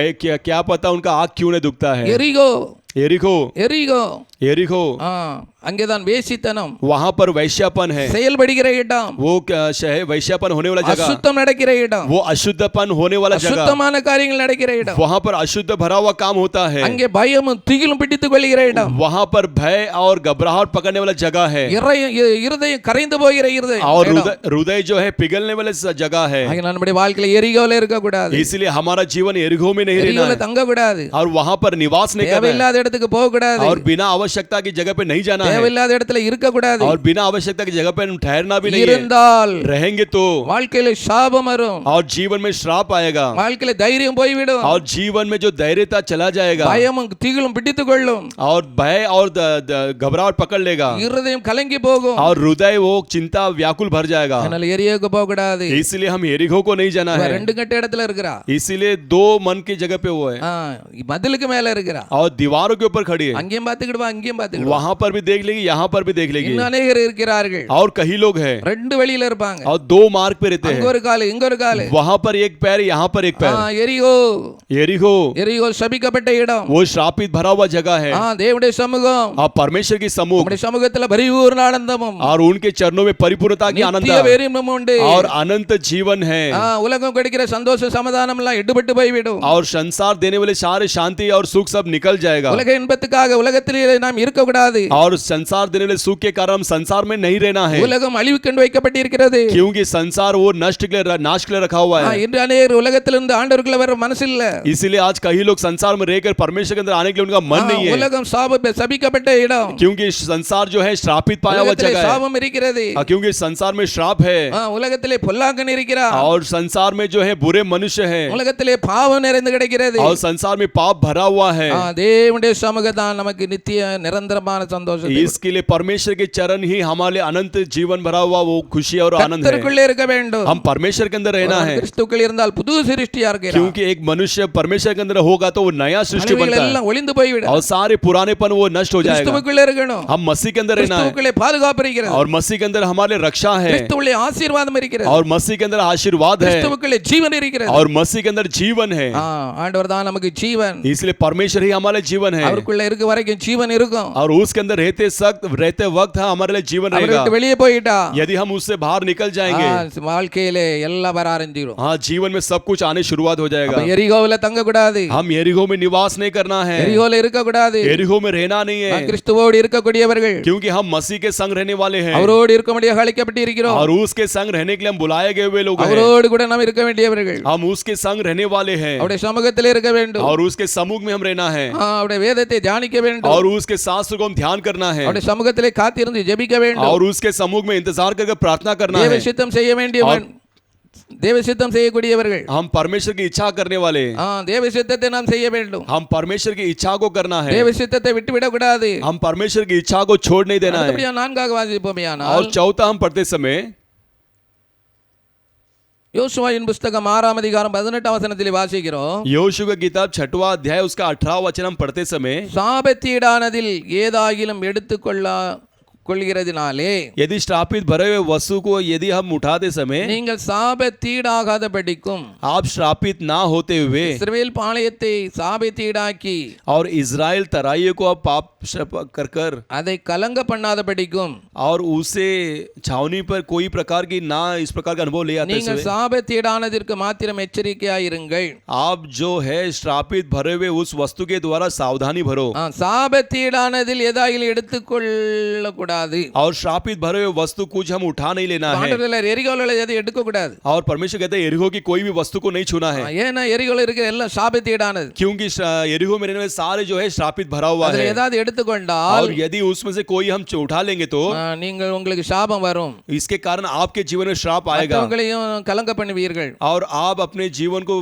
क्या पता उनका आँख क्यों नहीं दुखता है. எரிகோ एरिहो எரிகோ एरिहो அங்கேதான் வேசித்தனம், वहां पर वैश्यापन है. செயல்படுகிற இடம், वो शहर वैश्यापन होने वाला जगह, அசுத்தம் நடக்கிற இடம், वो अशुद्धपन होने वाला जगह, அசுத்தமான காரியங்கள் நடக்கிற இடம், वहां पर अशुद्ध भरा हुआ काम होता है. அங்கே பயமும் திகிலும் பிடித்துக் கொள்கிற இடம், वहां पर भय और घबराहट पकड़ने वाला जगह है, இருதயம் கரைந்து போகிற இருதயம், और हृदय जो है पिघलने वाले जगह है. நம்முடைய வாழ்க்கையில எரிகோல இருக்க கூடாது. इसलिए हमारा जीवन एरिहो में नहीं रहना எரிகோல है, தங்க கூடாது. और वहां पर निवास नहीं करना है, தேவையில்லாத இடத்துக்கு போக கூடாது. और बिना आवश्यकता की जगह पे नहीं जाना है. है தேவையில்லாத இடத்துல இருக்க கூடாது. और बिना आवश्यकता की जगह पे हम ठहरना भी नहीं है। இருந்தால் रहेंगे तो வாழ்க்கையில சாபம் வரும். और जीवन में श्राप आएगा வாழ்க்கையில தைரியம் போய்விடும். और जीवन में जो धैर्यता चला जाएगा பயமும் திகிலும் பிடித்துக் கொள்ளும். और भय और घबराहट पकड़ लेगा இருதயம் கலங்கி போகும். और हृदय वो चिंता व्याकुल भर जाएगा। அதனால எரியோக்கு போக கூடாது. इसलिए हम एरिको को नहीं जाना है। ரெண்டு கட்ட இடத்துல இருக்கறா. इसीलिए दो मन की जगह पे वो है மதிலுக்கு மேல இருக்கறா. और दीवारों के ऊपर खड़ी है। அங்கேயும் பாத்துக்கிடுவா அங்கேயும் பாத்துக்கிடுவா. वहां पर भी देख लेगी यहाँ पर भी देख लेगी। இன்னும் अनेகர் இருக்கிறார்கள் और कई लोग हैं ரெண்டு வெளியில இருப்பாங்க. और दो मार्ग पे रहते हैं। அங்க ஒரு கால் இங்க ஒரு கால். वहां पर एक पैर यहाँ पर एक पैर। எரிகோ एरिको எரிகோ சபிக்கப்பட்ட இடம். वो श्रापित भरा हुआ जगह है। தேவனுடைய சமூகம் और परमेश्वर की समूह நம்முடைய சமூகத்துல பரிபூர்ண ஆனந்தமும் और उनके चरणों में परिपूर्णता की आनंद நித்திய வெறியும் உண்டு. और अनंत जीवन है। உலகம் கிடைக்கிற சந்தோஷ சமாதானம் எல்லாம் எடுபட்டு போய்விடும். और संसार देने वाले सारे शांति और सुख सब निकल जाएगा। உலக இன்பத்துக்காக உலகத்திலே நாம் இருக்க கூடாது. और संसार देने वाले सुख के कारण हम संसार में नहीं रहना है। உலகம் அழிவுக்கு வைக்கப்பட்டிருக்கிறது. क्योंकि संसार वो नष्ट के लिए नाश के लिए रखा हुआ है। இன்று अनेகர் உலகத்திலிருந்து ஆண்டவருக்குள்ள வர மனசு இல்ல. इसीलिए आज कई लोग संसार में रहकर परमेश्वर के अंदर आने के लिए उनका मन नहीं है। உலகம் சபிக்கப்பட்ட இடம். क्योंकि संसार जो है श्रापित पाया हुआ जगह है। சாபம் இருக்கிறது. क्योंकि संसार में श्राप है। உலகத்திலே பொல்லாங்கன் இருக்கிறார். और संसार में जो है बुरे मनुष्य है। உலகத்திலே பாவம் நிறைந்து கிடக்கிறது. और संसार में पाप भरा हुआ है। தேவனுடைய சமூகதான் நமக்கு நித்திய நிரந்தரமான சந்தோஷம். इसके लिए परमेश्वर के चरण ही हमारे अनंत जीवन भरा हुआ वो खुशी और आनंद है। கர்த்தருக்குள்ளே இருக்க வேண்டும். हम परमेश्वर के अंदर रहना है। கிறிஸ்துவுக்குள் இருந்தால் புது சிருஷ்டியா இருக்கிறார். क्योंकि एक मनुष्य परमेश्वर के अंदर होगा तो वो नया सृष्टि बनता है। எல்லாம் ஒளிந்து போய்விடும். और सारे पुरानेपन वो नष्ट हो जाएगा। கிறிஸ்துவுக்குள்ளே இருக்கணும். हम मसीह के अंदर रहना है। கிறிஸ்துவுக்குள்ளே பாதுகாப்பு இருக்கிறது. और मसीह के अंदर हमारे रक्षा है। கிறிஸ்துவுக்குள்ளே ஆசீர்வாதம் இருக்கிறது. और मसीह के अंदर आशीर्वाद है। கிறிஸ்துவுக்குள்ளே ஜீவன் இருக்கிறது. और मसीह के अंदर जीवन है। ஆண்டவர் தான் நமக்கு ஜீவன். इसलिए परमेश्वर ही हमारे जीवन है। அவருக்குள்ள இருக்க வரைக்கும் ஜீவன் இருக்கும். और उसके अंदर रहते वक्त हमारे लिए जीवन रहेगा। அவருக்கு வெளியே போய்ட்டா यदि हम उससे बाहर निकल जाएंगे வாழ்க்கையிலே எல்லாம் வர ஆரம்பிச்சிரும். हाँ जीवन में सब कुछ आने शुरुआत हो जाएगा। எரிகோவில தங்க கூடாது. हम एरिको में निवास नहीं करना है। எரிகோல இருக்க கூடாது. एरिको में रहना नहीं है। கிறிஸ்துவோடு இருக்கக்கூடியவர்கள். क्योंकि हम मसीह के संग रहने वाले हैं। அவரோடு இருக்கும்படியாக அழைக்கப்பட்டிருக்கிறோம். और उसके संग रहने के लिए हम बुलाए गए हुए लोग हैं। அவரோடு கூட நாம் இருக்க வேண்டியவர்கள். हम उसके संग रहने वाले हैं। அவருடைய சமூகத்திலே இருக்க வேண்டும். और उसके सम्मुख में हम रहना है। அவருடைய வேதத்தை தியானிக்க வேண்டும். और उसके शास्त्र को हम ध्यान करना है। அவருடைய சமூகத்திலே காத்திருந்து ஜெபிக்க வேண்டும். और उसके सम्मुख में इंतजार करके प्रार्थना करना है। தேவ சித்தம் செய்ய வேண்டியவன் தேவ சித்தம் செய்யக்கூடியவர்கள். हम परमेश्वर की इच्छा करने वाले। தேவ சித்தத்தை நாம் செய்ய வேண்டும். हम परमेश्वर की इच्छा को करना है। தேவ சித்தத்தை விட்டுவிட கூடாது. हम परमेश्वर की इच्छा को छोड़ नहीं देना है। நான்காக வாசிப்போமேயானால் और चौथा हम पढ़ते समय யோசுவாவின் புத்தகம் 6ஆம் அதிகாரம் 18ஆம் வசனத்திலே வாசிக்கிறோம். யோசுவா की किताब 6वां अध्याय उसका 18वां वचन हम पढ़ते समय சாபத்தீடானதில் ஏதாகிலும் எடுத்துக்கொள்கிறதினாலே यदि श्रापित भरे हुए वस्तु को यदि हम उठाते समय நீங்கள் சாபத்தீடாகாதபடிக்கும் आप श्रापित ना होते हुए இஸ்ரவேல் பாளையத்தை சாபத்தீடாக்கி और इजराइल तराइयों को आप पाप कर कर அதை கலங்க பண்ணாதபடிக்கும் और उसे छावनी पर कोई प्रकार की ना इस प्रकार का अनुभव ले आते நீங்கள் சாபத்தீடானதற்கு மாத்திரம் எச்சரிக்கையாயிருங்கள். आप जो है श्रापित भरे हुए उस वस्तु के द्वारा सावधानी भरो। சாபத்தீடானதில் ஏதாகிலும் எடுத்துக்கொள்ள கூடாது. और श्रापित भरे हुए वस्तु कुछ हम उठा नहीं लेना है। எரிகோல எதை எடுக்க கூடாது. और परमेश्वर कहते हैं एरिको की कोई भी वस्तु को नहीं छूना है। ஏன்னா எரிகோல இருக்கிற எல்லாம் சாபத்தீடானது. क्योंकि एरिको में रहने वाले सारे जो है श्रापित भरा हुआ है। ஏதாவது எடுத்துக்கொண்டால் और यदि उसमें से कोई हम उठा लेंगे तो நீங்கள் உங்களுக்கு சாபம் வரும். इसके कारण आपके जीवन में श्राप आएगा। உங்களையும் கலங்க பண்ணுவீர்கள். और आप अपने जीवन को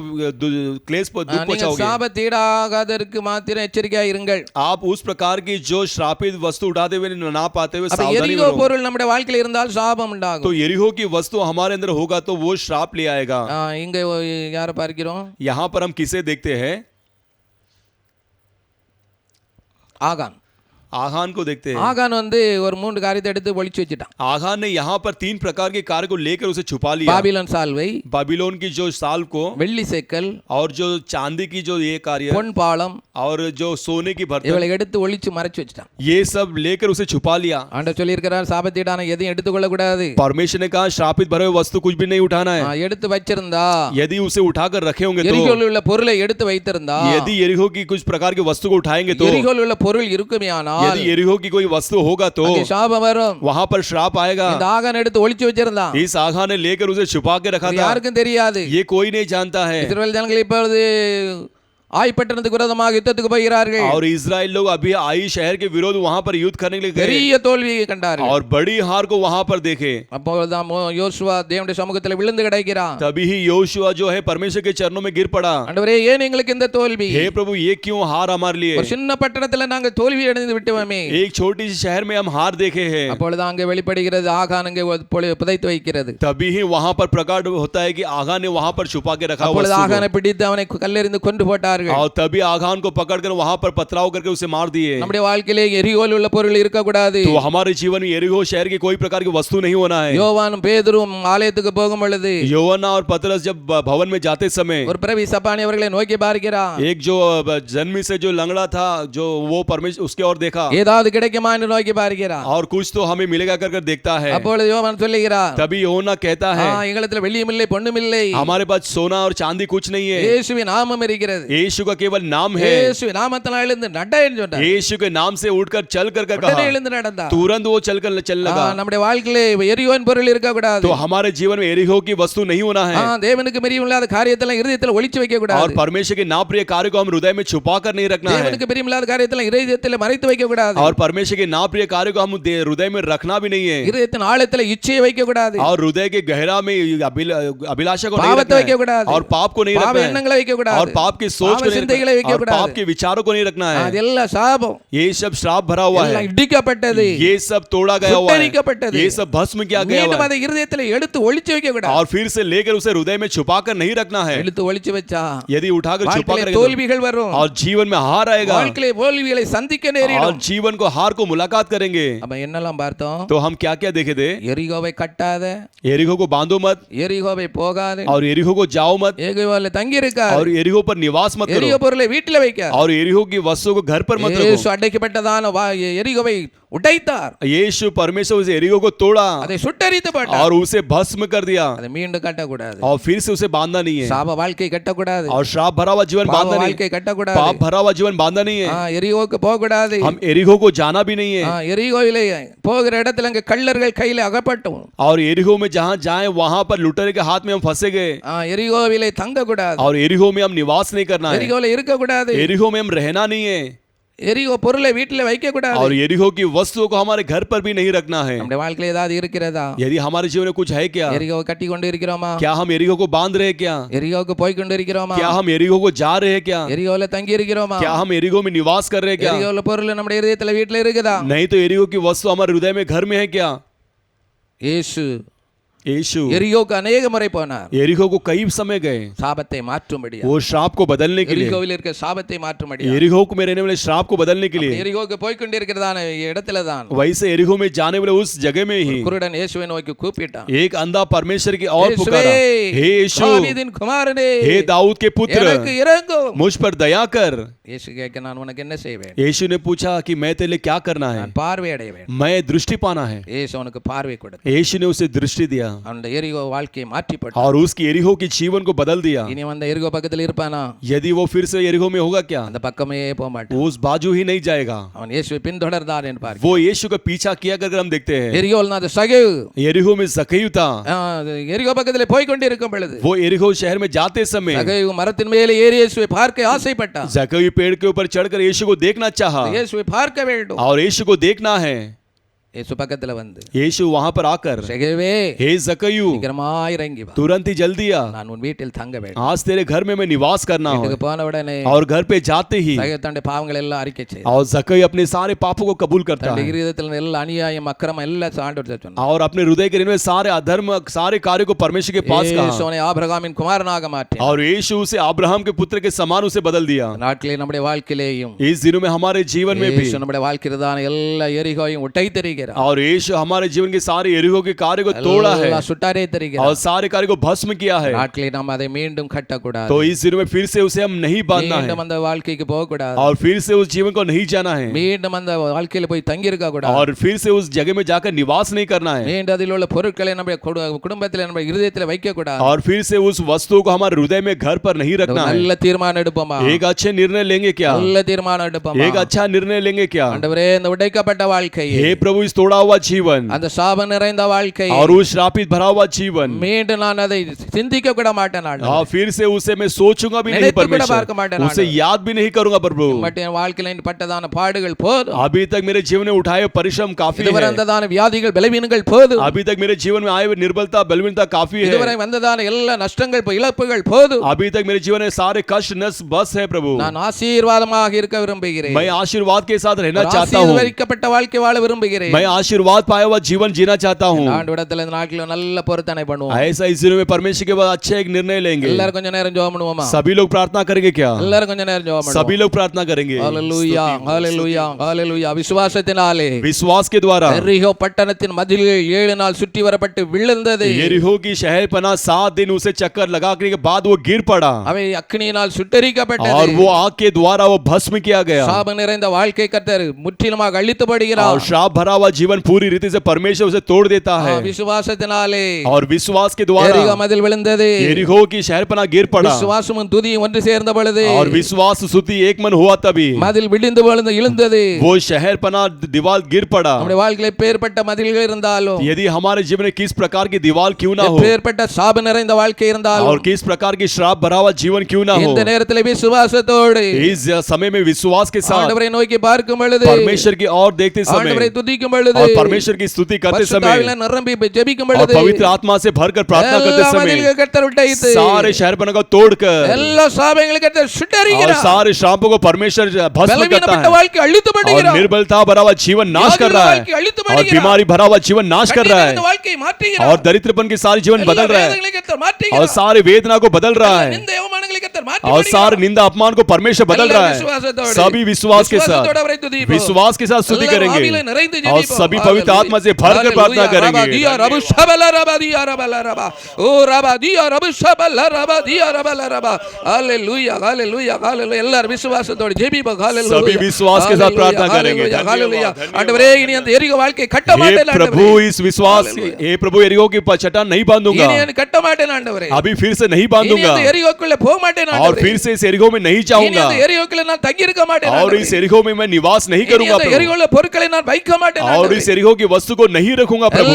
क्लेश पर दुख पहुंचाओगे। சாபத்தீடாகாதற்கு மாத்திரம் எச்சரிக்கையாயிருங்கள். आप उस प्रकार की जो श्रापित वस्तु उठाते हुए ना पाते हुए सावधानी எரிகோ பொருள் நம்முடைய வாழ்க்கையில் இருந்தால் சாபம் உண்டாகும். तो एरिको की वस्तु हमारे अंदर होगा तो वो श्राप ले आएगा। இங்க யாரை பார்க்கிறோம்? यहाँ पर हम किसे देखते हैं? ஆகான். आगान को देखते हैं। ஆகான் வந்து ஒரு 3 காரியத்தை எடுத்து ஒளிச்சு வச்சிட்டான். आगान ने यहाँ पर 3 प्रकार के कार्य को लेकर उसे छुपा लिया। பாபிலோன் சால்வை, बाबिलोन की जो साल को, வெள்ளி சேக்கல், और जो चांदी की जो ये कार्य, பொன் பாலம், और जो सोने की बर्तन, இவளை எடுத்து ஒளிச்சு மறைச்சு வச்சிட்டான். ये सब लेकर उसे छुपा लिया। ஆண்டவர் சொல்லி இருக்கிறார் சாபத்தீடான எதையும் எடுத்துக்கொள்ள கூடாது. परमेश्वर ने कहा श्रापित भरे हुए वस्तु कुछ भी नहीं उठाना है। எடுத்து வச்சிருந்தா यदि उसे उठाकर रखे होंगे तो, எரிகோவில் உள்ள பொருளை எடுத்து வைத்திருந்தா, यदि एरिको की कुछ प्रकार की वस्तु को उठाएंगे तो, எரிகோவில் उள்ள பொருள் இருக்குமேயானால், यदि एरिको की कोई वस्तु होगा तो சாபம் வரும். वहां पर श्राप आएगा। இந்த ஆகான் எடுத்து ஒளிச்சு வச்சிருந்தான். इस आगान ने लेकर उसे छुपा के रखा था। யாருக்கும் தெரியாது. ये कोई नहीं जानता है। இஸ்ரவேல் ஜனங்கள் இப்பொழுது ஆய் பட்டணத்துக்கு விரோதமாக யுத்தத்துக்கு போகிறார்கள். और इजराइल लोग अभी आई शहर के विरोध वहां पर युद्ध करने के लिए गए பெரிய தோல்வியை கண்டார்கள். और बड़ी हार को वहां पर देखे। அப்பொழுதுதான் யோசுவா தேவனுடைய சமூகத்தில் விழுந்து கிடக்கிறான். तभी ही योशुआ जो है परमेश्वर के चरणों में गिर पड़ा। ஆண்டவரே ஏன் எங்களுக்கு இந்த தோல்வி? हे प्रभु ये क्यों हार हमारे लिए? ஒரு சின்ன பட்டணத்துல நாங்க தோல்வி அடைந்து விட்டோமே. एक छोटी सी शहर में हम हार देखे हैं। அப்பொழுது அங்கே வெளிப்படுகிறது ஆகான் அங்கே புதைத்து வைக்கிறது. तभी ही वहां पर प्रकट होता है कि आगान ने वहां पर छुपा के रखा हुआ அப்பொழுது ஆகானை பிடித்து அவனை கல்லெறிந்து கொன்று போட்டார்கள். और तभी आगान को पकड़कर वहां पर पथराव करके उसे मार दिए। நம்முடைய வாழ்க்கையிலே எரிகோல் உள்ள பொருள் இருக்க கூடாது. तो हमारे जीवन में एरिहो शहर की कोई प्रकार की वस्तु नहीं होना है। யோவானும் பேதுரும் ஆலயத்துக்கு போகும் பொழுது யோவானா और पतरस जब भवन में जाते समय ஒரு பிரவி சப்பானி அவர்களை நோக்கி பார்க்கிறான். एक जो जन्मी से जो लंगड़ा था जो वो परमेश्वर उसके ओर देखा ஏதாவது கிடைக்குமா என்று நோக்கி பார்க்கிறான். और कुछ तो हमें मिलेगा कर देखता है। அப்பொழுது யோவான் சொல்லுகிறார், तभी யோனா कहता है எங்களிடத்தில் வெள்ளியும் இல்லை பொன்னும் இல்லை, हमारे पास सोना और चांदी कुछ नहीं है, இயேசுவின் நாமம் இருக்கிறது, यीशु का केवल नाम है। இயேசுவின் நாமத்தினால் எழுந்து நட என்று சொன்னார். यीशु के नाम से उठकर चल कर உடனே कहा, எழுந்து நடந்தார். तुरंत वो चल लगा। நம்முடைய வாழ்க்கையிலே எரிகோன் பொருள் இருக்க கூடாது. तो हमारे जीवन में एरिहो की वस्तु नहीं होना है। தேவனுக்கு பிரியமில்லாத காரியத்தை இருதயத்தில் ஒளிச்சு வைக்க கூடாது. और परमेश्वर के नाप्रिय कार्य को हम हृदय में छुपा कर नहीं रखना है। தேவனுக்கு பிரியமில்லாத காரியத்தை இருதயத்தில் மறைத்து வைக்க கூடாது. और परमेश्वर के नाप्रिय कार्य को हम हृदय में रखना भी नहीं है। இருதயத்தின் ஆழத்தில் இச்சையை வைக்க கூடாது. और हृदय के गहरा में अभिलाषा को नहीं பாவத்தை வைக்க रखना கூடாது. है। और पाप को नहीं பாவ रखना எண்ணங்களை வைக்க है। கூடாது. और पाप की सोच को नहीं சிந்தைகளை வைக்க रखना है। और கூடாது. पाप के विचारों को नहीं रखना है। அதெல்லாம் சாபம். ये सब श्राप भरा हुआ எல்லாம் है। இடிக்கப்பட்டது. ये सब तोड़ा गया हुआ है। சுட்டெரிக்கப்பட்டது. ये सब भस्म किया गया हुआ மீண்டும் है। அதை இருதயத்தில் எடுத்து ஒளிச்சு வைக்க கூடாது. और फिर से लेकर उसे हृदय में छुपा कर नहीं रखना है। எடுத்து ஒளிச்சு வச்சா यदि उठाकर छुपा வாழ்க்கையிலே कर தோல்விகள் வரும். और जीवन में हार आएगा। வாழ்க்கையிலே தோல்விகளை சந்திக்க और நேரிடும். जीवन को हार को मुलाकात करेंगे। அப்ப என்னெல்லாம் பார்த்தோம்? तो हम क्या क्या देखे थे? எரிகோவை கட்டாத, एरिहो को बांधो मत, எரிகோவை போகாத, और एरिहो को जाओ मत, எரிகோவில் தங்கி இருக்காது, और एरिहो पर निवास मत எரிகோ करो, பொருளை வீட்டில் வைக்காது. और एरिहो की वस्तुओं को घर पर मत இயேசு रखो। அடைக்கப்பட்டதான எரிகோவை உடைத்தார். यीशु परमेश्वर उस एरिहो को तोड़ा அதை சுட்டெரித்து போட்டார். और उसे भस्म कर दिया। அதை மீண்டும் கட்டக்கூடாது. और फिर से उसे बांधना नहीं है। சாப வாழ்க்கை கட்டக்கூடாது. और श्राप भरा हुआ जीवन பாவ बांधना नहीं வாழ்க்கை है। கட்டக்கூடாது. पाप भरा हुआ जीवन बांधना नहीं है। எரிகோவுக்கு போகக்கூடாது. हम एरिहो को जाना भी नहीं है। எரிகோவிலே போகிற இடத்துல அங்க கள்ளர்கள் கையில அகப்பட்டோம். और एरिहो में जहाँ जाए वहां पर लुटेरे के हाथ में हम फंसे गए। எரிகோவிலே தங்கக்கூடாது. और एरिहो में हम निवास नहीं करना है। எரிகோவில இருக்கக்கூடாது. एरिहो में हम रहना नहीं है। எரிகோ பொருளை வீட்டில் வைக்க கூடாது. और एरिहो की वस्तुओं को हमारे घर पर भी नहीं रखना है। நம்முடைய வாழ்க்கையில ஏதாவது இருக்கிறதா? यदि हमारे जीवन में कुछ है क्या? எரிகோ கட்டி கொண்டு இருக்கிறோமா? क्या हम एरिहो को बांध रहे हैं क्या? எரிகோவுக்கு போய் கொண்டு இருக்கிறோமா? क्या हम एरिहो को जा रहे हैं क्या? எரிகோல தங்கி இருக்கிறோமா? क्या हम एरिहो में निवास कर रहे हैं क्या? எரிகோல பொருள் நம்முடைய இதயத்துல வீட்டில் இருக்குதா? नहीं तो एरिहो की वस्तु हमारे हृदय में घर में है क्या? இயேசு यीशु எரிகோக்கு अनेक முறை போனார். एरिहो को कई समय गए சாபத்தை மாற்றும்படியா. वो श्राप को बदलने के लिए। எரிகோவில் இருக்க சாபத்தை மாற்றும்படியா. एरिहो को में रहने वाले श्राप को बदलने के लिए। எரிகோக்கு போய் கொண்டு இருக்கிறதான இடத்துல தான் वैसे एरिहो में जाने वाले उस जगह में ही குருடன் இயேசுவை நோக்கி கூப்பிட்டான். एक अंधा परमेश्वर की और पुकारा, हे यीशु, தாவீதின் குமாரனே, हे दाऊद के पुत्र, எனக்கு இரங்கும். मुझ पर दया कर। இயேசு கேட்க, நான் உனக்கு என்ன செய்வேன்? यीशु ने पूछा कि मैं तेरे लिए क्या करना है? நான் பார்வை அடைய வேண்டும். मैं दृष्टि पाना है। இயேசு அவனுக்கு பார்வை கொடுத்தார். यीशु ने उसे दृष्टि दिया அந்த எரிகோ வாழ்க்கையை மாற்றி போட்டார். और उसकी एरिहो की जीवन को बदल दिया। இனி வந்த எரிகோ பக்கத்தில் இருப்பானா? यदि वो फिर से एरिहो में होगा क्या? அந்த பக்கமே போக மாட்டான். वो उस बाजू ही नहीं जाएगा। அவன் இயேசுவை பின்தொடர்ந்தான் என்று பார்க்கிறோம். वो यीशु का पीछा किया कर हम देखते हैं। எரிகோல் நான் சகேவு एरिहो में जक्कई था। எரிகோ பக்கத்தில் போய் கொண்டு இருக்கும் பொழுது वो एरिहो शहर में जाते समय சகேவு மரத்தின் மேலே ஏறி இயேசுவை பார்க்க ஆசைப்பட்டான். जक्कई पेड़ के ऊपर चढ़कर यीशु को देखना चाहा இயேசுவை பார்க்க வேண்டும். और यीशु को देखना है। இயேசு பக்கத்துல வந்து, यीशु वहां पर आकर, சகேவே, हे जक्कई, சீக்கிரமாய் இறங்கி வா. तुरंत ही जल्दी आ, நான் உன் வீட்டில் தங்க வேண்டும். आज तेरे घर में मैं निवास करना हो। வீட்டுக்கு போன உடனே और घर पे जाते ही சகேவு தன்னுடைய பாவங்கள் எல்லாம் அறிக்கை செய்தார். और जक्कई अपने सारे पापों को कबूल करता தன்னுடைய है இருதயத்தில் எல்லா அநியாயம் அக்கிரமம் எல்லாம் ஆண்டவர் சொன்னார். और अपने हृदय के में सारे अधर्म सारे कार्यों को परमेश्वर के पास कहा। இயேசு அவனை ஆபிரகாமின் குமாரனாக மாற்றினார். और यीशु उसे अब्राहम के पुत्र के समान उसे बदल दिया। நாட்களே நம்முடைய வாழ்க்கையிலேயும் इस दिनों में हमारे जीवन में भी இயேசு நம்முடைய வாழ்க்கையில்தான் எல்லா எரிகோவையும் உடைத்தெறிகிறார். और यीशु हमारे जीवन के सारे एरिहो के कार्य को तोड़ा है எல்லாம் சுட்டாரே தெரிகிறார். और सारे कार्य को भस्म किया है। நாட்களே நாம் அதை மீண்டும் கட்டக்கூடாது. तो इस दिनों में फिर से उसे हम नहीं बांधना है மீண்டும் அந்த வாழ்க்கைக்கு போக கூடாது. और फिर से उस जीवन को नहीं जाना है மீண்டும் அந்த வாழ்க்கையில போய் தங்கி இருக்க கூடாது. और फिर से उस जगह में जाकर निवास नहीं करना है மீண்டும் அதில் உள்ள பொருட்களை நம்ம குடும்பத்தில் நம்ம இருதயத்தில் வைக்க கூடாது. और फिर से उस वस्तु को हमारे हृदय में घर पर नहीं रखना है। நல்ல தீர்மானம் எடுப்போமா? एक अच्छे निर्णय लेंगे क्या? நல்ல தீர்மானம் எடுப்போமா? एक अच्छा निर्णय लेंगे क्या? ஆண்டவரே, இந்த உடைக்கப்பட்ட வாழ்க்கையை हे प्रभु, इस विष तोड़ा हुआ जीवन அந்த சாபம் நிறைந்த வாழ்க்கை और उस श्रापित भरा हुआ जीवन மீண்டும் நான் அதை சிந்திக்க கூட மாட்டேன் ஆண்டவரே. फिर से उसे मैं सोचूंगा भी नहीं நினைத்து கூட परमेश्वर, பார்க்க மாட்டேன் उसे याद भी नहीं करूंगा प्रभु। மட்டும் என் வாழ்க்கையில பட்டதான பாடுகள் போதும், अभी तक मेरे जीवन में उठाए परिश्रम काफी இதுவரை है, வந்ததான வியாதிகள் பலவீனங்கள் போதும், अभी तक मेरे जीवन में आए हुए निर्बलता बलवीनता काफी है, இதுவரை வந்ததான எல்லா நஷ்டங்கள் இழப்புகள் போதும். अभी तक मेरे जीवन में सारे कष्ट नस बस है प्रभु। நான் ஆசீர்வாதமாக இருக்க விரும்புகிறேன், मैं आशीर्वाद के साथ रहना चाहता हूँ, ஆசீர்வதிக்கப்பட்ட வாழ்க்கை வாழ விரும்புகிறேன். मैं आशीर्वाद पाया हुआ जीवन जीना चाहता हूँ। ஆண்டவரிடத்தில் இந்த நாட்களில் நல்ல பொருத்தனை பண்ணுவோம். ऐसा इस दिनों में परमेश्वर के बाद अच्छा एक निर्णय लेंगे। எல்லாரும் கொஞ்ச நேரம் ஜெபம் பண்ணுவோமா? सभी लोग प्रार्थना करेंगे क्या? எல்லாரும் கொஞ்ச நேரம் ஜெபம் பண்ணுவோம். सभी लोग प्रार्थना करेंगे। ஹalleluya ஹalleluya ஹalleluya. விசுவாசத்தினாலே विश्वास के द्वारा எரிகோ பட்டணத்தின் மதில்கள் 7 நாள் சுற்றி வரப்பட்டு விழுந்தது. यरीहो की शहरपनाह 7 दिन उसे चक्कर लगाने के बाद वो गिर पड़ा அவை அக்கினியினால் சுட்டெரிக்கப்பட்டது. और वो आग के द्वारा वो भस्म किया गया। சாபம் நிறைந்த வாழ்க்கை கர்த்தர் முற்றிலுமாக அழித்து போடுகிறார். और श्राप भरा हुआ जीवन पूरी रीति से परमेश्वर उसे तोड़ देता है। விசுவாசத்தினாலே और विश्वास के द्वारा எரிகோ மதில் விழுந்தது. यरीहो की शहरपनाह गिर पड़ा விசுவாசமும் துதியும் ஒன்று சேர்ந்த பொழுது और विश्वास स्तुति एक मन हुआ तभी மதில் விழுந்து எழுந்தது. वो शहरपनाह दीवार गिर पड़ा। நம்முடைய வாழ்க்கையில பேர்பட்ட மதில்கள் இருந்தாலும், यदि हमारे जीवन में किस प्रकार की दीवार क्यों ना हो பேர்பட்ட சாப நிறைந்த வாழ்க்கை இருந்தாலும், और किस प्रकार की श्राप भरा हुआ जीवन क्यों ना हो, இந்த நேரத்தில் விசுவாசத்தோடு इस समय में विश्वास के साथ ஆண்டவரை நோக்கி பார்க்கும் பொழுது, परमेश्वर की ओर देखते ஆண்டவரை समय துதிக்கும் பொழுது, और परमेश्वर की स्तुति करते பரிசுத்த समय ஆவியில நிரம்பி ஜெபிக்கும் और பொழுது, पवित्र आत्मा से भरकर प्रार्थना करते எல்லா समय மதில்கள் கர்த்தர் உடைத்து, सारे शहरपनाह को तोड़कर எல்லா சாபங்களை கர்த்தர் और சுட்டெரிக்கிறார். सारे श्रापों को परमेश्वर भस्म करता பலவீனப்பட்ட है வாழ்க்கை அழித்து और போடுகிறார். निर्बलता भरा हुआ जीवन नाश कर रहा है और बीमारी भरा हुआ जीवन नाश कर रहा है வாழ்க்கை மாற்றுகிறார். और दरिद्रपन के सारे जीवन बदल रहा है வேதனைகளை கர்த்தர் மாற்றுகிறார். और सारे वेदना को बदल रहा है நிந்தை அவமானங்களை கர்த்தர் और மாற்றுகிறார். सारे निंदा अपमान को परमेश्वर बदल रहा है। सभी विश्वास के साथ विश्वास के साथ स्तुति करेंगे और सभी पवित्र आत्मा से भरकर प्रार्थना करेंगे। सभी विश्वास के साथ प्रार्थना करेंगे। हे प्रभु इस विश्वास हे प्रभु यरीहो की चट्टान नहीं बांधूंगा, अभी फिर से नहीं बांधूंगा और फिर से इस यरीहो में नहीं जाऊंगा और इस यरीहो में मैं निवास नहीं करूंगा प्रभु और इस यरीहो की वस्तु को नहीं रखूंगा प्रभु।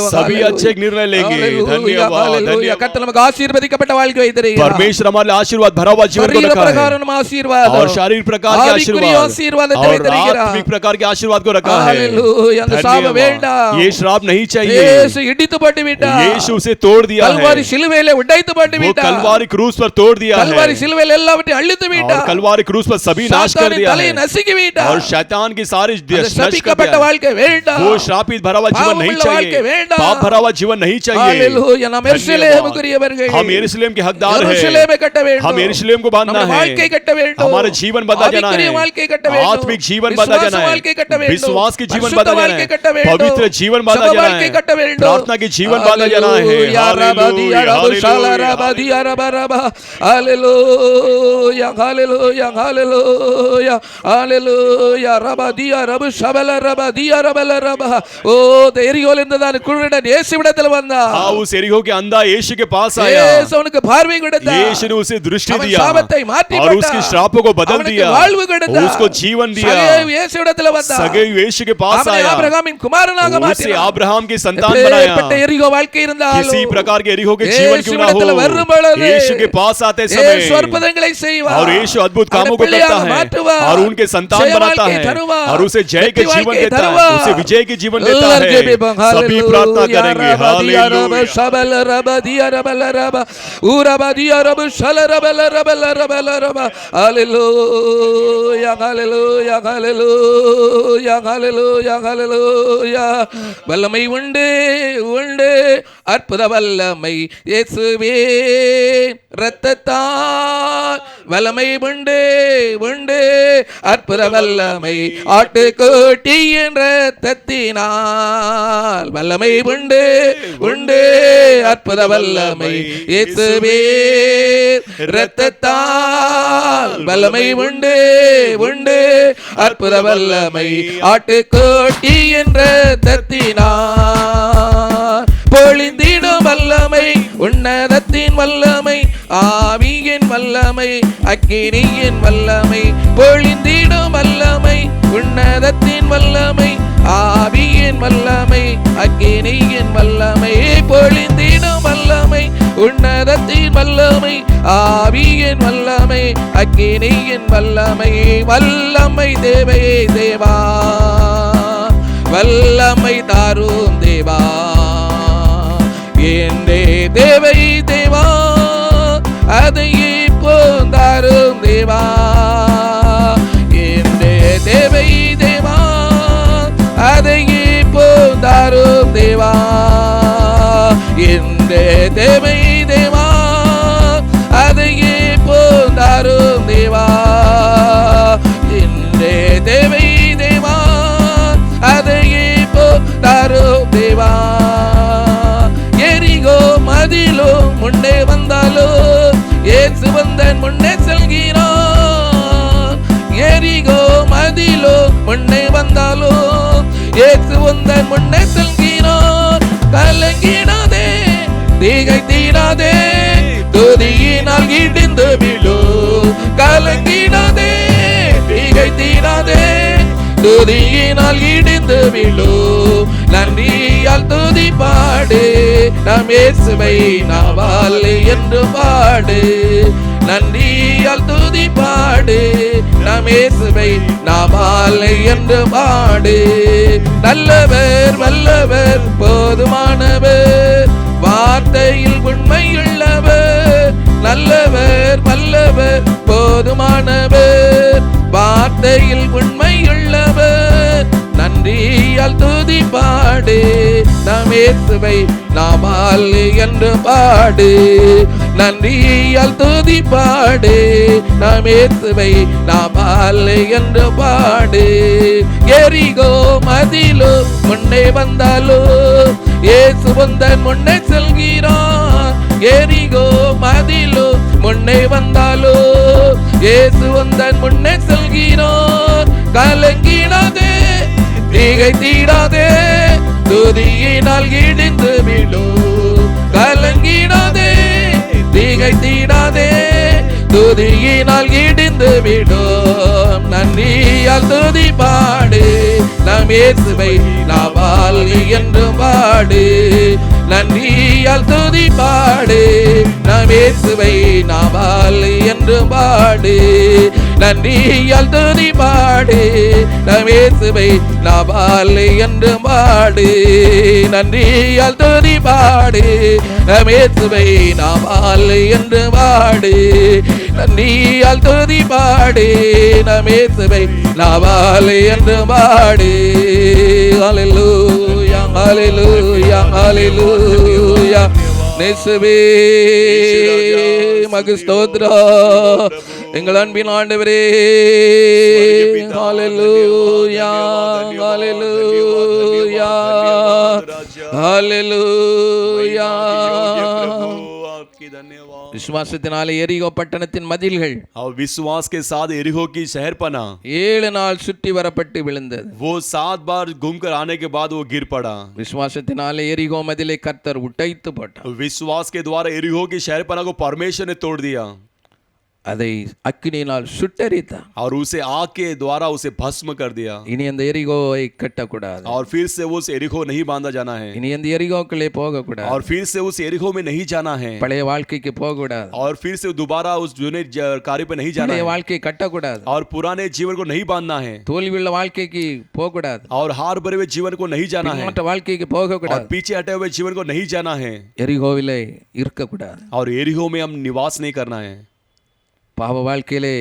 सभी अच्छे निर्णय लेंगे। धन्यवाद धन्यवाद। கர்த்தர் நமக்கு ஆசீர்வதிக்கப்பட்ட வாழ்க்கை வைத்திருக்கிறார். परमेश्वर हमारे आशीर्वाद भरा हुआ जीवन को शरीर रखा प्रकार है आशीर्वाद और शारीरिक प्रकार के ஆவிக்குரிய आशीर्वाद ஆசீர்வாதத்தை और வைத்திருக்கிறார். आत्मिक प्रकार के आशीर्वाद को रखा है। हालेलुया. அந்த சாபம் வேண்டாம். ये श्राप नहीं चाहिए। இயேசு இடித்து போட்டு விட்டார். यीशु उसे तोड़ दिया है। கல்வாரி சிலுவையிலே உடைத்து போட்டு वो விட்டார். कलवारी क्रूस पर तोड़ दिया है கல்வாரி சிலுவையிலே எல்லாவற்றையும் அழித்து और விட்டார். कलवारी क्रूस पर सभी नाश कर दिया தலையை है நசுக்கி விட்டார். और शैतान की सारी அந்த नष्ट कर சபிக்கப்பட்ட दिया है। வாழ்க்கை வேண்டாம். वो श्रापित भरा हुआ जीवन नहीं பாவமுள்ள வாழ்க்கை चाहिए, வேண்டாம். पाप भरा हुआ जीवन नहीं चाहिए। हालेलुया. நாம் எருசலேமுக்குரியவர்கள். हम यरूशलेम के हकदार हैं। எருசலேமை கட்ட வேண்டும். हम यरूशलेम को बांधना நம்முடைய है। வாழ்க்கை கட்ட வேண்டும். हमारे जीवन बदला जाना ஆவிக்குரிய है। வாழ்க்கை கட்ட வேண்டும். आत्मिक जीवन बदला जाना விசுவாச வாழ்க்கை கட்ட है। வேண்டும். विश्वास की जीवन பரிசுத்த बदला जाना வாழ்க்கை கட்ட है। வேண்டும். पवित्र जीवन बदला சப जाना வாழ்க்கை கட்ட है। வேண்டும். प्रार्थना की जीवन बदला जाना है। हालेलुया. ரபதியா ரபுஷாலா ரபதியா ரபரபா. Hallelujah hallelujah hallelujah hallelujah. ரபதியா ரபுஷபல ரபதியா ரபல ரபா. ஓ எரிகோல் இருந்ததான குருடன் இயேசுவிடத்தில் வந்தான். हाँ उस यरीहो के अंधा यीशु के पास आया। இயேசு அவனுக்கு பார்வை கொடுத்தார். यीशु ने उसे दृष्टि அவன் दिया சாபத்தை மாற்றி और போட்டார். उसकी श्रापों को बदल அவனுக்கு दिया, வாழ்வு கொடுத்தார். उसको जीवन दिया। சகேயு இயேசுவிடத்தில் வந்தான். सगेयु यीशु के पास அவனை आया, ஆபிரகாமின் குமாரனாக उसे மாற்றினார். अब्राहम की संतान எப்பேற்பட்ட बनाया। எரிகோ வாழ்க்கை இருந்தாலும் किसी प्रकार के यरीहो के जीवन क्यों ना இயேசுவிடத்தில் வரும் हो, பொழுது यीशु के पास आते இயேசு समय அற்புதங்களை செய்வார். और यीशु अद्भुत कामों को அவனை करता பிள்ளையாக है மாற்றுவார். और उनके संतान ஜெய बनाता வாழ்க்கை है தருவார். और उसे जय के வெற்றி जीवन வாழ்க்கை देता है, தருவார். उसे विजय के जीवन देता எல்லாரும் है। ஜெபிப்போம். सभी प्रार्थना करेंगे। हालेलुया. हालेलुया। ஷபல ரபதியா ரபல ரபா. ஊரபதியா ரபு ஷல ரபல ரபல ரபல ரபா. ஹalleluya ஹalleluya ஹalleluya ஹalleluya ஹalleluya. வல்லமை உண்டு உண்டு அற்புத வல்லமை இயேசுவே இரத்தத்தால் வல்லமை உண்டு உண்டு அற்புத வல்லமை ஆட்டுக்குட்டியின் இரத்தத்தினால் வல்லமை உண்டு உண்டு அற்புத வல்லமை இயேசுவே இரத்தத்தால் வல்லமை உண்டு உண்டு அற்புத வல்லமை ஆட்டுக்குட்டியின் இரத்தத்தினால் பொழிந்திடும் வல்லமை உன்னதத்தின் வல்லமை, ஆவியின் வல்லமை, அக்கினியின் வல்லமை, பொழிந்திடும் வல்லமை, உன்னதத்தின் வல்லமை, ஆவியின் வல்லமை, அக்கினியின் வல்லமை, பொழிந்திடும் வல்லமை, உன்னதத்தின் வல்லமை, ஆவியின் வல்லமை, அக்கினியின் வல்லமை, வல்லமை தேவையே தேவா, வல்லமை தாரும் தேவா, என்றே தேவை தேவா, அதை இப்போ தாரும் தேவா, என்றே தேவை தேவா, அதை இப்போ தாரும் தேவா, என்றே தேவை தேவா, அதை இப்போ தாரும் தேவா, என்றே தேவை தேவா, அதை இப்போ தாரும் தேவா. எரிகோ மதிலோ முன்னே வந்தாலோ இயேசு வந்தன் முன்னே செல்கிறான். எரிகோ மதிலோ முன்னே வந்தாலோ இயேசு வந்தன் முன்னே செல்கிறான். கலங்கிடாதே, திகைத்திடாதே, துதியினால் இடிந்து விழு. கலங்கிடாதே, திகைத்திடாதே, துதியினால் இடிந்து விழு. நன்றியால் துதி பாடு, நம் இயேசுவை நாவால் என்று பாடு. நன்றியால் துதி பாடு, நம் இயேசுவை நாவால் என்று பாடு. நல்லவர் வல்லவர் போதுமானவர், வார்த்தையில் உண்மையுள்ளவர். நல்லவர் வல்லவர் போதுமானவர், வார்த்தையில் உண்மையுள்ளவர். நன்றியால் துதி பாடு, நம் இயேசுவை நாமால் என்று பாடு. நன்றியால் துதி பாடு, நம் இயேசுவை நாமால் என்று பாடு. எரிகோ மதிலோ முன்னே வந்தாலோ இயேசு வந்தன் முன்னே செல்கிறான். எரிகோ மதிலோ முன்னே வந்தாலோ இயேசு வந்தன் முன்னே செல்கிறான். கலங்கிடாதே, திகைத்திடாதே, துதியினால் இடிந்து விழு. கலங்கிடாதே, திகைத்திடாதே, துதியினால் இடிந்து விடும். நன்றியால் துதி பாடு, நம் இயேசுவை நாவால் என்று பாடு. நன்றியால் துதி பாடு, நம் இயேசுவை நாவால் என்று பாடு. நன்றியால் துதி பாடு, நம் இயேசுவை நாவால் என்று பாடு. நன்றியால் துதி பாடு, நம் இயேசுவை நாவால் என்று பாடு. நன்றியால் துதி பாடு, நம் இயேசுவை நாவால் என்று பாடு. ஹல்லேலூயா, ஹல்லேலூயா, ஹல்லேலூயா. இயேசுவே மக்கு ஸ்தோத்திரம், எங்கள் அன்பின் ஆண்டவரே. ஹல்லேலூயா, ஹல்லேலூயா, ஹல்லேலூயா. விசுவாசத்தினாலே எரிகோ பட்டணத்தின் மதில்கள், और विश्वास के साथ एरिहो की शहरपना 7 நாள் சுற்றி வரப்பட்டு விழுந்தது. वो 7 बार घूमकर आने के बाद वो गिर पड़ा. விசுவாசத்தினாலே எரிகோ மதிலை கர்த்தர் உடைத்து போட்டார். विश्वास के द्वारा एरिहो की शहरपना को परमेश्वर ने तोड़ दिया, அதை அக்கினியினால் சுட்டெரித்தார். और उसे आग के द्वारा उसे भस्म कर दिया. இனி அந்த எரிகோவை கட்டக்கூடாது. और फिर से वो उस एरिहो नहीं बांधा जाना है. இனி அந்த எரிகோக்குள்ளே போகக்கூடாது. और फिर से उस एरिहो में नहीं जाना है. பழைய வாழ்க்கைக்கு போகக்கூடாது. और फिर से दोबारा उस जुने कार्य पे नहीं जाना பழைய है. வாழ்க்கையை கட்டக்கூடாது. और पुराने जीवन को नहीं बांधना है. தோல்வியுள்ள வாழ்க்கைக்கு போகக்கூடாது. और हार भरे हुए जीवन को नहीं जाना है. மற்ற வாழ்க்கைக்கு और போகக்கூடாது. पीछे हटे हुए जीवन को नहीं जाना है. எரிகோவிலே இருக்கக்கூடாது. और एरिहो में हम निवास नहीं करना है. பாவ வாழ்க்கையிலே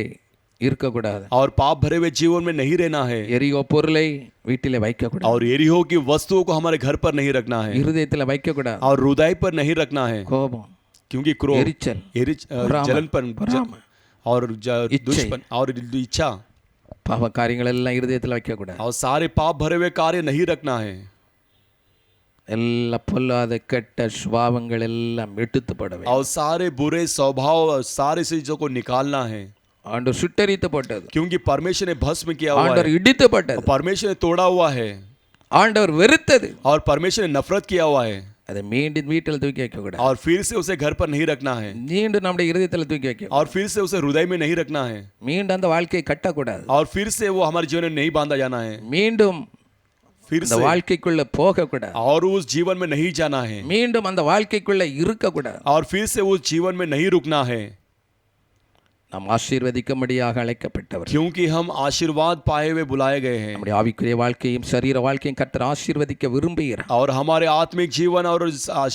இருக்கக்கூடாது. और पाप भरे हुए जीवन में नहीं रहना है. எரிகோ பொருளை வீட்டிலே வைக்கக்கூடாது. और एरिहो की वस्तुओं को हमारे घर पर नहीं रखना है. இருதயத்தில் வைக்கக்கூடாது. और हृदय पर नहीं रखना है. கோபம், क्योंकि क्रोध, எரிச்சல், जलनपन और दुष्पन और इच्छा, பாவ காரியங்கள் எல்லாம் இருதயத்தில் வைக்கக்கூடாது. और सारे पाप भरे हुए कार्य नहीं रखना है. எல்லா பொல்லாத கெட்ட சுபாவங்கள் எல்லாம் எடுத்துப்பட வேண்டும். और सारे बुरे स्वभाव, सारे चीजों को निकालना है. ஆண்டவர் சுட்டெரித்து போட்டது. क्योंकि परमेश्वर ने भस्म किया हुआ ஆண்டவர் है. இடித்து போட்டது. परमेश्वर ने तोड़ा हुआ है. ஆண்டவர் வெறுத்தது. और परमेश्वर ने नफरत किया हुआ है. அதை மீண்டும் வீட்டில் தூக்கி வைக்க கூடாது. और फिर से उसे घर पर नहीं रखना है, மீண்டும் நம்முடைய இருதயத்தில் தூக்கி வைக்க, और फिर से उसे हृदय में नहीं रखना है, மீண்டும் அந்த வாழ்க்கையை கட்டக்கூடாது. और फिर से वो हमारे जीवन में नहीं बांधा जाना है, மீண்டும் फिर அந்த से வாழ்க்கைக்குள்ள போக கூடாது. और उस जीवन में नहीं जाना है, மீண்டும் அந்த வாழ்க்கைக்குள்ள இருக்க கூடாது. और फिर से उस जीवन में नहीं रुकना है, நாம் ஆசீர்வதிக்கும்படியாக அழைக்கப்பட்டவர். क्योंकि हम आशीर्वाद पाए हुए बुलाए गए हैं, நம்முடைய ஆவிக்குரிய வாழ்க்கையும் சரீர வாழ்க்கையும் கர்த்தர் ஆசீர்வதிக்க விரும்புகிறார். और हमारे आत्मिक जीवन और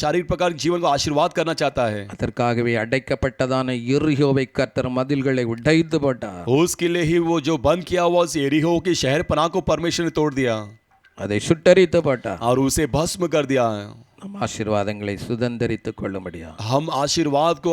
शारीरिक प्रकार के जीवन को आशीर्वाद करना चाहता है. அதற்காகவே அடைக்கப்பட்டதான எரிகோவை கர்த்தர் மதில்களை உடைத்து போட்டார். उसके लिए ही वो जो बंद किया हुआ उस यरीहो के शहर पनाह को परमेश्वर ने तोड़ दिया, அதை சுட்டரித்து போட்டார். और उसे भस्म कर दिया. நம் ஆசீர்வாதங்களை சுதந்தரித்துக் கொள்ளும்படியா, हम आशीर्वाद को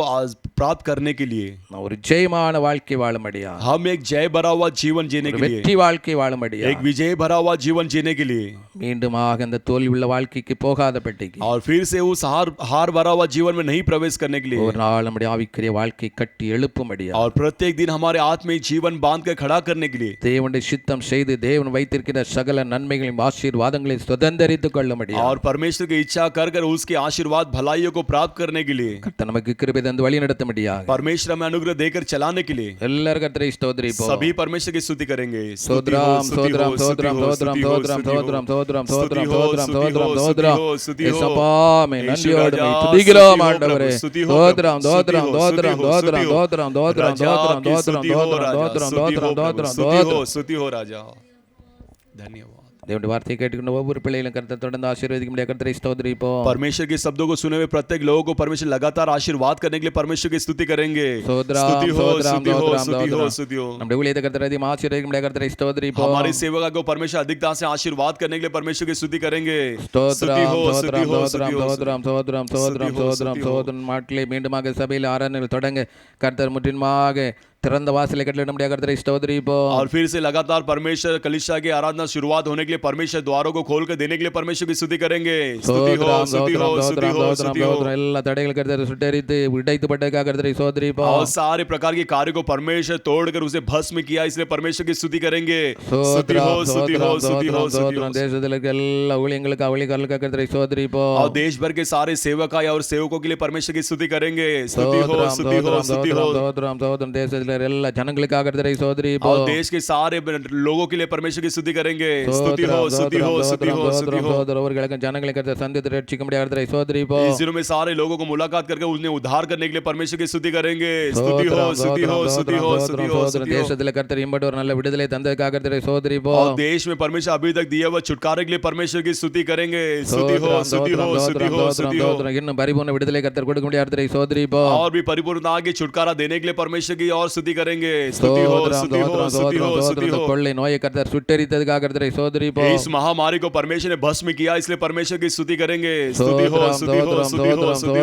प्राप्त करने के लिए, ஒரு ஜெயமான வாழ்க்கை வாழும்படியா, हम एक जय भरा हुआ जीवन जीने के लिए, வெற்றி வாழ்க்கை வாழும்படியா, एक विजय भरा हुआ जीवन जीने के लिए, மீண்டுமாக அந்த தோல்வி உள்ள வாழ்க்கைக்கு போகாதபடிக்கு, और फिर से उस हार भरा हुआ जीवन में नहीं प्रवेश करने के लिए, ஒரு நாள் நம்முடைய ஆவிக்குரிய வாழ்க்கை கட்டி எழுப்பும்படியா, और प्रत्येक दिन हमारे आत्मिक जीवन बांध कर खड़ा करने के लिए, தேவனுடைய சித்தம் செய்து தேவன் வைத்திருக்கிற சகல நன்மைகளையும் ஆசீர்வாதங்களையும் சுதந்தரித்துக் கொள்ளும்படியா, और परमेश्वर की इच्छा कर कर उसके आशीर्वाद भलाइयों को प्राप्त करने के लिए, கர்த்தர் நமக்கு கிருபை தந்து வழி நடத்தும்படியாக, परमेश्वर हमें अनुग्रह देकर चलाने के लिए, எல்லாரும் கர்த்தரை ஸ்தோத்திரிப்போம். सभी परमेश्वर की स्तुति करेंगे. சோத்ரம் சோத்ரம் சோத்ரம் சோத்ரம் சோத்ரம் சோத்ரம் சோத்ரம் சோத்ரம் சோத்ரம் சோத்ரம் சோத்ரம் இயேசுப்பா மே நன்றியோடு மே துதிக்கிறோம் ஆண்டவரே. சோத்ரம் சோத்ரம் சோத்ரம் சோத்ரம் சோத்ரம் சோத்ரம் சோத்ரம் சோத்ரம் சோத்ரம் சோத்ரம் சோத்ரம் சோத்ரம் स्तुति हो राजा. धन्यवाद. தேவனுடைய வார்த்தையை கேட்டுக்கொண்ட ஒவ்வொரு பிள்ளைகளும் கர்த்தர் தொடர்ந்து ஆசீர்வதிக்க முடியாது. கர்த்தரை ஸ்தோத்திரிப்போம். परमेश्वर के शब्दों को सुने हुए प्रत्येक लोगों को परमेश्वर लगातार आशीर्वाद करने के लिए परमेश्वर की स्तुति करेंगे. स्तुति हो स्तुति हो स्तुति हो स्तुति हो. நம்முடைய ஊழியத்தை கர்த்தர் அதிகமாக ஆசீர்வதிக்க முடியாது. கர்த்தரை ஸ்தோத்திரிப்போம். हमारे सेवका को परमेश्वर अधिकता से आशीर्वाद करने के लिए परमेश्वर की स्तुति करेंगे. स्तुति हो स्तुति हो स्तुति हो சோத்ரம் சோத்ரம் சோத்ரம் சோத்ரம் சோத்ரம் மாட்லே மீண்டுமாக சபையில் ஆராதனைகள் தொடங்க கர்த்தர் முற்றிலுமாக திறந்த வாசலை கட்டளையிட முடியாது. கர்த்தரை ஸ்தோத்திரிப்போம். और फिर से लगातार परमेश्वर कलीसिया की आराधना शुरुआत होने के लिए परमेश्वर द्वारों को खोल कर देने के लिए परमेश्वर की स्तुति करेंगे. स्तुति हो स्तुति हो स्तुति हो स्तुति हो. எல்லா தடைகள் கர்த்தர் சுட்டெரித்து உடைத்துப்பட்டதற்காக கர்த்தரை ஸ்தோத்திரிப்போம். और सारे प्रकार के कार्य को परमेश्वर तोड़कर उसे भस्म किया, इसलिए परमेश्वर की स्तुति करेंगे. स्तुति हो स्तुति हो स्तुति हो स्तुति हो. தேசத்தில் இருக்க எல்லா ஊழியர்களுக்கு அவளிகளுக்கு கர்த்தரை ஸ்தோத்திரிப்போம். और देश भर के सारे सेवका और सेवकों के लिए परमेश्वर की स्तुति करेंगे. स्तुति हो स्तुति हो स्तुति हो. சோத்ரம் சோத்ரம் தேசத்தில் எல்லா ஜனங்களுக்கு கர்த்தரை ஸ்தோத்திரிப்போம். और देश के सारे लोगों के लिए परमेश्वर की स्तुति करेंगे. स्तुति हो स्तुति हो स्तुति हो स्तुति हो. அவர்களுக்கு ஜனங்களை கர்த்தர் சந்தித்து ரட்சிக்க முடியாது. கர்த்தரை ஸ்தோத்திரிப்போம். इस दिनों में सारे लोगों को मुलाकात करके उन्हें उद्धार करने के लिए परमेश्वर की स्तुति करेंगे. स्तुति हो स्तुति हो स्तुति हो स्तुति हो. தேசத்தில் கர்த்தர் இம்பட்டு ஒரு நல்ல விடுதலை தந்ததற்காக கர்த்தரை ஸ்தோத்திரிப்போம். और देश में परमेश्वर अभी तक दिए हुए छुटकारे के लिए परमेश्वर की स्तुति करेंगे. स्तुति हो स्तुति हो स्तुति हो स्तुति हो. இன்னும் பரிபூர்ண விடுதலை கர்த்தர் கொடுக்க முடியாது. கர்த்தரை ஸ்தோத்திரிப்போம். और भी परिपूर्णता के छुटकारा देने के लिए परमेश्वर की और स्तुति करेंगे. स्तुति हो स्तुति हो स्तुति हो स्तुति हो. கொள்ளை நோயை கர்த்தர் சுட்டெரித்ததற்காக கர்த்தரை ஸ்தோத்திரிப்போம். इस महामारी को परमेश्वर ने भस्म किया, इसलिए परमेश्वर की स्तुति करेंगे. स्तुति हो स्तुति हो स्तुति हो स्तुति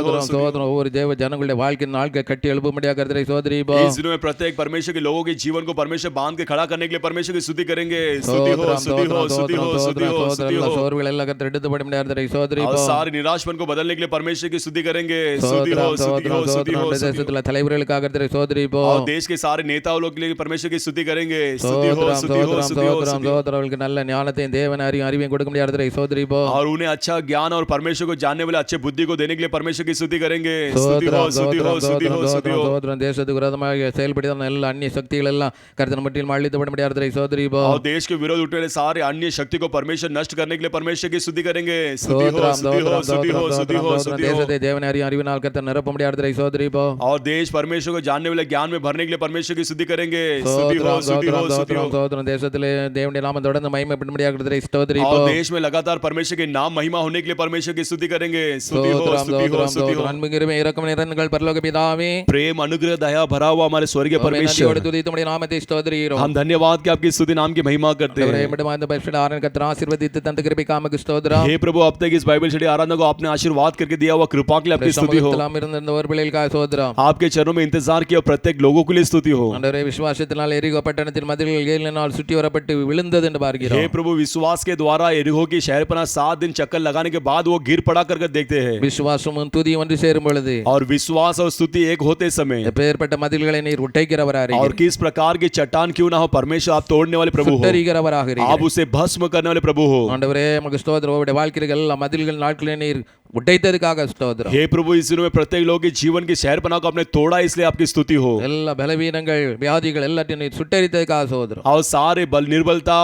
हो. ஒவ்வொரு தேவ ஜனங்களுடைய வாழ்க்கை நாட்கள் கட்டி எழுப்ப முடியாது. கர்த்தரை ஸ்தோத்திரிப்போம். इस दिनों में प्रत्येक परमेश्वर के लोगों के जीवन को परमेश्वर बांध के खड़ा करने के लिए परमेश्वर की स्तुति करेंगे. स्तुति हो स्तुति हो स्तुति हो स्तुति हो स्तुति हो. சோர்வுகள் எல்லாம் கர்த்தர் எடுத்து போட முடியாது. கர்த்தரை ஸ்தோத்திரிப்போம். और सारे निराशपन को बदलने के लिए परमेश्वर की स्तुति करेंगे. स्तुति हो स्तुति हो स्तुति हो. தேசத்துல தலைவர்களுக்காக கர்த்தரை ஸ்தோத்திரிப்போம். और देश के सारे नेताओं लोग के लिए परमेश्वर की स्तुति करेंगे. स्तुति हो स्तुति हो स्तुति हो. அவர்களுக்கு நல்ல ஞானத்தையும் தேவன் அறிவையும் கொடுக்க முடியாது. கர்த்தரை ஸ்தோத்திரிப்போம். और उन्हें अच्छा ज्ञान और परमेश्वर को जानने वाले अच्छे बुद्धि को देने के लिए परमेश्वर की स्तुति करेंगे. स्तुति हो स्तुति हो स्तुति हो स्तुति हो. தேசத்துக்கு விரோதமாக செயல்படுத்த எல்லா அந்நிய சக்திகள் எல்லாம் கர்த்தர் மட்டில் அழித்து விட முடியாது. கர்த்தரை ஸ்தோத்திரிப்போம். और देश के विरोध उठने वाले सारे अन्य शक्ति को परमेश्वर नष्ट करने के लिए परमेश्वर की स्तुति करेंगे. स्तुति हो स्तुति हो स्तुति हो स्तुति हो स्तुति हो. தேசத்தை தேவன் அறிவினால் கர்த்தர் நிரப்ப முடியாது. கர்த்தரை ஸ்தோத்திரிப்போம். और देश परमेश्वर को जानने वाले ज्ञान में भरने के लिए परमेश्वर की स्तुति करेंगे. स्तुति हो स्तुति हो स्तुति हो. தேசத்திலே தேவனுடைய நாமம் தொடர்ந்து மகிமைப்பட முடியாது. கர்த்தரை और ஸ்தோத்திரிப்போம். देश में लगातार परमेश्वर के नाम महिमा होने के लिए परमेश्वर की स्तुति करेंगे. स्तुति हो स्तुति हो स्तुति हो. அன்புகிருபை இரக்கம் நிறைந்தங்கள் பரலோக பிதாவே, प्रेम अनुग्रह दया भरा हुआ हमारे स्वर्गीय परमेश्वर, துதித்து உம்முடைய நாமத்தை ஸ்தோத்திரிக்கிறோம். हम धन्यवाद कि आपकी स्तुति नाम की महिमा करते हैं. இந்த பரிசுத்த ஆராதனை கர்த்தர் ஆசீர்வதித்து தந்த கிருபைக்கு ஆமக்கு ஸ்தோத்திரம். हे प्रभु, अब तक इस बाइबल स्टडी आराधना को आपने आशीर्वाद करके दिया हुआ कृपा के लिए आपकी स्तुति हो. இருந்த ஒரு பிள்ளைகளுக்காக ஸ்தோத்திரம். आपके चरणों में इंतजार किया प्रत्येक लोगों के लिए स्तुति हो. ஆண்டவரே, விசுவாசத்தினால் எரிகோ பட்டணத்தின் மதில்கள் 7 நாள் சுற்றி வரப்பட்டு விழுந்தது என்று பார்க்கிறோம். हे प्रभु, विश्वास के द्वारा एरिहो की शहर पर 7 दिन चक्कर लगाने के बाद वो गिर पड़ा कर देखते हैं. விசுவாசமும் துதியும் ஒன்று சேரும் பொழுது, और विश्वास और स्तुति एक होते समय, எப்பேற்பட்ட மதில்களை நீர் உடைக்கிறவராக, और किस प्रकार की चट्टान क्यों ना हो परमेश्वर, आप तोड़ने वाले प्रभु हो, சுட்டெரிக்கிறவராக, आप उसे भस्म करने वाले प्रभु हो. ஆண்டவரே, உமக்கு ஸ்தோத்திரம். உம்முடைய வாழ்க்கையில் எல்லா மதில்கள் நாட்களில் நீர் உடைத்ததுக்காக ஸ்தோத்திரம். हे प्रभु इस दिनों में प्रत्येक लोग के जीवन की शहरपनाह को आपने तोड़ा इसलिए आपकी स्तुति हो. எல்லா பலவீனங்கள் வியாதிகள் எல்லாத்தையும் நீர் சுட்டெரித்ததுக்காக ஸ்தோத்திரம். और सारे बल निर्बलता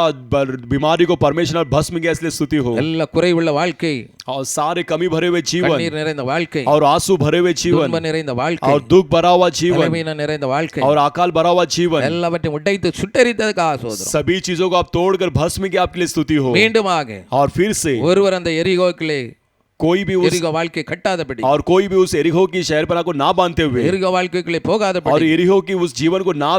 बीमारी को परमेश्वर ने भस्म किया इसलिए स्तुति हो. எல்லா குறைவுள்ள வாழ்க்கை और सारे कमी भरे हुए जीवन கண்ணீர் நிறைந்த வாழ்க்கை और आंसू भरे हुए जीवन துன்பம் நிறைந்த வாழ்க்கை और दुख भरा हुआ जीवन பலவீனம் நிறைந்த வாழ்க்கை और अकाल भरा हुआ जीवन எல்லாவற்றையும் உடைத்து சுட்டெரித்ததுக்காக ஸ்தோத்திரம். सभी चीजों को आप तोड़कर भस्म किया आपके लिए स्तुति हो. மீண்டுமாக और फिर से ஒருவர் அந்த எரிகோக்கிலே कोई भी उस எரிகோ வாழ்க்கை கட்டாதபடி और कोई भी उस एरिहो की शहरपनाह को ना बांधते हुए எரிகோ வாழ்க்கைக்குள்ளே और போகாதபடி एरिहो की उस जीवन को ना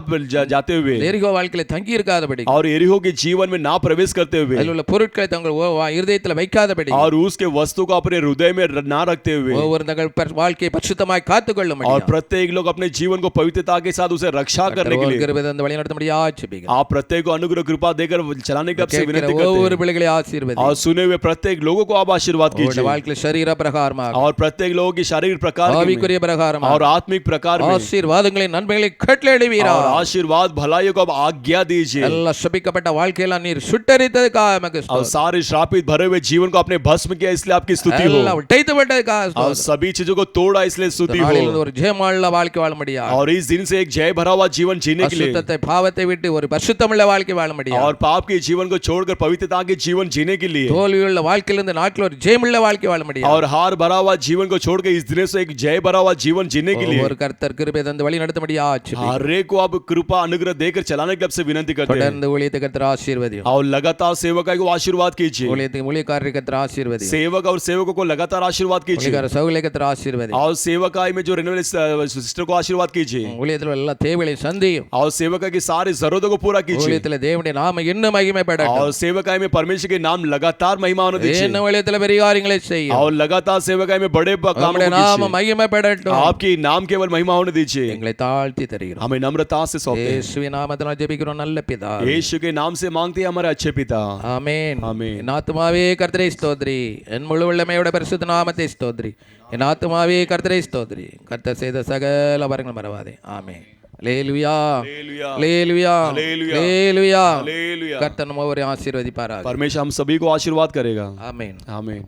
जाते हुए எரிகோ வாழ்க்கையில தங்கி இருக்காதபடி और एरिहो के जीवन में ना प्रवेश करते हुए அதில் உள்ள பொருட்களை தங்கள் இருதயத்தில் வைக்காதபடி और उसके वस्तु को अपने हृदय में ना रखते हुए ஒவ்வொரு தங்கள் வாழ்க்கையை பரிசுத்தமாய் காத்துக்கொள்ளும்படி और प्रत्येक लोग अपने जीवन को पवित्रता के साथ उसे रक्षा करने के लिए கிருபை தந்து வழிநடத்தும்படியா ஜெபிக்கிறேன். आप प्रत्येक को अनुग्रह कृपा देकर चलाने का आपसे विनती करते ஒவ்வொரு हैं பிள்ளைகளை ஆசீர்வதி. और सुने हुए प्रत्येक लोगों को आप आशीर्वाद உங்களுடைய कीजिए வாழ்க்கையில சரீர பிரகாரமாக और प्रत्येक लोगों की शारीरिक प्रकार में ஆவிக்குரிய பிரகாரமாக और आत्मिक प्रकार में ஆசீர்வாதங்களை நன்மைகளை கட்டளையிடுவீரா. और आशीर्वाद भलाइयों को आप आज्ञा दीजिए எல்லா சபிக்கப்பட்ட வாழ்க்கையெல்லாம் நீர் சுட்டெரித்ததுக்காக உமக்கு और ஸ்தோத்திரம். सारे श्रापित भरे हुए जीवन को आपने भस्म किया इसलिए आपकी स्तुति हो எல்லாம் உடைத்துவிட்டதுக்காக और ஸ்தோத்திரம். सभी चीजों को तोड़ा इसलिए स्तुति हो நாளில் ஒரு ஜெயமுள்ள வாழ்க்கை வாழும்படியா और इस दिन से एक जय भरा हुआ जीवन जीने के लिए அசுத்தத்தை பாவத்தை விட்டு ஒரு பரிசுத்தமுள்ள வாழ்க்கை வாழும்படியா और पाप के जीवन को छोड़कर पवित्रता के जीवन जीने के लिए தோல்வியுள்ள வாழ்க்கையிலிருந்து நாட்கள் ஒரு ஜெயமுள்ள வாழ்க்கை வாழும்படியா और हार भरा हुआ जीवन को छोड़कर इस दिन से एक जय भरा हुआ जीवन जीने के लिए ஒரு கர்த்தர் கிருபை தந்து வழி நடத்தும்படியா ஜெபிக்கிறேன். हर एक को आप कृपा अनुग्रह देकर चलाने की आपसे विनती करते हैं தொடர்ந்து ஊழியத்தை கர்த்தர் ஆசீர்வதியும். और लगातार सेवका को आशीर्वाद कीजिए ஊழியத்துக்கு ஊழியக்காரரை கர்த்தர் ஆசீர்வதியும். सेवक और सेवकों को लगातार आशीर्वाद कीजिए ஊழியக்கார சகோதரரை கர்த்தர் ஆசீர்வதியும். और सेवकाई में जो रहने वाले सिस्टर को आशीर्वाद कीजिए ஊழியத்தில் உள்ள எல்லா தேவைகளை சந்தியும். और सेवका की सारी जरूरतों को पूरा कीजिए ஊழியத்தில் தேவனுடைய நாமம் இன்னும் மகிமைப்படட்டும். और सेवकाई में परमेश्वर के नाम लगातार महिमा होने दीजिए என்ன ஊழியத்தில் பெரிய காரியங்களை செய்யும். और लगातार सेवकाई में बड़े काम நம்முடைய நாமம் மகிமைப்படட்டும். आपकी नाम केवल महिमा होने दीजिए எங்களை தாழ்த்தி தருகிறோம். हमें नम्रता से सौंपते हैं இயேசுவின் நாமத்தினால் ஜெபிக்கிறோம் நல்ல பிதாவே. यीशु के नाम से मांगते हैं हमारे अच्छे पिता ஆமென். ஆமென். என் ஆத்துமாவே கர்த்தரை ஸ்தோத்திரி, என் முழு உள்ளமையோட பரிசுத்த நாமத்தை ஸ்தோத்திரி. என் ஆத்துமாவே கர்த்தரை ஸ்தோத்திரி, கர்த்தர் செய்த சகல வரங்களும் மறவாதே. ஆமென். அல்லேலூயா हालेलुया அல்லேலூயா हालेलुया அல்லேலூயா. हालेलुया கர்த்தர் நம்ம ஒவ்வொரு ஆசீர்வதிப்பாராக. परमेश्वर हम सभी को आशीर्वाद करेगा ஆமென். आमीन